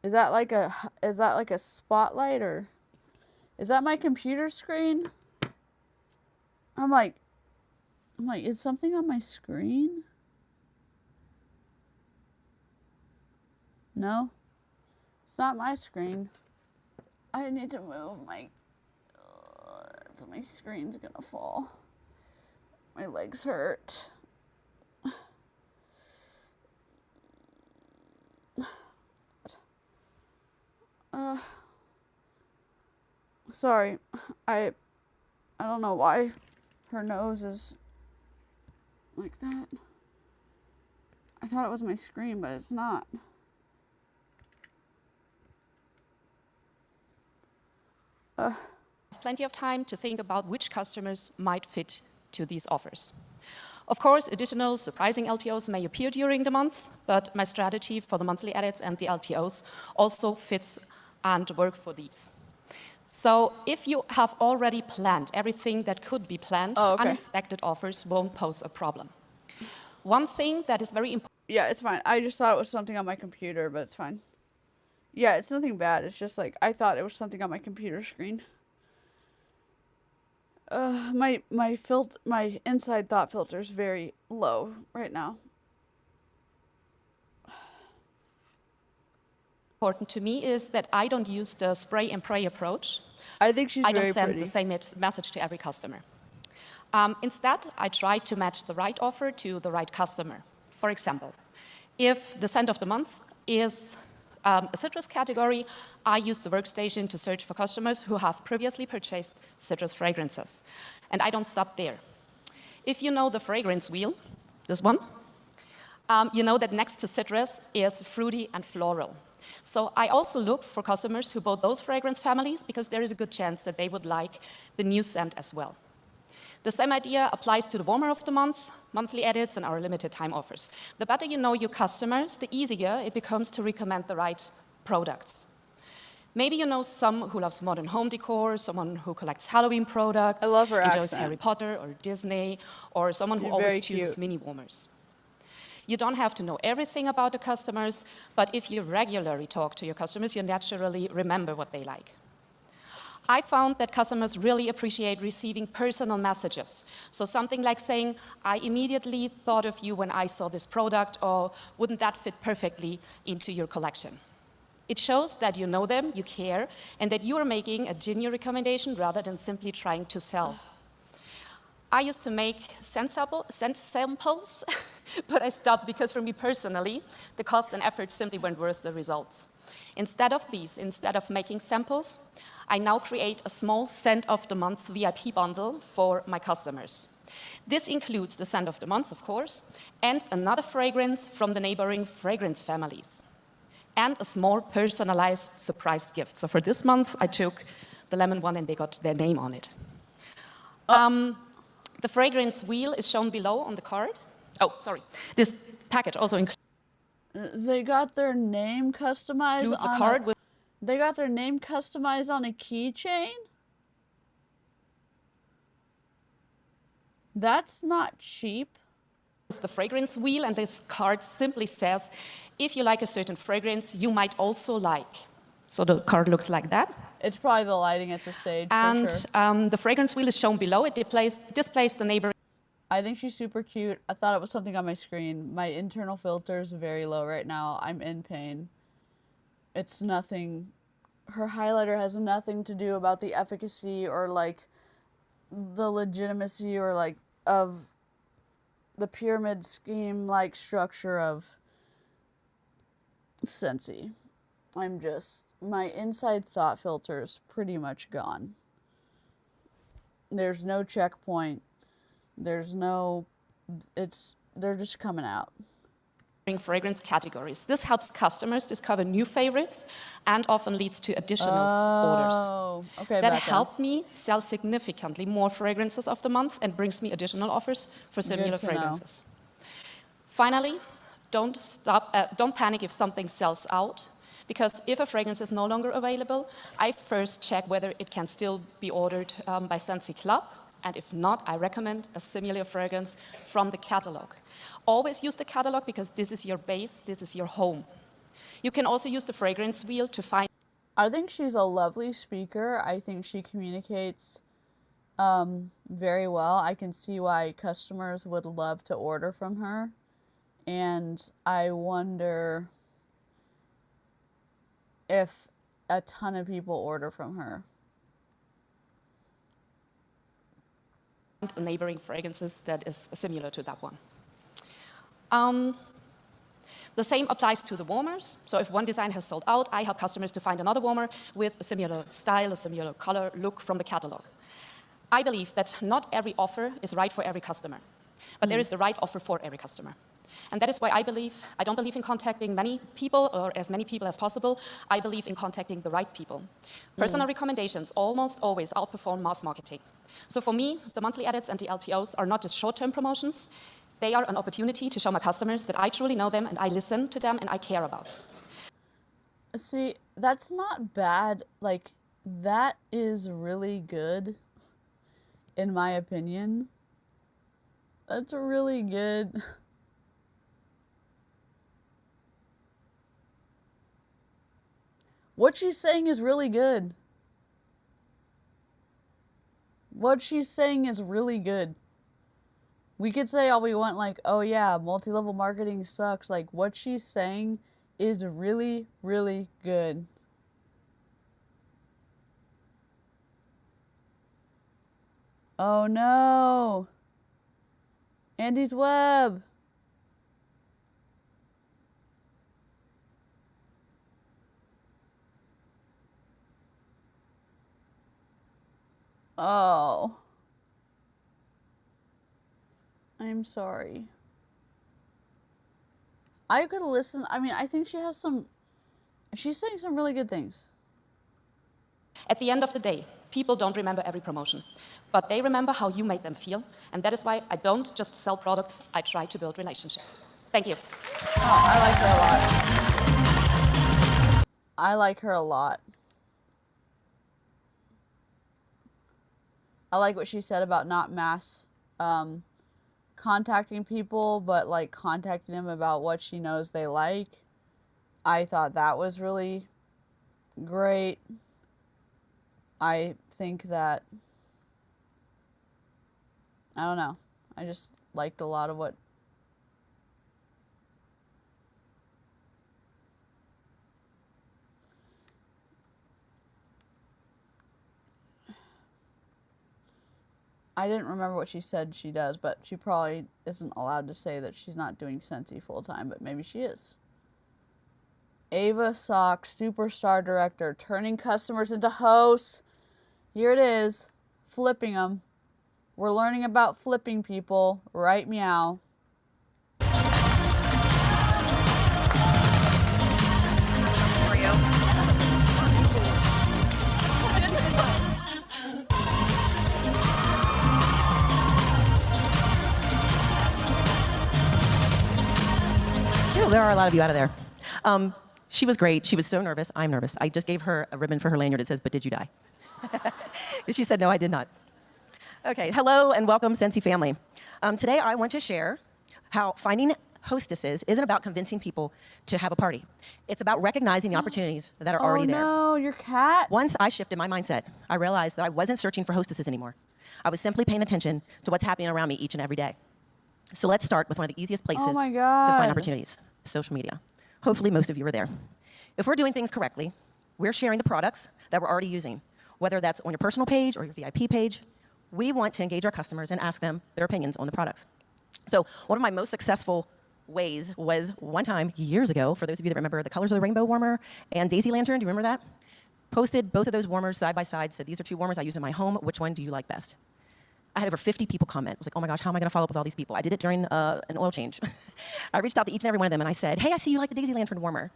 Is that like a spotlight, or is that my computer screen? I'm like, is something on my screen? No, it's not my screen. I need to move my, so my screen's gonna fall. My legs hurt. Sorry, I don't know why her nose is like that. I thought it was my screen, but it's not. Plenty of time to think about which customers might fit to these offers. Of course, additional surprising LTOs may appear during the month, but my strategy for the monthly edits and the LTOs also fits and work for these. So if you have already planned everything that could be planned, unexpected offers won't pose a problem. One thing that is very important. Yeah, it's fine. I just thought it was something on my computer, but it's fine. Yeah, it's nothing bad. It's just like I thought it was something on my computer screen. My inside thought filter is very low right now. Important to me is that I don't use the spray and pray approach. I think she's I very don't send pretty. the same message to every customer. Instead, I try to match the right offer to the right customer. For example, if the scent of the month is a citrus category, I use the workstation to search for customers who have previously purchased citrus fragrances. And I don't stop there. If you know the fragrance wheel, this one, you know that next to citrus is fruity and floral. So I also look for customers who bought those fragrance families because there is a good chance that they would like the new scent as well. The same idea applies to the warmer of the month, monthly edits, and our limited time offers. The better you know your customers, the easier it becomes to recommend the right products. Maybe you know some who loves modern home decor, someone who collects Halloween products, I love her enjoys accent. Harry Potter or Disney, or someone who always chooses mini warmers. You don't have to know everything about the customers, but if you regularly talk to your customers, you naturally remember what they like. I found that customers really appreciate receiving personal messages. So something like saying, I immediately thought of you when I saw this product, or wouldn't that fit perfectly into your collection? It shows that you know them, you care, and that you are making a genuine recommendation rather than simply trying to sell. I used to make scent samples, but I stopped because for me personally, the cost and effort simply weren't worth the results. Instead of making samples, I now create a small scent of the month VIP bundle for my customers. This includes the scent of the month, of course, and another fragrance from the neighboring fragrance families, and a small personalized surprise gift. So for this month, I took the lemon one and they got their name on it. The fragrance wheel is shown below on the card. Oh, sorry. This package also includes. They got their name customized Includes on a card with. They got their name customized on a keychain? That's not cheap. The fragrance wheel, and this card simply says, if you like a certain fragrance, you might also like. So the card looks like that. It's probably the lighting at the stage, and for sure. The fragrance wheel is shown below. It displays the neighboring. I think she's super cute. I thought it was something on my screen. My internal filter is very low right now. I'm in pain. It's nothing. Her highlighter has nothing to do about the efficacy or like the legitimacy or like of the pyramid scheme like structure of Scentsy. My inside thought filter is pretty much gone. There's no checkpoint. They're just coming out. Fragrance categories. This helps customers discover new favorites and often leads to additional orders. Okay, that helped me sell significantly more fragrances of the month and brings me additional offers for similar fragrances. Finally, don't panic if something sells out, because if a fragrance is no longer available, I first check whether it can still be ordered by Scentsy Club. And if not, I recommend a similar fragrance from the catalog. Always use the catalog because this is your base, this is your home. You can also use the fragrance wheel to find. I think she's a lovely speaker. I think she communicates very well. I can see why customers would love to order from her. And I wonder if a ton of people order from her. Neighboring fragrances that is similar to that one. The same applies to the warmers. So if one design has sold out, I help customers to find another warmer with a similar style, a similar color, look from the catalog. I believe that not every offer is right for every customer, but there is the right offer for every customer. And that is why I don't believe in contacting many people or as many people as possible. I believe in contacting the right people. Personal recommendations almost always outperform mass marketing. So for me, the monthly edits and the LTOs are not just short-term promotions. They are an opportunity to show my customers that I truly know them and I listen to them and I care about. See, that's not bad. Like, that is really good, in my opinion. That's really good. What she's saying is really good. What she's saying is really good. We could say all we want, like, oh yeah, multi-level marketing sucks. Like, what she's saying is really, really good. Oh no! Andy's web! Oh. I'm sorry. I could listen. I mean, I think she has some... She's saying some really good things. At the end of the day, people don't remember every promotion, but they remember how you made them feel. And that is why I don't just sell products, I try to build relationships. Thank you. Oh, I like her a lot. I like her a lot. I like what she said about not mass contacting people, but like contacting them about what she knows they like. I thought that was really great. I think that, I don't know, I just liked a lot of what I didn't remember what she said she does, but she probably isn't allowed to say that she's not doing Scentsy full-time, but maybe she is. Ava Sock, Superstar Director, turning customers into hosts. Here it is, flipping them. We're learning about flipping people, right, meow. Sure, there are a lot of you out of there. She was great. She was so nervous. I'm nervous. I just gave her a ribbon for her lanyard that says, "But did you die?" She said, "No, I did not." Okay, hello and welcome, Scentsy family. Today I want to share how finding hostesses isn't about convincing people to have a party. It's about recognizing the opportunities that are already there. Oh no, your cat. Once I shifted my mindset, I realized that I wasn't searching for hostesses anymore. I was simply paying attention to what's happening around me each and every day. So let's start with one of the easiest places to find opportunities, social media. Hopefully most of you are there. If we're doing things correctly, we're sharing the products that we're already using, whether that's on your personal page or your VIP page. We want to engage our customers and ask them their opinions on the products. So one of my most successful ways was one time, years ago, for those of you that remember the Colors of the Rainbow warmer and Daisy Lantern, do you remember that? Posted both of those warmers side by side, said, "These are two warmers I use in my home. Which one do you like best?" I had over 50 people comment. I was like, oh my gosh, how am I going to follow up with all these people? I did it during an oil change. I reached out to each and every one of them and I said, "Hey, I see you like the Daisy Lantern warmer.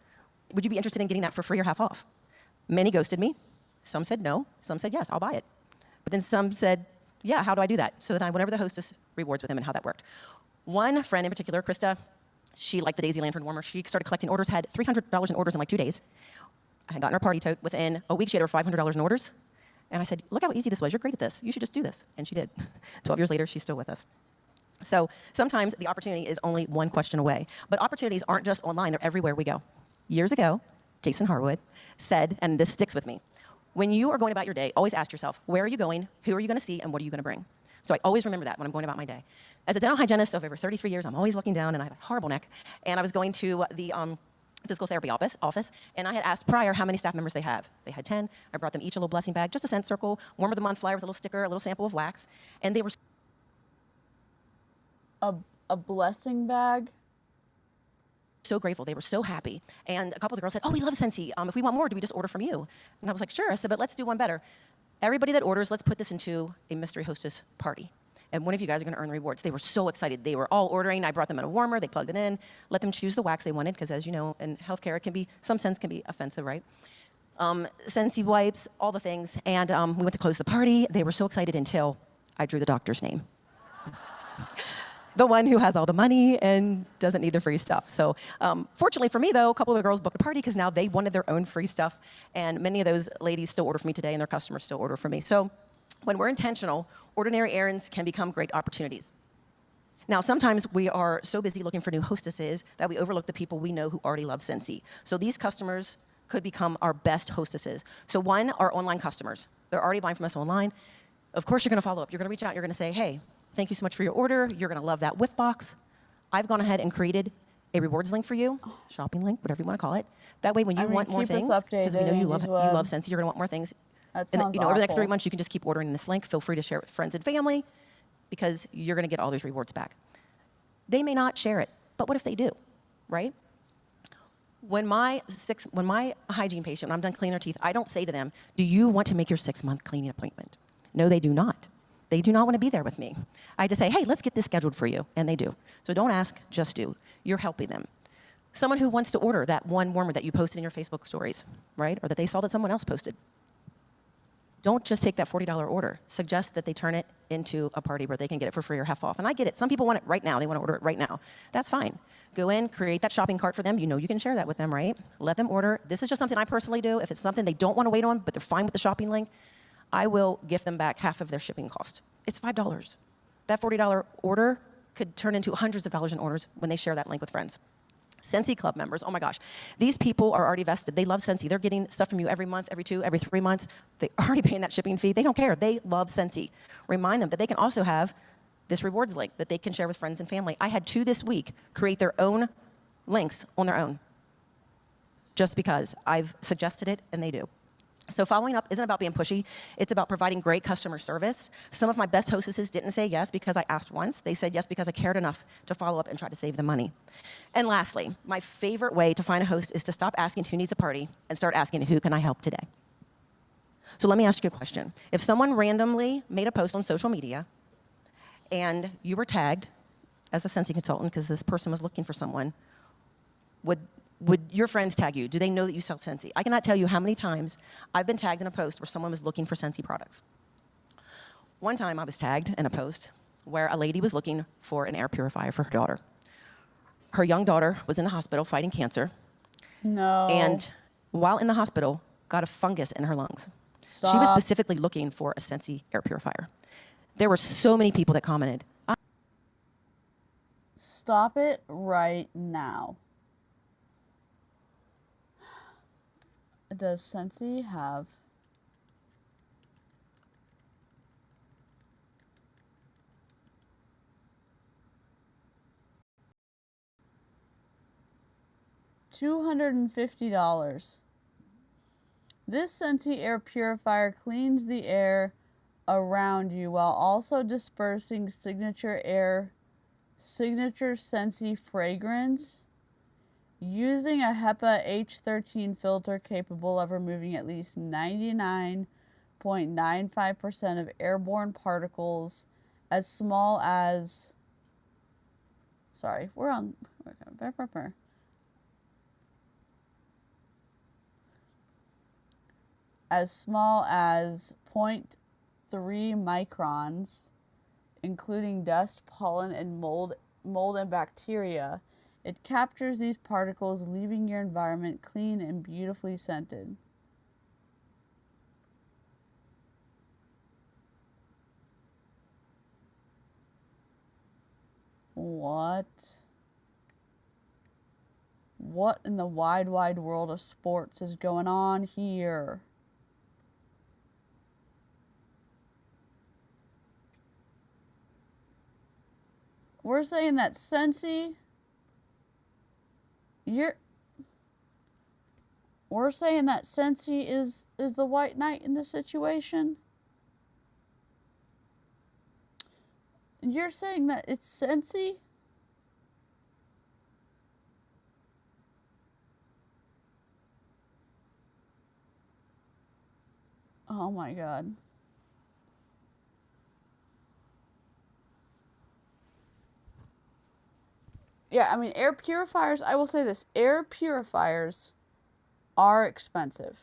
Would you be interested in getting that for free or half off?" Many ghosted me. Some said no. Some said, yes, I'll buy it. But then some said, yeah, how do I do that? So then I went over the hostess rewards with them and how that worked. One friend in particular, Krista, she liked the Daisy Lantern warmer. She started collecting orders, had $300 in orders in like 2 days. I had gotten her party tote. Within a week, she had over $500 in orders. And I said, "Look how easy this was. You're great at this. You should just do this." And she did. 12 years later, she's still with us. So sometimes the opportunity is only one question away. But opportunities aren't just online. They're everywhere we go. Years ago, Jason Harwood said, and this sticks with me, when you are going about your day, always ask yourself, where are you going, who are you going to see, and what are you going to bring? So I always remember that when I'm going about my day. As a dental hygienist of over 33 years, I'm always looking down, and I have a horrible neck. And I was going to the physical therapy office, and I had asked prior how many staff members they have. They had 10. I brought them each a little blessing bag, just a scent circle, warm of the month flyer with a little sticker, a little sample of wax, and they were... A blessing bag? so grateful. They were so happy. And a couple of the girls said, oh, we love Scentsy. If we want more, do we just order from you? And I was like, sure. I said, but let's do one better. Everybody that orders, let's put this into a mystery hostess party. And one of you guys are going to earn the rewards. They were so excited. They were all ordering. I brought them in a warmer. They plugged it in. Let them choose the wax they wanted, because as you know, in healthcare, it can be, some scents can be offensive, right? Scentsy wipes, all the things. And we went to close the party. They were so excited until I drew the doctor's name. The one who has all the money and doesn't need the free stuff. So fortunately for me, though, a couple of the girls booked a party because now they wanted their own free stuff. And many of those ladies still order from me today, and their customers still order from me. So when we're intentional, ordinary errands can become great opportunities. Now, sometimes we are so busy looking for new hostesses that we overlook the people we know who already love Scentsy. So these customers could become our best hostesses. So one, our online customers. They're already buying from us online. Of course, you're going to follow up. You're going to reach out. You're going to say, hey, thank you so much for your order. You're going to love that whiff box. I've gone ahead and created a rewards link for you, shopping link, whatever you want to call it. That way, when you want more things, because we know you love Scentsy, you're going to want more things. That sounds over the next 3 months, you can just keep ordering this link. Feel free to share it with friends and family, because you're going to get all those rewards back. They may not share it, but what if they do, right? When my hygiene patient, when I'm done cleaning their teeth, I don't say to them, do you want to make your 6-month cleaning appointment? No, they do not. They do not want to be there with me. I just say, hey, let's get this scheduled for you, and they do. So don't ask, just do. You're helping them. Someone who wants to order that one warmer that you posted in your Facebook stories, right? Or that they saw that someone else posted. Don't just take that $40 order. Suggest that they turn it into a party where they can get it for free or half off. And I get it. Some people want it right now. They want to order it right now. That's fine. Go in, create that shopping cart for them. You know you can share that with them, right? Let them order. This is just something I personally do. If it's something they don't want to wait on, but they're fine with the shopping link, I will gift them back half of their shipping cost. It's $5. That $40 order could turn into hundreds of dollars in orders when they share that link with friends. Scentsy Club members, oh my gosh. These people are already vested. They love Scentsy. They're getting stuff from you every month, every 2, every 3 months. They're already paying that shipping fee. They don't care. They love Scentsy. Remind them that they can also have this rewards link that they can share with friends and family. I had 2 this week create their own links on their own, just because I've suggested it and they do. So following up isn't about being pushy. It's about providing great customer service. Some of my best hostesses didn't say yes because I asked once. They said yes because I cared enough to follow up and try to save them money. And lastly, my favorite way to find a host is to stop asking who needs a party and start asking who can I help today. So let me ask you a question. If someone randomly made a post on social media and you were tagged as a Scentsy consultant because this person was looking for someone, would your friends tag you? Do they know that you sell Scentsy? I cannot tell you how many times I've been tagged in a post where someone was looking for Scentsy products. One time I was tagged in a post where a lady was looking for an air purifier for her daughter. Her young daughter was in the hospital fighting cancer. No. And while in the hospital, got a fungus in her lungs. Stop. She was specifically looking for a Scentsy air purifier. There were so many people that commented. Stop it right now. Does Scentsy have $250? This Scentsy air purifier cleans the air around you while also dispersing signature Scentsy fragrance. Using a HEPA H13 filter capable of removing at least 99.95% of airborne particles as small as, as small as 0.3 microns, including dust, pollen, and mold and bacteria. It captures these particles, leaving your environment clean and beautifully scented. What? What in the wide, wide world of sports is going on here? We're saying that Scentsy... We're saying that Scentsy is the white knight in this situation? You're saying that it's Scentsy? Oh my God. Yeah, I mean, air purifiers, I will say this, air purifiers are expensive.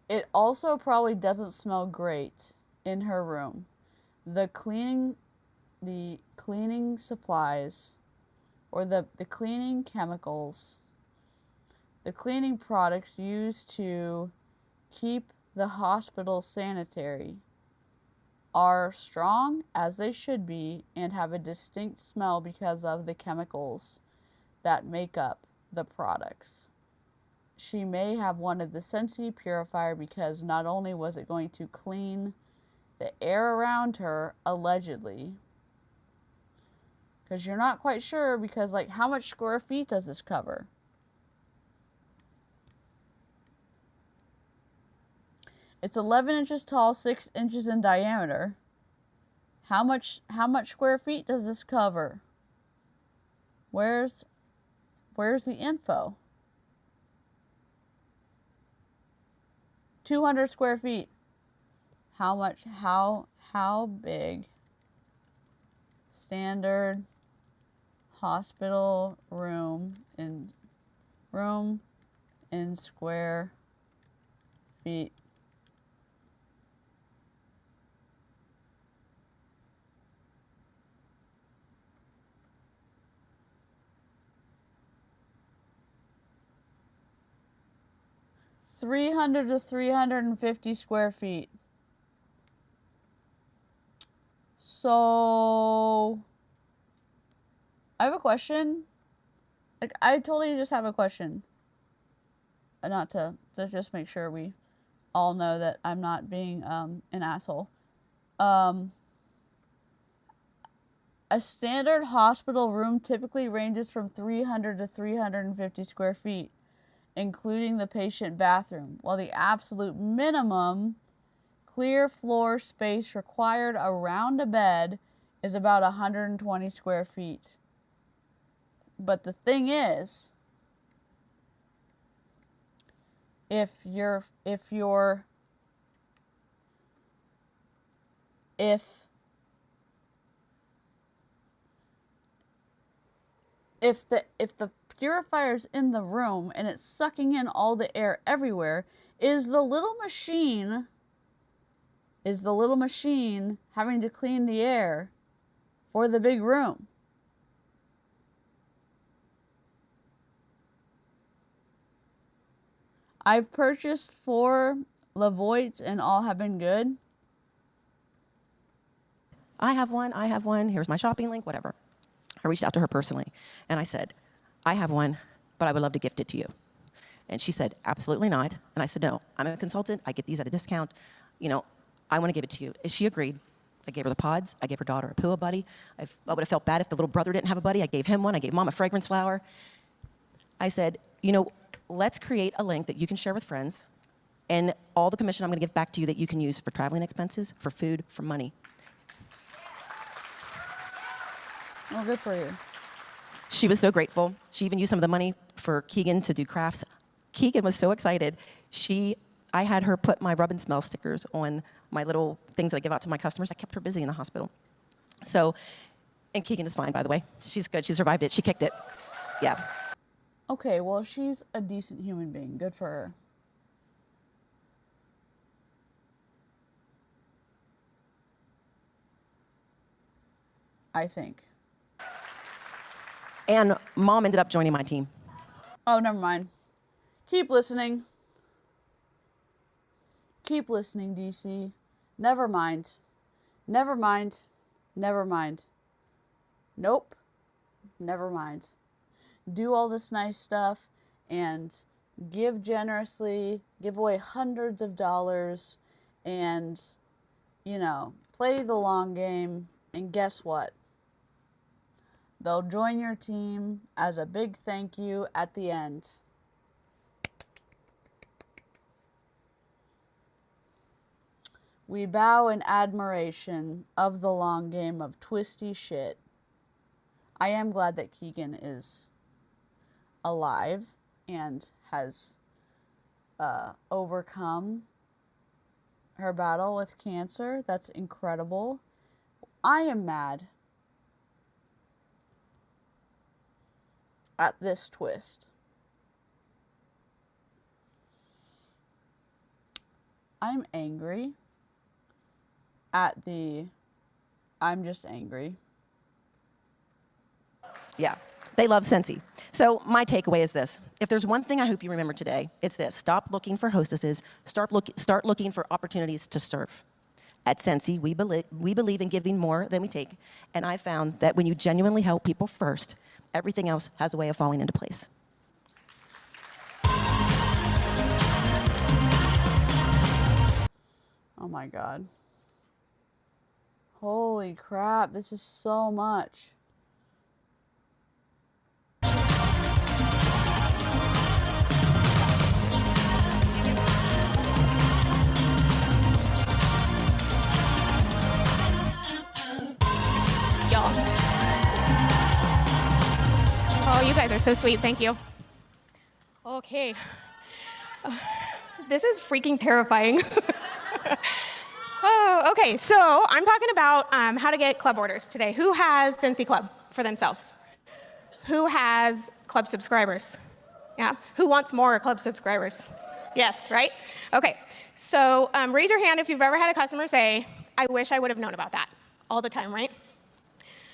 It also probably doesn't smell great in her room. The cleaning supplies, or the cleaning chemicals, the cleaning products used to keep the hospital sanitary are strong, as they should be, and have a distinct smell because of the chemicals that make up the products. She may have wanted the Scentsy purifier because not only was it going to clean the air around her, allegedly, because you're not quite sure, because, like, how much square feet does this cover? It's 11 inches tall, 6 inches in diameter. How much square feet does this cover? Where's the info? 200 square feet. How big? Standard hospital room in square feet. $300 to $350 square feet. So, I have a question. Like, I totally just have a question. Not to just make sure we all know that I'm not being an asshole. A standard hospital room typically ranges from 300 to 350 square feet, including the patient bathroom, while the absolute minimum clear floor space required around a bed is about 120 square feet. But the thing is, if the purifier's in the room and it's sucking in all the air everywhere, is the little machine having to clean the air for the big room? I've purchased 4 Lavoites and all have been good. I have one, here's my shopping link, whatever. I reached out to her personally and I said, I have one, but I would love to gift it to you. And she said, absolutely not. And I said, no, I'm a consultant. I get these at a discount. You know, I want to give it to you. And she agreed. I gave her the pods. I gave her daughter a Pua buddy. I would have felt bad if the little brother didn't have a buddy. I gave him one. I gave mom a fragrance flower. I said, you know, let's create a link that you can share with friends. And all the commission I'm going to give back to you that you can use for traveling expenses, for food, for money. Oh, good for you. She was so grateful. She even used some of the money for Keegan to do crafts. Keegan was so excited. I had her put my rub and smell stickers on my little things that I give out to my customers. I kept her busy in the hospital. So, and Keegan is fine, by the way. She's good. She survived it. She kicked it. Yeah. Okay, well, she's a decent human being. Good for her. I think. And mom ended up joining my team. Oh, never mind. Keep listening. Keep listening, DC. Never mind. Never mind. Never mind. Nope. Never mind. Do all this nice stuff and give generously, give away hundreds of dollars, and, you know, play the long game. And guess what? They'll join your team as a big thank you at the end. We bow in admiration of the long game of twisty shit. I am glad that Keegan is alive and has overcome her battle with cancer. That's incredible. I am mad at this twist. I'm angry at the... I'm just angry. Yeah, they love Scentsy. So my takeaway is this. If there's one thing I hope you remember today, it's this. Stop looking for hostesses. Start looking for opportunities to serve. At Scentsy, we believe in giving more than we take. And I found that when you genuinely help people first, everything else has a way of falling into place. Oh my God. Holy crap, this is so much. Y'all. Oh, you guys are so sweet. Thank you. Okay. This is freaking terrifying. Oh, okay. So I'm talking about how to get club orders today. Who has Scentsy Club for themselves? Who has club subscribers? Yeah. Who wants more club subscribers? Yes, right? Okay. So raise your hand if you've ever had a customer say, I wish I would have known about that. All the time, right?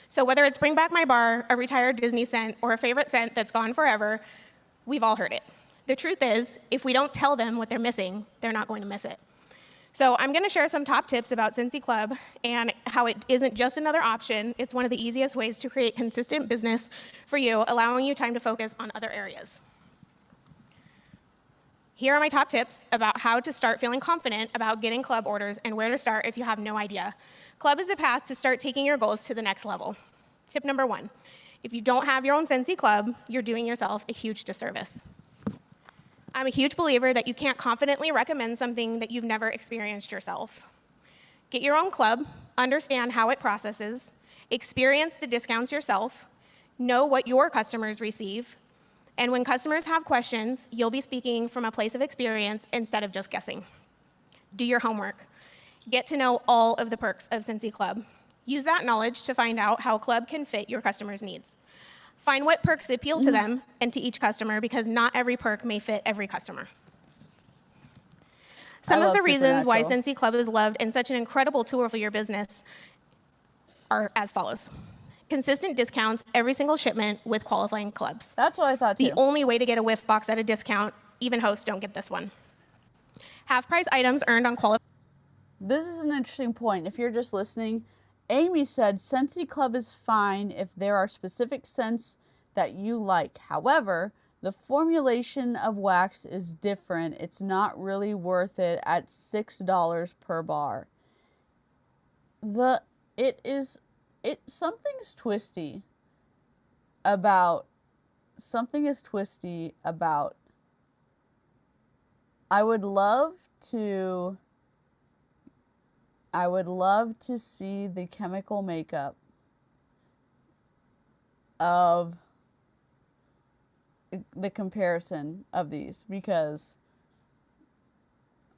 So whether it's bring back my bar, a retired Disney scent, or a favorite scent that's gone forever, we've all heard it. The truth is, if we don't tell them what they're missing, they're not going to miss it. So I'm going to share some top tips about Scentsy Club and how it isn't just another option. It's one of the easiest ways to create consistent business for you, allowing you time to focus on other areas. Here are my top tips about how to start feeling confident about getting club orders and where to start if you have no idea. Club is the path to start taking your goals to the next level. Tip number 1, if you don't have your own Scentsy Club, you're doing yourself a huge disservice. I'm a huge believer that you can't confidently recommend something that you've never experienced yourself. Get your own club, understand how it processes, experience the discounts yourself, know what your customers receive, and when customers have questions, you'll be speaking from a place of experience instead of just guessing. Do your homework. Get to know all of the perks of Scentsy Club. Use that knowledge to find out how Club can fit your customers' needs. Find what perks appeal to them and to each customer, because not every perk may fit every customer. Some of the reasons why Scentsy Club is loved and such an incredible tool for your business are as follows. Consistent discounts every single shipment with qualifying clubs. That's what I thought too. The only way to get a whiff box at a discount, even hosts don't get this one. Half price items earned on qualifying. This is an interesting point. If you're just listening, Amy said Scentsy Club is fine if there are specific scents that you like. However, the formulation of wax is different. It's not really worth it at $6 per bar. Something's twisty about I would love to see the chemical makeup of the comparison of these, because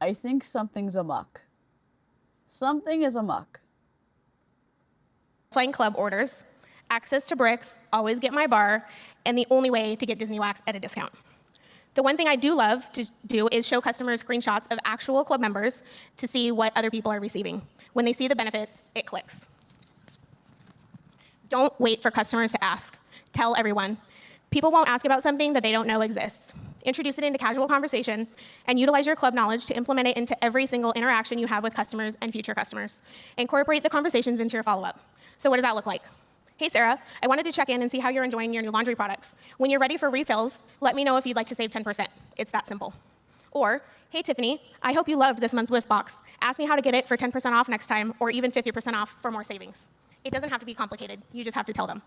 I think something's amok. Something is amok. Flying club orders, access to bricks, always get my bar, and the only way to get Disney wax at a discount. The one thing I do love to do is show customers screenshots of actual club members to see what other people are receiving. When they see the benefits, it clicks. Don't wait for customers to ask. Tell everyone. People won't ask about something that they don't know exists. Introduce it into casual conversation and utilize your club knowledge to implement it into every single interaction you have with customers and future customers. Incorporate the conversations into your follow-up. So what does that look like? Hey, Sarah, I wanted to check in and see how you're enjoying your new laundry products. When you're ready for refills, let me know if you'd like to save 10%. It's that simple. Or, hey, Tiffany, I hope you loved this month's whiff box. Ask me how to get it for 10% off next time, or even 50% off for more savings. It doesn't have to be complicated. You just have to tell them.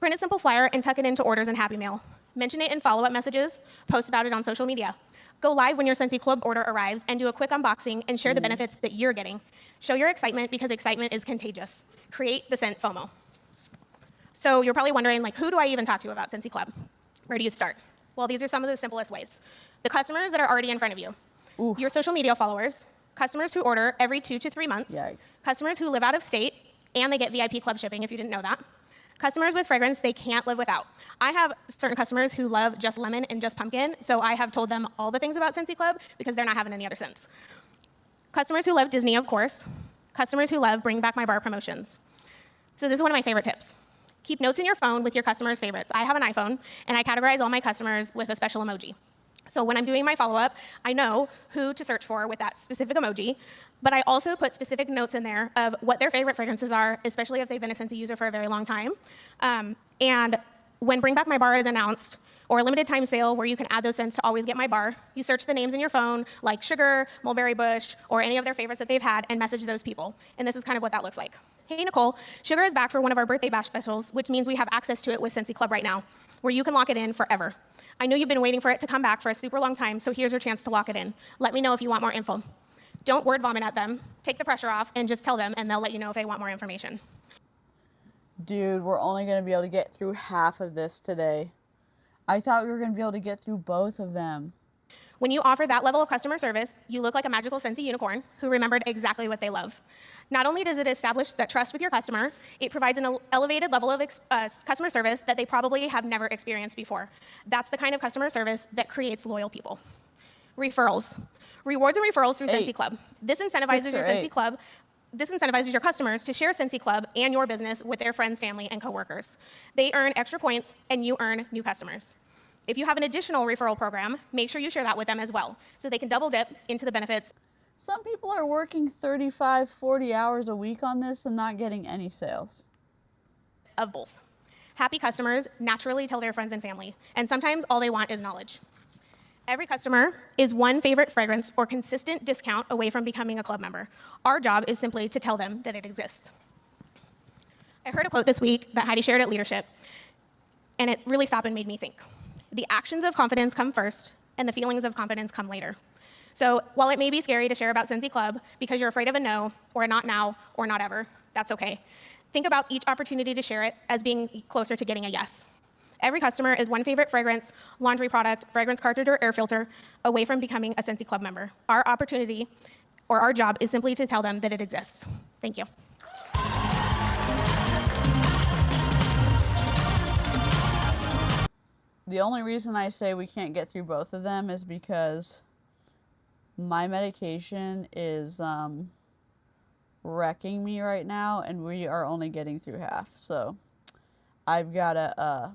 Print a simple flyer and tuck it into orders and Happy Mail. Mention it in follow-up messages. Post about it on social media. Go live when your Scentsy Club order arrives and do a quick unboxing and share the benefits that you're getting. Show your excitement, because excitement is contagious. Create the scent FOMO. So you're probably wondering, like, who do I even talk to about Scentsy Club? Where do you start? Well, these are some of the simplest ways. The customers that are already in front of you. Ooh. Your social media followers, customers who order every 2 to 3 months, Yikes. customers who live out of state, and they get VIP club shipping if you didn't know that. Customers with fragrance they can't live without. I have certain customers who love just lemon and just pumpkin, so I have told them all the things about Scentsy Club because they're not having any other scents. Customers who love Disney, of course. Customers who love Bring Back My Bar promotions. So this is one of my favorite tips. Keep notes in your phone with your customers' favorites. I have an iPhone, and I categorize all my customers with a special emoji. So when I'm doing my follow-up, I know who to search for with that specific emoji, but I also put specific notes in there of what their favorite fragrances are, especially if they've been a Scentsy user for a very long time. And when Bring Back My Bar is announced, or a limited time sale where you can add those scents to always get my bar, you search the names in your phone, like Sugar, Mulberry Bush, or any of their favorites that they've had, and message those people. And this is kind of what that looks like. Hey, Nicole, Sugar is back for one of our birthday bash specials, which means we have access to it with Scentsy Club right now, where you can lock it in forever. I know you've been waiting for it to come back for a super long time, so here's your chance to lock it in. Let me know if you want more info. Don't word vomit at them. Take the pressure off and just tell them, and they'll let you know if they want more information. Dude, we're only going to be able to get through half of this today. I thought we were going to be able to get through both of them. When you offer that level of customer service, you look like a magical Scentsy unicorn who remembered exactly what they love. Not only does it establish that trust with your customer, it provides an elevated level of customer service that they probably have never experienced before. That's the kind of customer service that creates loyal people. Referrals. Rewards and referrals through Scentsy Club. This incentivizes your Scentsy Club. This incentivizes your customers to share Scentsy Club and your business with their friends, family, and coworkers. They earn extra points, and you earn new customers. If you have an additional referral program, make sure you share that with them as well, so they can double dip into the benefits. Some people are working 35, 40 hours a week on this and not getting any sales. Of both. Happy customers naturally tell their friends and family, and sometimes all they want is knowledge. Every customer is one favorite fragrance or consistent discount away from becoming a club member. Our job is simply to tell them that it exists. I heard a quote this week that Heidi shared at Leadership, and it really stopped and made me think. The actions of confidence come first, and the feelings of confidence come later. So while it may be scary to share about Scentsy Club because you're afraid of a no, or a not now, or not ever, that's okay. Think about each opportunity to share it as being closer to getting a yes. Every customer is one favorite fragrance, laundry product, fragrance cartridge, or air filter away from becoming a Scentsy Club member. Our opportunity, or our job, is simply to tell them that it exists. Thank you. The only reason I say we can't get through both of them is because my medication is wrecking me right now, and we are only getting through half. So I've got to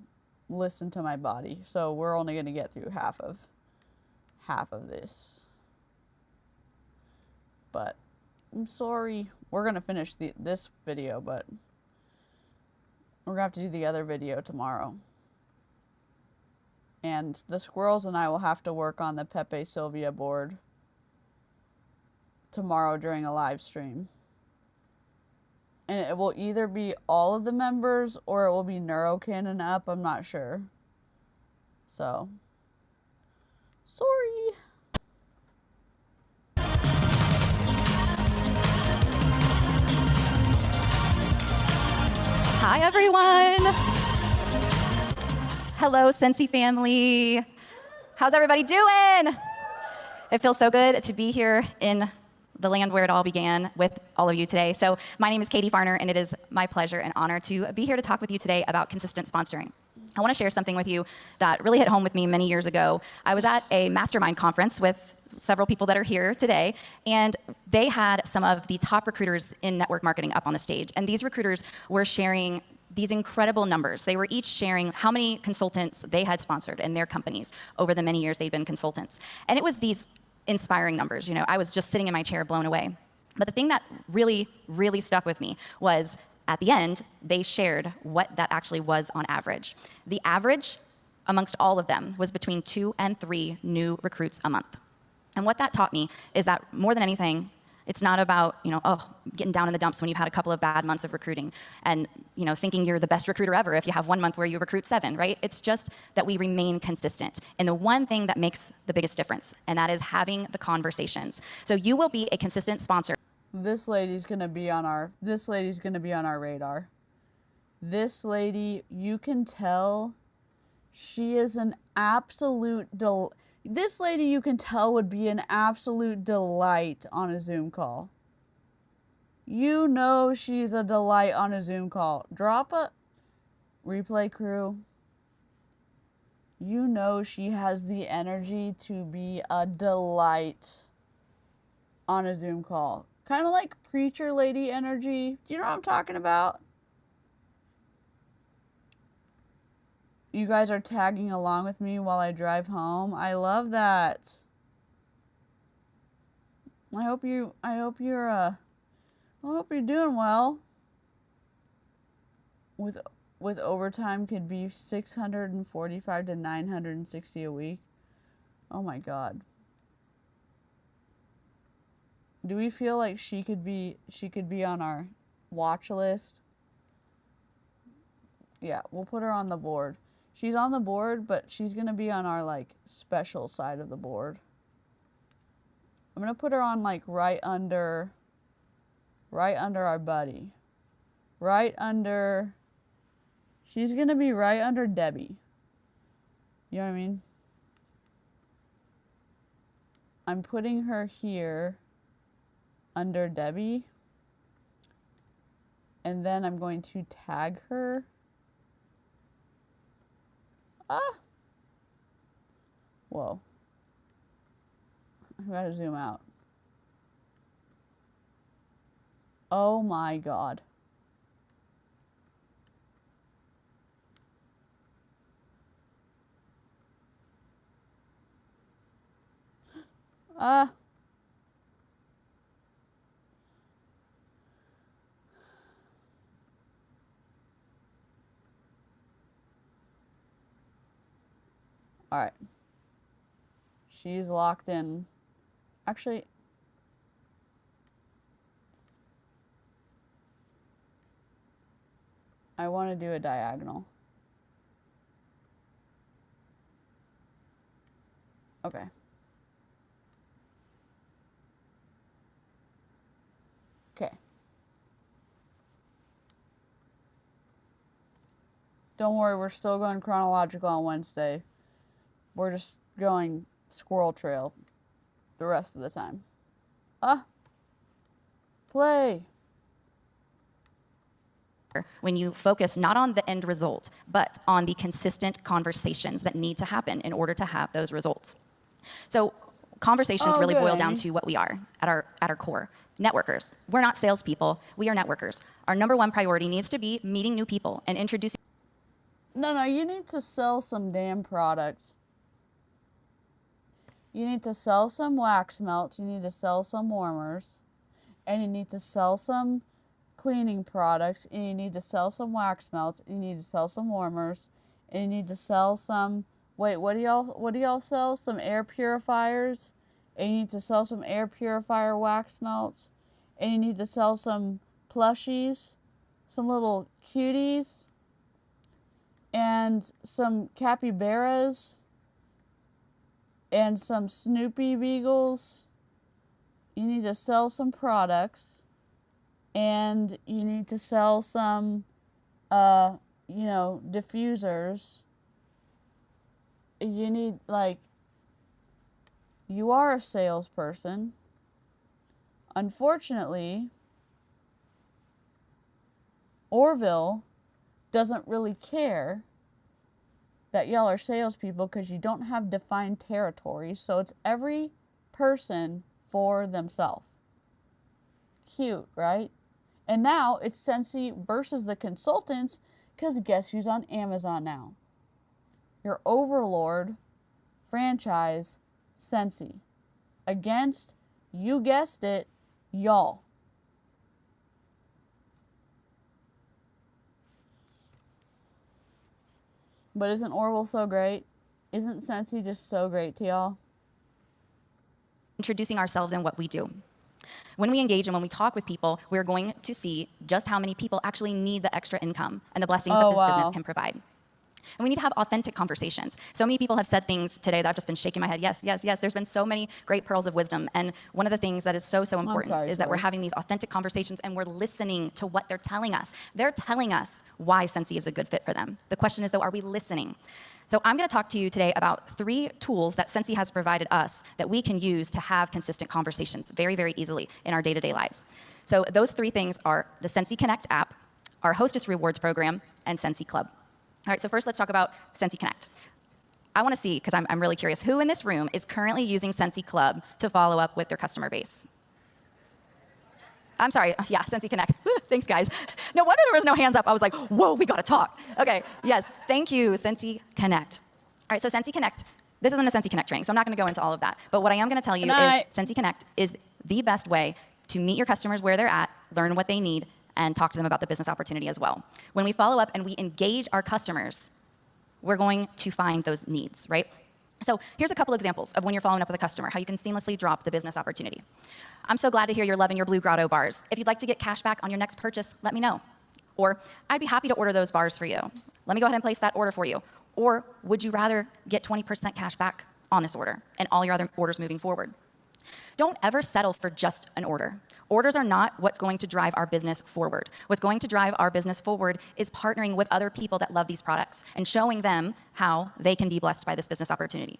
listen to my body. So we're only going to get through half of this. But I'm sorry. We're going to finish this video, but we're going to have to do the other video tomorrow. And the squirrels and I will have to work on the Pepe Sylvia board tomorrow during a live stream. And it will either be all of the members or it will be NeuroCanon up. I'm not sure. So, sorry. Hi, everyone. Hello, Scentsy family. How's everybody doing? It feels so good to be here in the land where it all began with all of you today. So my name is Katie Farner, and it is my pleasure and honor to be here to talk with you today about consistent sponsoring. I want to share something with you that really hit home with me many years ago. I was at a mastermind conference with several people that are here today, and they had some of the top recruiters in network marketing up on the stage. And these recruiters were sharing these incredible numbers. They were each sharing how many consultants they had sponsored in their companies over the many years they'd been consultants. And it was these inspiring numbers. You know, I was just sitting in my chair blown away. But the thing that really, really stuck with me was at the end, they shared what that actually was on average. The average amongst all of them was between 2 and 3 new recruits a month. And what that taught me is that more than anything, it's not about, getting down in the dumps when you've had a couple of bad months of recruiting and, thinking you're the best recruiter ever if you have one month where you recruit 7, right? It's just that we remain consistent. And the one thing that makes the biggest difference, and that is having the conversations. So you will be a consistent sponsor. This lady's gonna be on our radar. This lady, you can tell she is an absolute this lady, you can tell, would be an absolute delight on a Zoom call. You know she's a delight on a Zoom call. Drop a replay crew. You know she has the energy to be a delight on a Zoom call. Kind of like preacher lady energy. Do you know what I'm talking about? You guys are tagging along with me while I drive home. I love that. I hope you're doing well. With overtime could be 645 to 960 a week. Oh my God. Do we feel like she could be on our watch list? Yeah, we'll put her on the board. She's on the board, but she's gonna be on our like special side of the board. I'm gonna put her on like right under our buddy. She's gonna be right under Debbie. You know what I mean? I'm putting her here under Debbie. And then I'm going to tag her. Whoa. I gotta zoom out. Oh my God. All right. She's locked in. Actually, I want to do a diagonal. Okay. Okay. Don't worry, we're still going chronological on Wednesday. We're just going squirrel trail the rest of the time. Play. When you focus not on the end result, but on the consistent conversations that need to happen in order to have those results. So conversations really boil down to what we are at our core. Networkers. We're not salespeople. We are networkers. Our number one priority needs to be meeting new people and introducing. No, you need to sell some damn products. You need to sell some wax melts. You need to sell some warmers. And you need to sell some cleaning products. And you need to sell some wax melts. And you need to sell some warmers. And you need to sell some... Wait, what do y'all sell? Some air purifiers. And you need to sell some air purifier wax melts. And you need to sell some plushies. Some little cuties. And some capybaras. And some Snoopy beagles. You need to sell some products. And you need to sell some, diffusers. You need, you are a salesperson. Unfortunately, Orville doesn't really care that y'all are salespeople because you don't have defined territories. So it's every person for themselves. Cute, right? And now it's Scentsy versus the consultants because guess who's on Amazon now? Your overlord franchise, Scentsy. Against, you guessed it, y'all. But isn't Orville so great? Isn't Scentsy just so great to y'all? Introducing ourselves and what we do. When we engage and when we talk with people, we're going to see just how many people actually need the extra income and the blessings that this business can provide. And we need to have authentic conversations. So many people have said things today that I've just been shaking my head. Yes, yes, yes. There's been so many great pearls of wisdom. And one of the things that is so, so important is that we're having these authentic conversations and we're listening to what they're telling us. They're telling us why Scentsy is a good fit for them. The question is, though, are we listening? So I'm going to talk to you today about 3 tools that Scentsy has provided us that we can use to have consistent conversations very, very easily in our day-to-day lives. So those 3 things are the Scentsy Connect app, our Hostess Rewards program, and Scentsy Club. All right, so first let's talk about Scentsy Connect. I want to see, because I'm really curious, who in this room is currently using Scentsy Club to follow up with their customer base? I'm sorry, yeah, Scentsy Connect. Thanks, guys. No wonder there was no hands up. I was like, whoa, we got to talk. Okay, yes, thank you, Scentsy Connect. All right, so Scentsy Connect, this isn't a Scentsy Connect training, so I'm not going to go into all of that. But what I am going to tell you is Scentsy Connect is the best way to meet your customers where they're at, learn what they need, and talk to them about the business opportunity as well. When we follow up and we engage our customers, we're going to find those needs, right? So here's a couple examples of when you're following up with a customer, how you can seamlessly drop the business opportunity. I'm so glad to hear you're loving your Blue Grotto bars. If you'd like to get cash back on your next purchase, let me know. Or I'd be happy to order those bars for you. Let me go ahead and place that order for you. Or would you rather get 20% cash back on this order and all your other orders moving forward? Don't ever settle for just an order. Orders are not what's going to drive our business forward. What's going to drive our business forward is partnering with other people that love these products and showing them how they can be blessed by this business opportunity.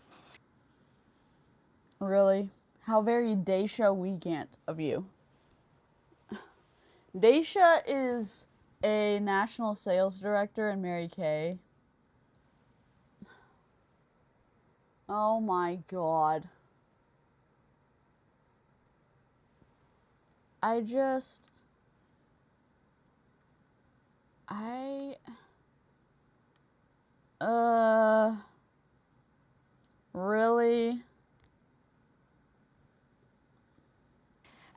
Really? How very Daisha Weekend of you. Daisha is a national sales director in Mary Kay. Oh my God. Really?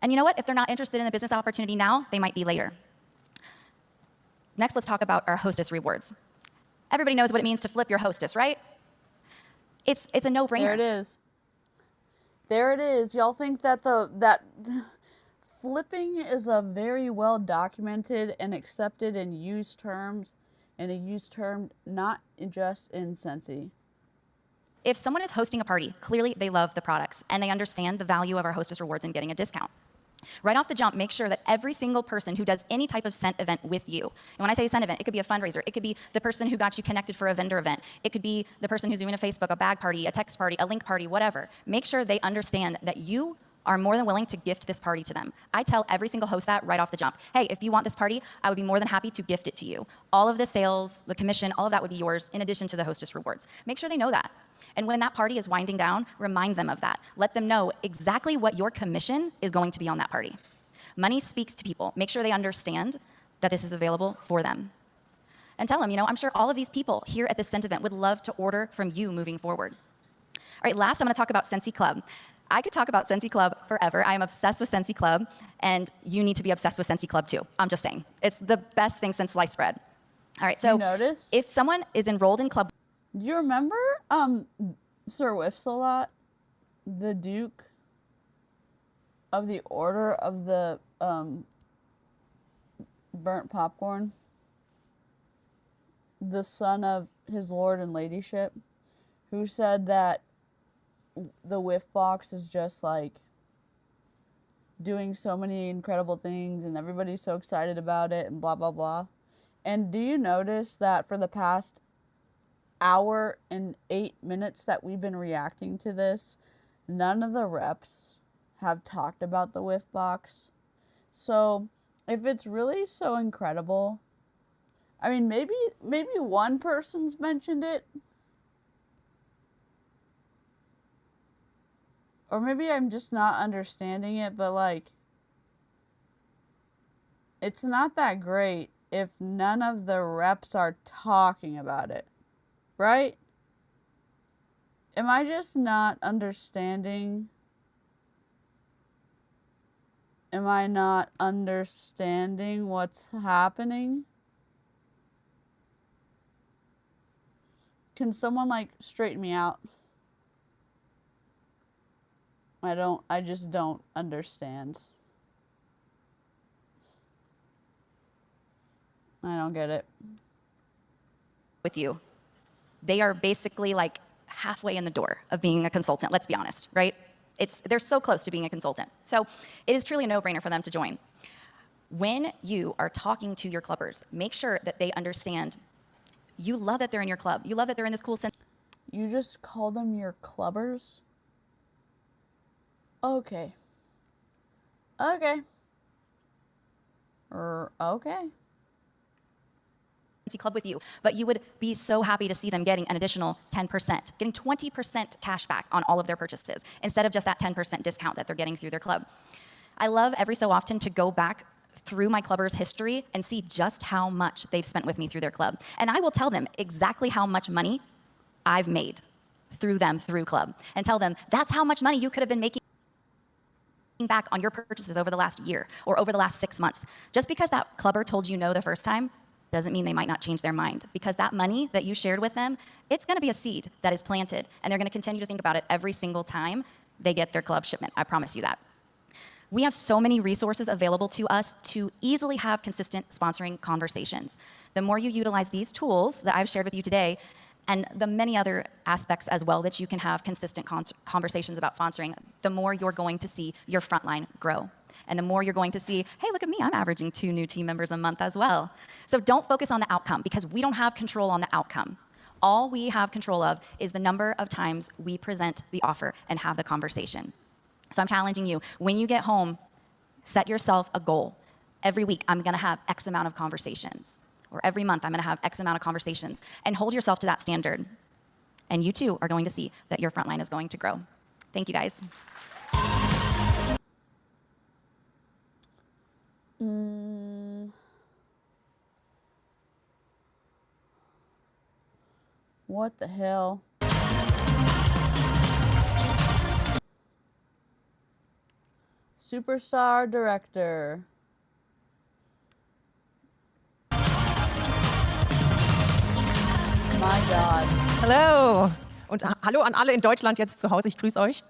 And you know what? If they're not interested in the business opportunity now, they might be later. Next, let's talk about our Hostess Rewards. Everybody knows what it means to flip your hostess, right? It's a no-brainer. There it is. There it is. Y'all think that that flipping is a very well documented and accepted and used terms, and a used term not just in Scentsy. If someone is hosting a party, clearly they love the products and they understand the value of our Hostess Rewards and getting a discount. Right off the jump, make sure that every single person who does any type of scent event with you, and when I say scent event, it could be a fundraiser, it could be the person who got you connected for a vendor event, it could be the person who's doing a Facebook, a bag party, a text party, a link party, whatever. Make sure they understand that you are more than willing to gift this party to them. I tell every single host that right off the jump. Hey, if you want this party, I would be more than happy to gift it to you. All of the sales, the commission, all of that would be yours in addition to the Hostess Rewards. Make sure they know that. And when that party is winding down, remind them of that. Let them know exactly what your commission is going to be on that party. Money speaks to people. Make sure they understand that this is available for them. And tell them, I'm sure all of these people here at this scent event would love to order from you moving forward. All right, last I'm going to talk about Scentsy Club. I could talk about Scentsy Club forever. I am obsessed with Scentsy Club, and you need to be obsessed with Scentsy Club too. I'm just saying. It's the best thing since sliced bread. All right, so if someone is enrolled in Club... Do you remember Sir Whiffs-a-Lot, the Duke of the Order of the Burnt Popcorn? The son of his lord and ladyship, who said that the whiff box is just like doing so many incredible things and everybody's so excited about it and blah blah blah. And do you notice that for the past hour and 8 minutes that we've been reacting to this, none of the reps have talked about the whiff box? So if it's really so incredible, I mean, maybe one person's mentioned it. Or maybe I'm just not understanding it, but like, it's not that great if none of the reps are talking about it, right? Am I just not understanding? Am I not understanding what's happening? Can someone like straighten me out? I just don't understand. I don't get it. With you. they are basically like halfway in the door of being a consultant, let's be honest, right? They're so close to being a consultant. So it is truly a no-brainer for them to join. When you are talking to your clubbers, make sure that they understand you love that they're in your club. You love that they're in this cool sense. You just call them your clubbers? Okay. Okay. Okay. Scentsy Club with you, but you would be so happy to see them getting an additional 10%, getting 20% cash back on all of their purchases, instead of just that 10% discount that they're getting through their club. I love every so often to go back through my clubbers' history and see just how much they've spent with me through their club. And I will tell them exactly how much money I've made through them, through club, and tell them that's how much money you could have been making back on your purchases over the last year or over the last 6 months. Just because that clubber told you no the first time doesn't mean they might not change their mind, because that money that you shared with them, it's gonna be a seed that is planted, and they're gonna continue to think about it every single time they get their club shipment. I promise you that. We have so many resources available to us to easily have consistent sponsoring conversations. The more you utilize these tools that I've shared with you today, and the many other aspects as well that you can have consistent conversations about sponsoring, the more you're going to see your frontline grow. And the more you're going to see, hey, look at me, I'm averaging 2 new team members a month as well. So don't focus on the outcome, because we don't have control on the outcome. All we have control of is the number of times we present the offer and have the conversation. So I'm challenging you, when you get home, set yourself a goal. Every week, I'm gonna have X amount of conversations. Or every month, I'm gonna have X amount of conversations. And hold yourself to that standard. And you too are going to see that your frontline is going to grow. Thank you, guys. What the hell? Superstar director. My God. Hello. Und hallo an alle in Deutschland jetzt zu Hause. Ich grüße euch.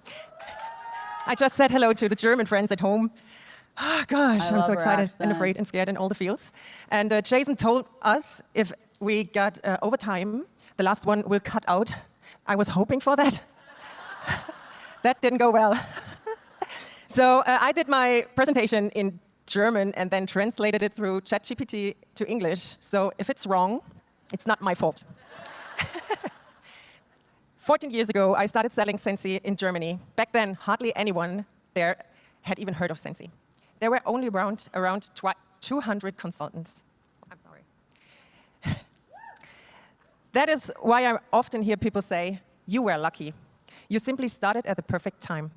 I just said hello to the German friends at home. Oh, gosh, I'm so excited and afraid and scared in all the feels. And Jason told us if we got overtime, the last one will cut out. I was hoping for that. That didn't go well. So I did my presentation in German and then translated it through ChatGPT to English. So if it's wrong, it's not my fault. 14 years ago, I started selling Scentsy in Germany. Back then, hardly anyone there had even heard of Scentsy. There were only around 200 consultants. I'm sorry. That is why I often hear people say, you were lucky. You simply started at the perfect time.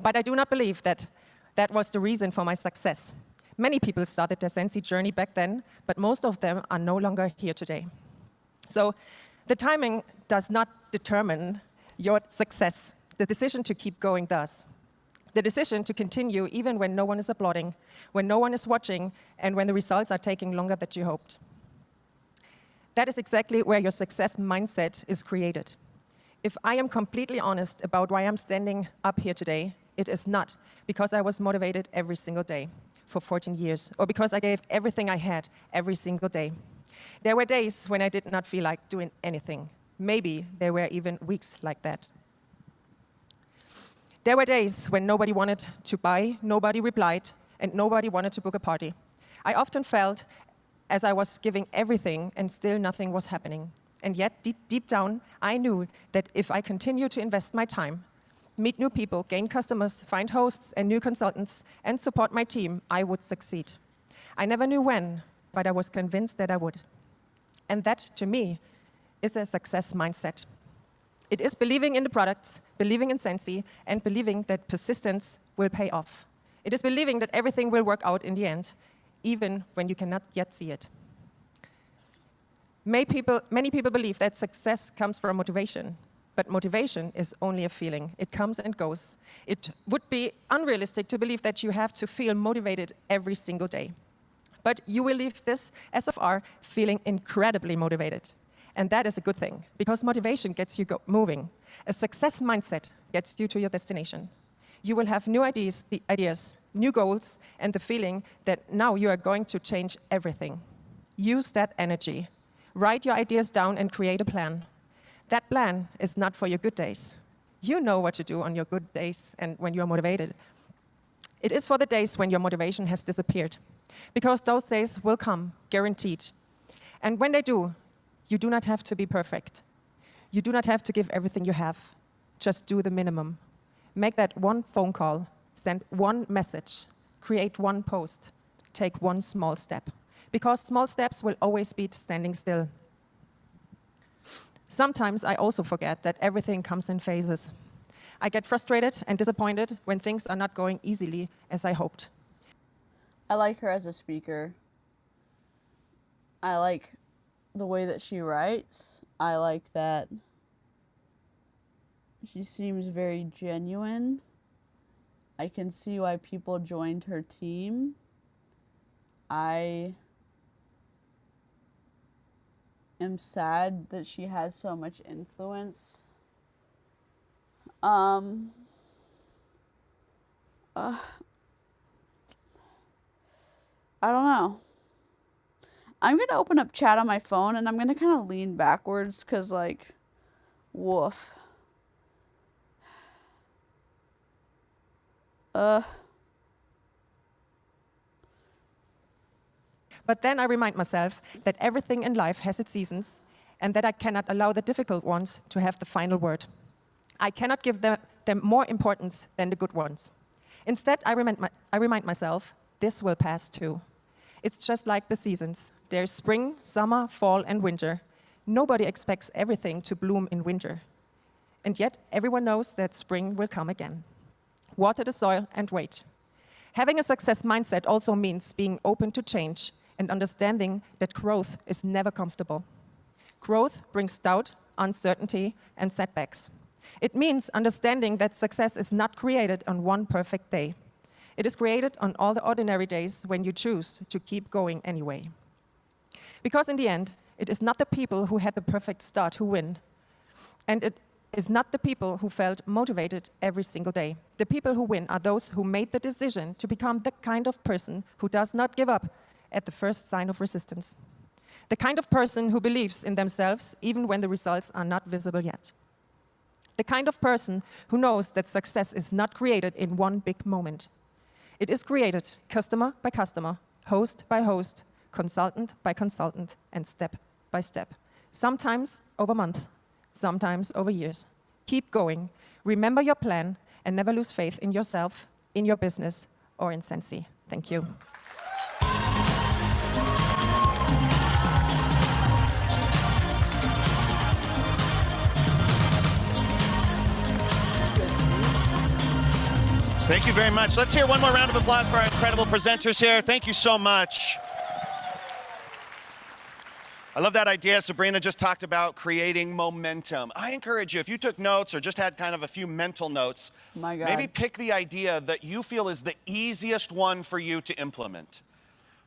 But I do not believe that that was the reason for my success. Many people started their Scentsy journey back then, but most of them are no longer here today. So the timing does not determine your success. The decision to keep going does. The decision to continue even when no one is applauding, when no one is watching, and when the results are taking longer than you hoped. That is exactly where your success mindset is created. If I am completely honest about why I'm standing up here today, it is not because I was motivated every single day for 14 years, or because I gave everything I had every single day. There were days when I did not feel like doing anything. Maybe there were even weeks like that. There were days when nobody wanted to buy, nobody replied, and nobody wanted to book a party. I often felt as I was giving everything and still nothing was happening. And yet, deep down, I knew that if I continued to invest my time, meet new people, gain customers, find hosts and new consultants, and support my team, I would succeed. I never knew when, but I was convinced that I would. And that, to me, is a success mindset. It is believing in the products, believing in Scentsy, and believing that persistence will pay off. It is believing that everything will work out in the end, even when you cannot yet see it. Many people believe that success comes from motivation, but motivation is only a feeling. It comes and goes. It would be unrealistic to believe that you have to feel motivated every single day. But you will leave this SFR feeling incredibly motivated. And that is a good thing, because motivation gets you moving. A success mindset gets you to your destination. You will have new ideas, new goals, and the feeling that now you are going to change everything. Use that energy. Write your ideas down and create a plan. That plan is not for your good days. You know what to do on your good days and when you're motivated. It is for the days when your motivation has disappeared, because those days will come, guaranteed. And when they do, you do not have to be perfect. You do not have to give everything you have. Just do the minimum. Make that one phone call, send one message, create one post, take one small step. Because small steps will always beat standing still. Sometimes I also forget that everything comes in phases. I get frustrated and disappointed when things are not going easily as I hoped. I like her as a speaker. I like the way that she writes. I like that she seems very genuine. I can see why people joined her team. I am sad that she has so much influence. I don't know. I'm going to open up chat on my phone and I'm going to kind of lean backwards because, like, woof. But then I remind myself that everything in life has its seasons and that I cannot allow the difficult ones to have the final word. I cannot give them more importance than the good ones. Instead, I remind myself, this will pass too. It's just like the seasons. There's spring, summer, fall, and winter. Nobody expects everything to bloom in winter. And yet, everyone knows that spring will come again. Water the soil and wait. Having a success mindset also means being open to change and understanding that growth is never comfortable. Growth brings doubt, uncertainty, and setbacks. It means understanding that success is not created on one perfect day. It is created on all the ordinary days when you choose to keep going anyway. Because in the end, it is not the people who had the perfect start who win. And it is not the people who felt motivated every single day. The people who win are those who made the decision to become the kind of person who does not give up at the first sign of resistance. The kind of person who believes in themselves even when the results are not visible yet. The kind of person who knows that success is not created in one big moment. It is created customer by customer, host by host, consultant by consultant, and step by step. Sometimes over months, sometimes over years. Keep going, remember your plan, and never lose faith in yourself, in your business, or in Scentsy. Thank you. Thank you very much. Let's hear one more round of applause for our incredible presenters here. Thank you so much. I love that idea Sabrina just talked about, creating momentum. I encourage you, if you took notes or just had kind of a few mental notes, maybe pick the idea that you feel is the easiest one for you to implement.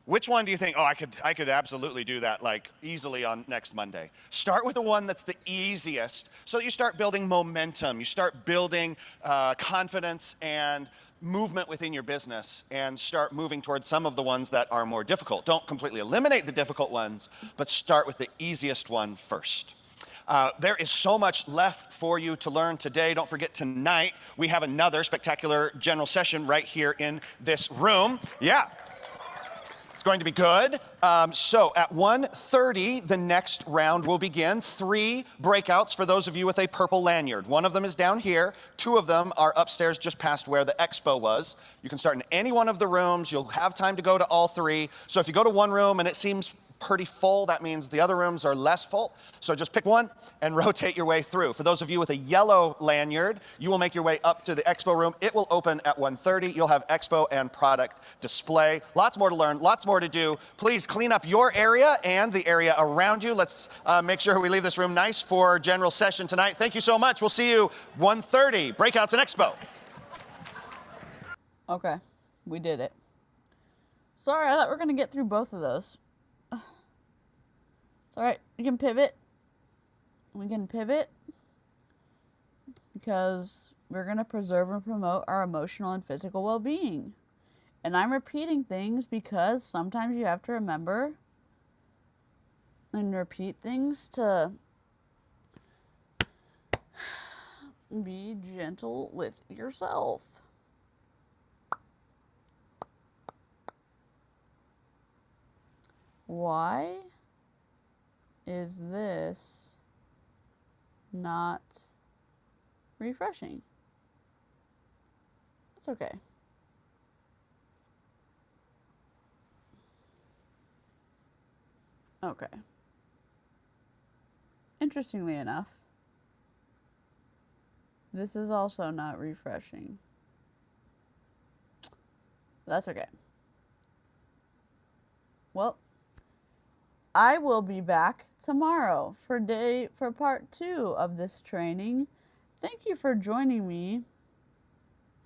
Which one do you think, oh, I could absolutely do that, like, easily on next Monday? Start with the one that's the easiest so that you start building momentum. You start building confidence and movement within your business and start moving towards some of the ones that are more difficult. Don't completely eliminate the difficult ones, but start with the easiest one first. There is so much left for you to learn today. Don't forget, tonight we have another spectacular general session right here in this room. Yeah. It's going to be good. So at 1:30, the next round will begin. 3 breakouts for those of you with a purple lanyard. One of them is down here. 2 of them are upstairs just past where the expo was. You can start in any one of the rooms. You'll have time to go to all 3. So if you go to one room and it seems pretty full, that means the other rooms are less full. So just pick one and rotate your way through. For those of you with a yellow lanyard, you will make your way up to the expo room. It will open at 1:30. You'll have expo and product display. Lots more to learn, lots more to do. Please clean up your area and the area around you. Let's make sure we leave this room nice for general session tonight. Thank you so much. We'll see you 1:30. Breakouts and expo. Okay, we did it. Sorry, I thought we were going to get through both of those. It's alright, we can pivot. We can pivot because we're going to preserve and promote our emotional and physical well-being. And I'm repeating things because sometimes you have to remember and repeat things to be gentle with yourself. Why is this not refreshing? That's okay. Okay. Interestingly enough, this is also not refreshing. That's okay. Well, I will be back tomorrow for part 2 of this training. Thank you for joining me.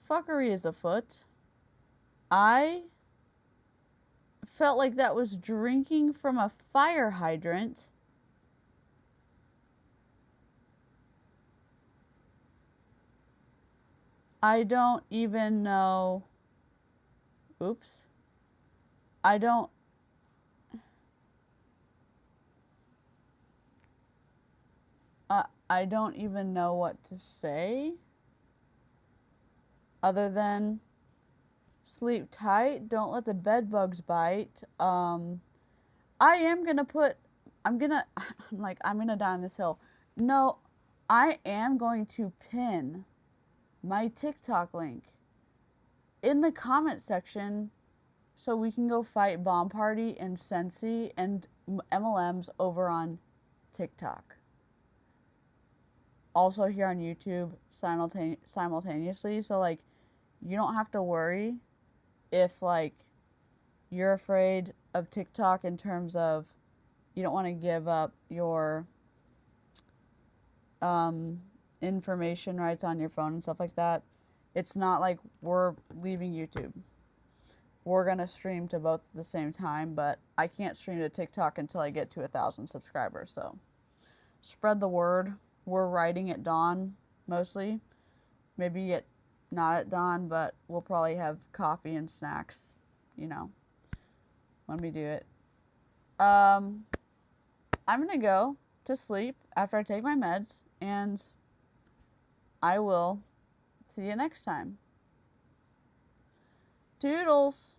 Fuckery is afoot. I felt like that was drinking from a fire hydrant. I don't even know. Oops. I don't even know what to say other than sleep tight, don't let the bed bugs bite. I'm gonna die on this hill. No, I am going to pin my TikTok link in the comment section so we can go fight Bomb Party and Scentsy and MLMs over on TikTok. Also here on YouTube simultaneously, so like you don't have to worry if like you're afraid of TikTok in terms of you don't want to give up your information rights on your phone and stuff like that. It's not like we're leaving YouTube. We're gonna stream to both at the same time, but I can't stream to TikTok until I get to 1,000 subscribers, so spread the word. We're writing at dawn, mostly. Maybe not at dawn, but we'll probably have coffee and snacks, you know, when we do it. I'm gonna go to sleep after I take my meds, and I will see you next time. Toodles!